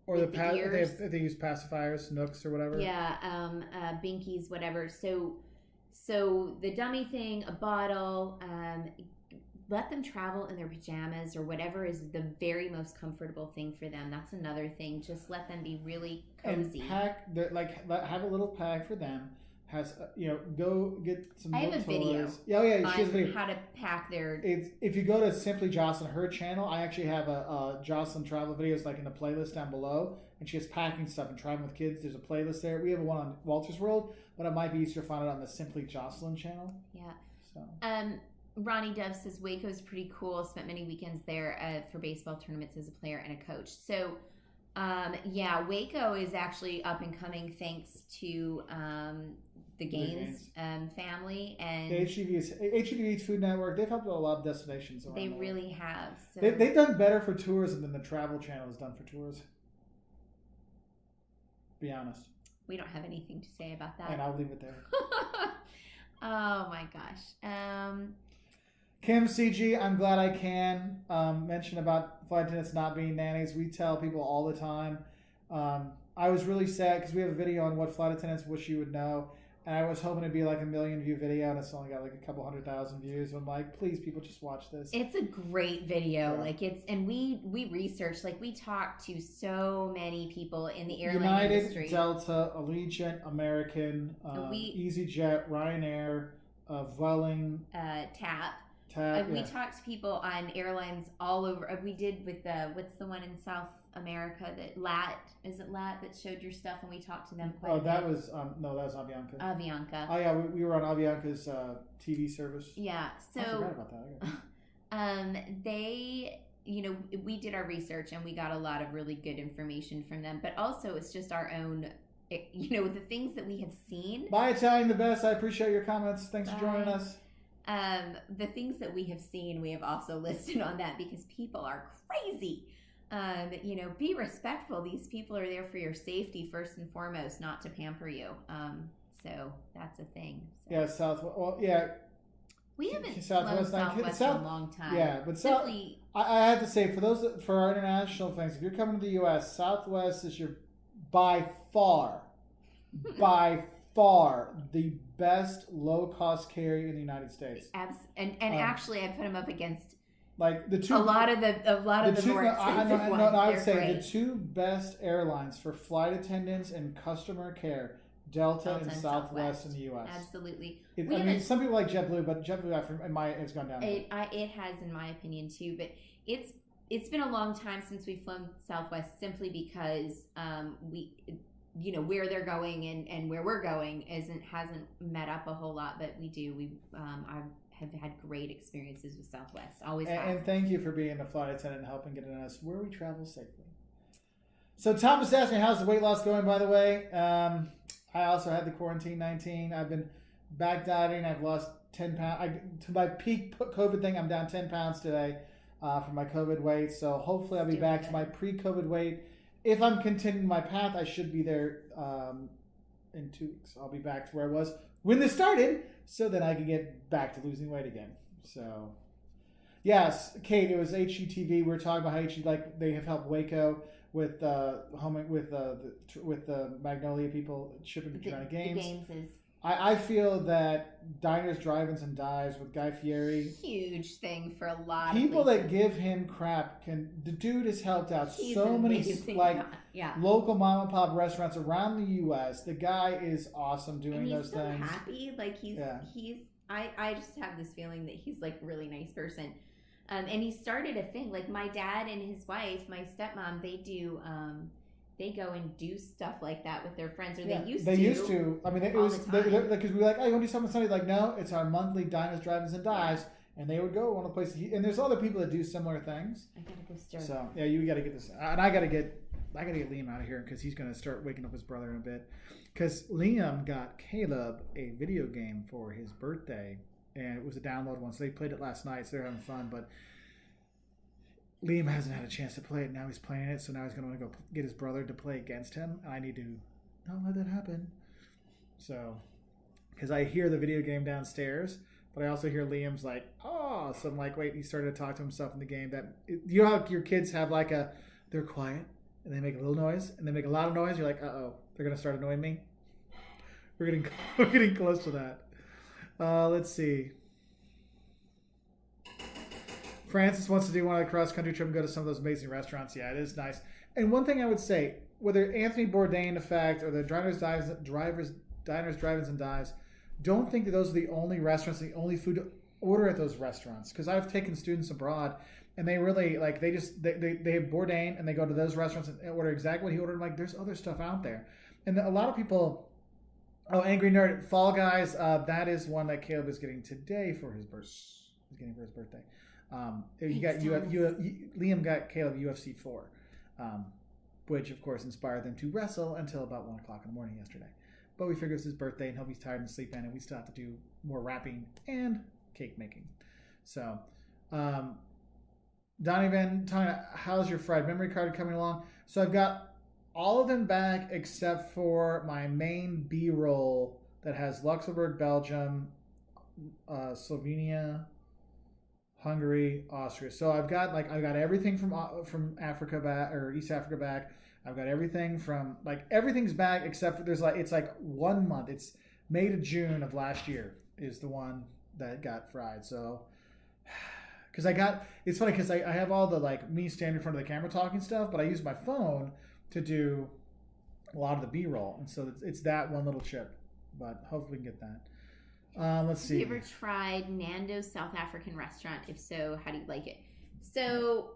or the ears. They use pacifiers, Nooks or whatever. Yeah, Binkies, whatever. So the dummy thing, a bottle. Let them travel in their pajamas or whatever is the very most comfortable thing for them. That's another thing. Just let them be really cozy. And have a little pack for them. Go get some. I have a video. She has a video. How to pack their. If you go to Simply Jocelyn, her channel, I actually have a Jocelyn travel videos like in the playlist down below, and she has packing stuff and traveling with kids. There's a playlist there. We have one on Walter's World, but it might be easier to find it on the Simply Jocelyn channel. Yeah. So. Ronnie Dove says Waco's pretty cool. Spent many weekends there for baseball tournaments as a player and a coach. So. Waco is actually up and coming thanks to the Gaines family and HGTV Food Network. They've helped a lot of destinations around. They really have. So. They've done better for tourism than the Travel Channel has done for tourism. Be honest. We don't have anything to say about that. And I'll leave it there. Oh my gosh. Kim CG, I'm glad I can mention about flight attendants not being nannies. We tell people all the time. I was really sad because we have a video on what flight attendants wish you would know. And I was hoping it'd be like a 1 million view video, and it's only got like a couple 100,000 views. I'm like, please, people, just watch this. It's a great video. Yeah. Like and we researched, like we talked to so many people in the airline United, industry. Delta, Allegiant, American, EasyJet, Ryanair, Vueling, TAP. We yeah. talked to people on airlines all over. We did with what's the one in South America that is it LAT that showed your stuff, and we talked to them quite a bit. That was no, that was Avianca. Avianca. Oh yeah, we were on Avianca's TV service. Yeah, so I forgot about that. they, we did our research and we got a lot of really good information from them, but also it's just our own, the things that we have seen. Bye, Italian the best. I appreciate your comments. Thanks for joining us. The things that we have seen, we have also listed on that because people are crazy. Be respectful. These people are there for your safety first and foremost, not to pamper you. So that's a thing. So. Yeah, Southwest. Well, yeah. We haven't flown Southwest in a long time. Yeah, but I have to say, for our international things, if you're coming to the U.S., Southwest is by far the best low-cost carrier in the United States. And actually, I put them up against like the two. A lot of the more expensive ones. I would say great. The two best airlines for flight attendants and customer care. Delta and Southwest in the U.S. Absolutely. Some people like JetBlue, but JetBlue, it's gone down. It has, in my opinion, too. But it's been a long time since we've flown Southwest, simply because where they're going and where we're going hasn't met up a whole lot. But I have had great experiences with Southwest. Always have. And thank you for being a flight attendant and helping get us where we travel safely. So Thomas asked me, how's the weight loss going, by the way? I also had the quarantine 19. I've been back dieting. I've lost 10 pounds. To my peak COVID thing, I'm down 10 pounds today from my COVID weight. So hopefully I'll be back to my pre-COVID weight. If I'm continuing my path, I should be there in 2 weeks. I'll be back to where I was when this started, so that I can get back to losing weight again. So, yes, Kate, it was HGTV. We were talking about how they have helped Waco with the Magnolia people shipping to China Games. The games is I feel that Diners, Drive-Ins, and Dives with Guy Fieri, huge thing for a lot people of that give him crap. The dude has helped out so many yeah. local mom and pop restaurants around the U.S. The guy is awesome doing those things. He's so happy. Like he's I just have this feeling that he's like a really nice person. And he started a thing, like my dad and his wife, my stepmom, they go and do stuff like that with their friends, or they used to. I mean, it was because we were like, "Oh, you want to do something Sunday?" Like, no, it's our monthly Diners, Drive-Ins, and Dives, and they would go one of the places. And there's other people that do similar things. I gotta go start. So yeah, you got to get this, and I gotta get Liam out of here because he's gonna start waking up his brother in a bit. Because Liam got Caleb a video game for his birthday, and it was a download one, so they played it last night, so they're having fun, but Liam hasn't had a chance to play it. Now he's playing it, so now he's going to want to go get his brother to play against him. And I need to not let that happen. So, because I hear the video game downstairs, but I also hear Liam's like, oh, so I'm like, wait, he started to talk to himself in the game. You know how your kids have they're quiet, and they make a little noise, and they make a lot of noise. You're like, uh-oh, they're going to start annoying me. We're getting close to that. Let's see. Francis wants to do one of the cross-country trip and go to some of those amazing restaurants. Yeah, it is nice. And one thing I would say, whether Anthony Bourdain effect or the Diners, Drive-Ins, and Dives, don't think that those are the only restaurants, the only food to order at those restaurants. Because I've taken students abroad, and they really, they have Bourdain, and they go to those restaurants and order exactly what he ordered. Like, there's other stuff out there. And a lot of people, Angry Nerd, Fall Guys, that is one that Caleb is getting today for his birthday. He's getting for his birthday. Liam got Caleb UFC 4, which of course inspired them to wrestle until about 1 o'clock in the morning yesterday. But we figured it's his birthday and he'll be tired and sleep in, and we still have to do more wrapping and cake making. So, Donovan, Tanya, how's your fried memory card coming along? So I've got all of them back except for my main B-roll that has Luxembourg, Belgium, Slovenia, Hungary, Austria. So I've got everything from Africa back, or East Africa back. I've got everything from everything's back except for it's 1 month. It's May to June of last year is the one that got fried. So because it's funny because I have all the me standing in front of the camera talking stuff, but I use my phone to do a lot of the B-roll, and so it's that one little chip. But hopefully we can get that. Let's see. Have you ever tried Nando's South African restaurant? If so, how do you like it? So,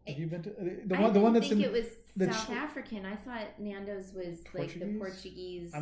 have you been to the one that's think it was South African. I thought Nando's was Portuguese? the Portuguese.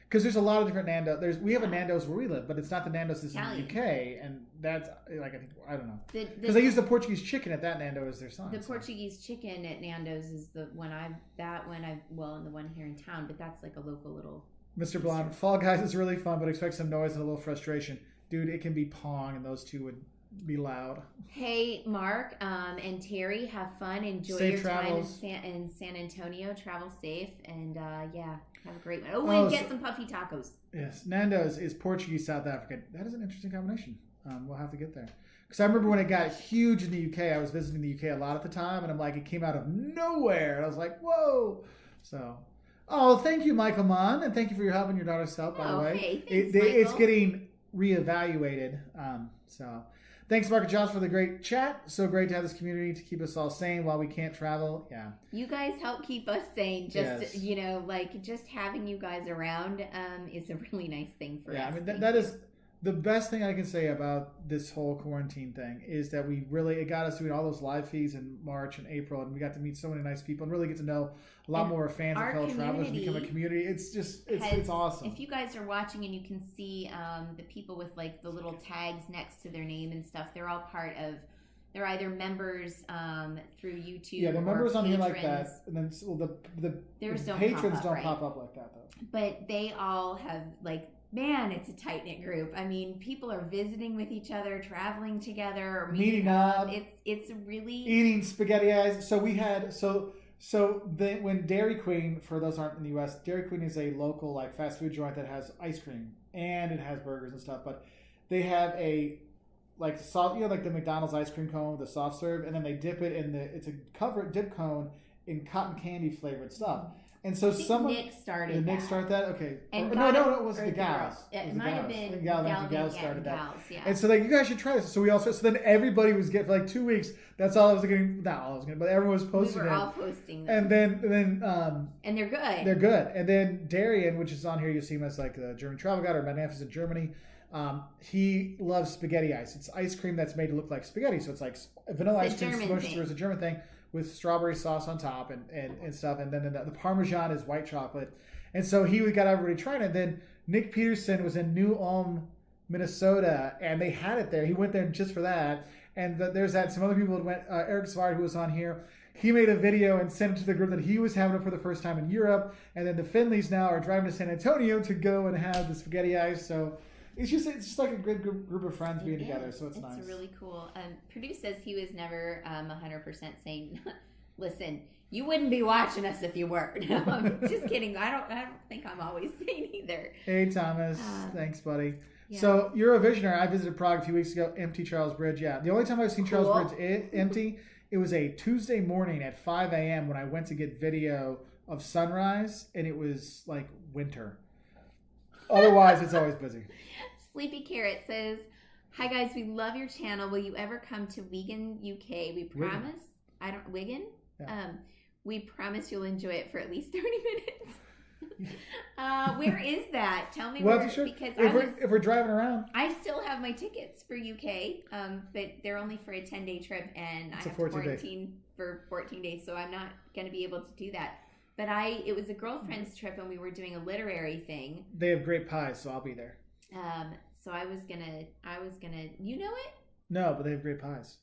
Because there's a lot of different Nando's. We have a Nando's where we live, but it's not the Nando's that's in the UK, and that's I don't know. Because they use the Portuguese chicken at that Nando as their sign. The Portuguese chicken at Nando's is the one and the one here in town, but that's like a local little. Mr. Blonde, Fall Guys is really fun, but expect some noise and a little frustration. Dude, it can be Pong, and those two would be loud. Hey, Mark and Terry, have fun. Enjoy safe your travels. time in San Antonio. Travel safe, and have a great one. And get some puffy tacos. Yes, Nando's is Portuguese, South African. That is an interesting combination. We'll have to get there. Because I remember when it got huge in the UK, I was visiting the UK a lot at the time, and I'm like, it came out of nowhere. And I was like, whoa. So... Oh, thank you, Michael Mann, and thank you for your help and your daughter's help, by the way. Hey, thanks, it's getting reevaluated. So thanks, Mark and Josh, for the great chat. So great to have this community to keep us all sane while we can't travel. Yeah. You guys help keep us sane. Just, just having you guys around is a really nice thing for us. Yeah, I mean, that is the best thing I can say about this whole quarantine thing is that it got us doing all those live feeds in March and April, and we got to meet so many nice people and really get to know a lot more fans and fellow travelers and become a community. It's awesome. If you guys are watching and you can see the people with the little tags next to their name and stuff, they're all they're either members through YouTube. Yeah, they're members on here like that, and then the patrons don't pop up like that though. But they all have man, it's a tight-knit group. I mean, people are visiting with each other, traveling together, or meeting up. It's really eating spaghetti eyes. So we had when Dairy Queen, for those who aren't in the U.S., Dairy Queen is a local fast food joint that has ice cream and it has burgers and stuff. But they have a soft, the McDonald's ice cream cone with the soft serve, and then they dip it in it's a covered dip cone in cotton candy flavored stuff. And so Nick started that? Okay. And no, it was the gals. It might have been Gals started that. Yeah. And so you guys should try this. So then everybody was getting for 2 weeks. That's all I was getting. Not all I was getting, but everyone was posting it. We were all posting them. And then and they're good. They're good. And then Darian, which is on here, you see him as the German travel guide or Magnificent Germany. He loves spaghetti ice. It's ice cream that's made to look like spaghetti. So it's vanilla ice cream smushed through. It's a German thing. With strawberry sauce on top and stuff, and then the Parmesan is white chocolate, and so he got everybody trying it. And then Nick Peterson was in New Ulm, Minnesota, and they had it there. He went there just for that. And there's some other people that went. Eric Svard, who was on here, he made a video and sent it to the group that he was having it for the first time in Europe. And then the Finleys now are driving to San Antonio to go and have the spaghetti ice. So it's just like a good group of friends being together, so it's nice. It's really cool. Purdue says he was never 100% sane. Listen, you wouldn't be watching us if you were. No, I'm just kidding. I don't think I'm always sane either. Hey, Thomas. Thanks, buddy. Yeah. So you're a visionary. I visited Prague a few weeks ago. Empty Charles Bridge. Yeah, the only time I've seen Charles Bridge empty, it was a Tuesday morning at 5 a.m. when I went to get video of sunrise, and it was winter. Otherwise, it's always busy. Sleepy Carrot says, "Hi guys, we love your channel. Will you ever come to Wigan, UK? We promise." Wigan. Yeah. We promise you'll enjoy it for at least 30 minutes. Where is that? Tell me where. Because if we're driving around, I still have my tickets for UK, but they're only for a 10-day trip, and I have to quarantine for 14 days, so I'm not going to be able to do that. But it was a girlfriend's trip, and we were doing a literary thing. They have great pies, so I'll be there. So I was gonna, you know it? No, but they have great pies.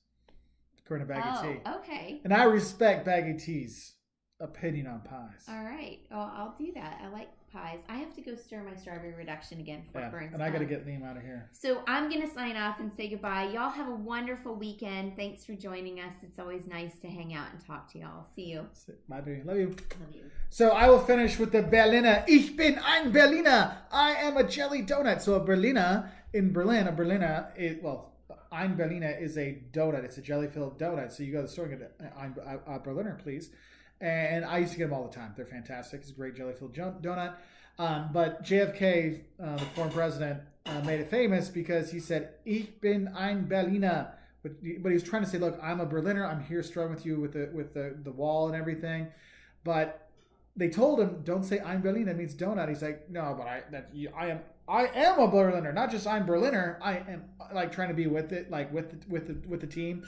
According to Baggy Tea. Okay. And I respect Baggy Tea's opinion on pies. All right. Oh, I'll do that. I like pies. I have to go stir my strawberry reduction again before it burns. And I got to get Liam out of here. So I'm going to sign off and say goodbye. Y'all have a wonderful weekend. Thanks for joining us. It's always nice to hang out and talk to y'all. See you. Bye, baby. Love you. Love you. So I will finish with the Berliner. Ich bin ein Berliner. I am a jelly donut. So a Berliner in Berlin, Ein Berliner is a donut. It's a jelly-filled donut. So you go to the store and get a Berliner, please. And I used to get them all the time. They're fantastic. It's a great jelly-filled donut. But JFK, the former president, made it famous because he said, "Ich bin ein Berliner." But he was trying to say, "Look, I'm a Berliner. I'm here struggling with you with the wall and everything." But they told him, "Don't say Ein Berliner. It means donut." He's like, "No, but I am a Berliner, not just I'm Berliner. I am," like trying to be with it, like with the team.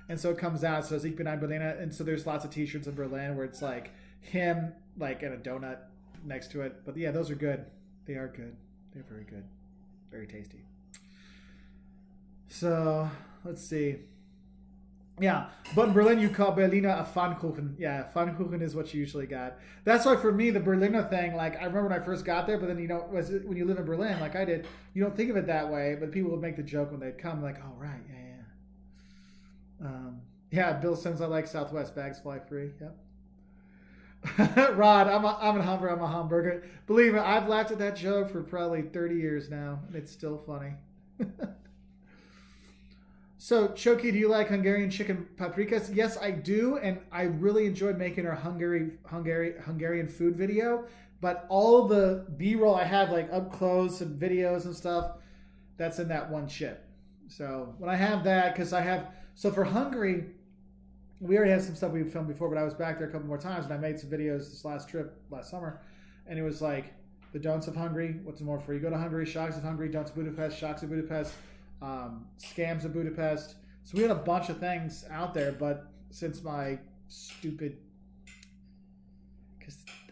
And so it comes out, it says "Ich bin ein Berliner," and so there's lots of T-shirts in Berlin where it's like him, like, and a donut next to it. But yeah, those are good. They are good. They're very good. Very tasty. So let's see. Yeah, but in Berlin you call Berliner a Pfannkuchen. Yeah, Pfannkuchen is what you usually got. That's why for me the Berliner thing, like I remember when I first got there, but then when you live in Berlin, like I did, you don't think of it that way. But people would make the joke when they'd come, like, "Oh right, yeah." Yeah, Bill says I like Southwest, bags fly free. Yep. Rod, I'm a Humber, I'm a hamburger. Believe me, I've laughed at that joke for probably 30 years now, and it's still funny. So, Choki, do you like Hungarian chicken paprikas? Yes, I do, and I really enjoyed making our Hungarian food video. But all the B-roll I have, like up close and videos and stuff, that's in that one chip. So when I have that, so for Hungary, we already had some stuff we filmed before, but I was back there a couple more times, and I made some videos this last trip last summer, and it was like the don'ts of Hungary, what's more for you go to Hungary, shocks of Hungary, don'ts of Budapest, shocks of Budapest, scams of Budapest. So we had a bunch of things out there, but since my stupid,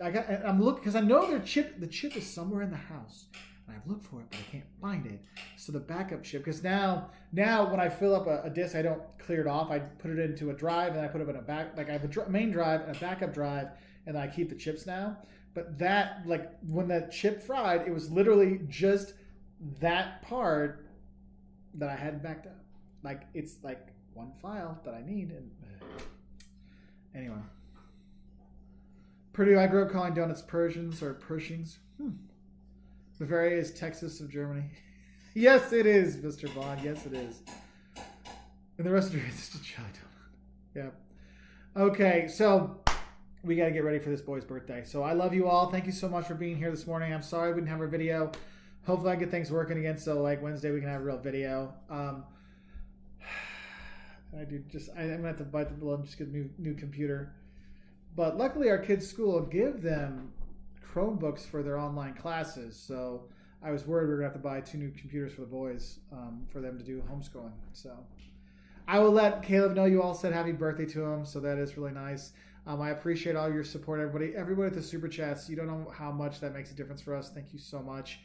I'm looking because I know the chip is somewhere in the house. And I've looked for it, but I can't find it. So the backup chip, because now when I fill up a disk, I don't clear it off. I put it into a drive, and I put it in a back, like I have a main drive and a backup drive, and then I keep the chips now. But that, like when that chip fried, it was literally just that part that I hadn't backed up. Like it's like one file that I need. And anyway, Purdue. I grew up calling donuts Persians or Pershings. Bavaria is Texas of Germany. Yes, it is, Mr. Bond. Yes, it is. And the rest of it is just a jelly donut. Yeah. Okay, so we got to get ready for this boy's birthday. So I love you all. Thank you so much for being here this morning. I'm sorry we didn't have our video. Hopefully I get things working again, so like Wednesday we can have a real video. I'm gonna have to bite the bullet and just get a new computer. But luckily our kids' school will give them Chromebooks for their online classes, so I was worried we were going to have to buy 2 new computers for the boys for them to do homeschooling. So I will let Caleb know you all said happy birthday to him, so that is really nice. I appreciate all your support, everybody at the Super Chats. You don't know how much that makes a difference for us. Thank you so much.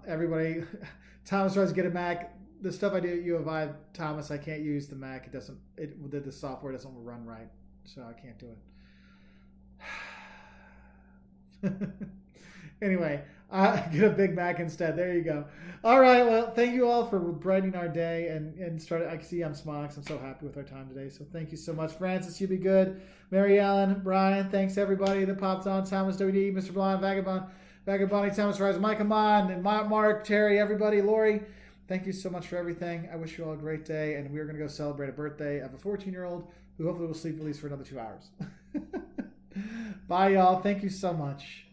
Everybody, Thomas tries to get a Mac. The stuff I do at U of I, Thomas, I can't use the Mac. The software doesn't run right, so I can't do it. Anyway, get a Big Mac instead. There you go. All right. Well, thank you all for brightening our day and started. I can see I'm smiling because I'm so happy with our time today. So thank you so much, Francis. You be good. Mary Ellen, Brian. Thanks everybody that popped on. Thomas, WD, Mr. Blind, Vagabond, Thomas Rise, Mike Amon, and Mark, Terry, everybody, Lori. Thank you so much for everything. I wish you all a great day, and we're going to go celebrate a birthday of a 14-year-old who hopefully will sleep at least for another 2 hours. Bye, y'all. Thank you so much.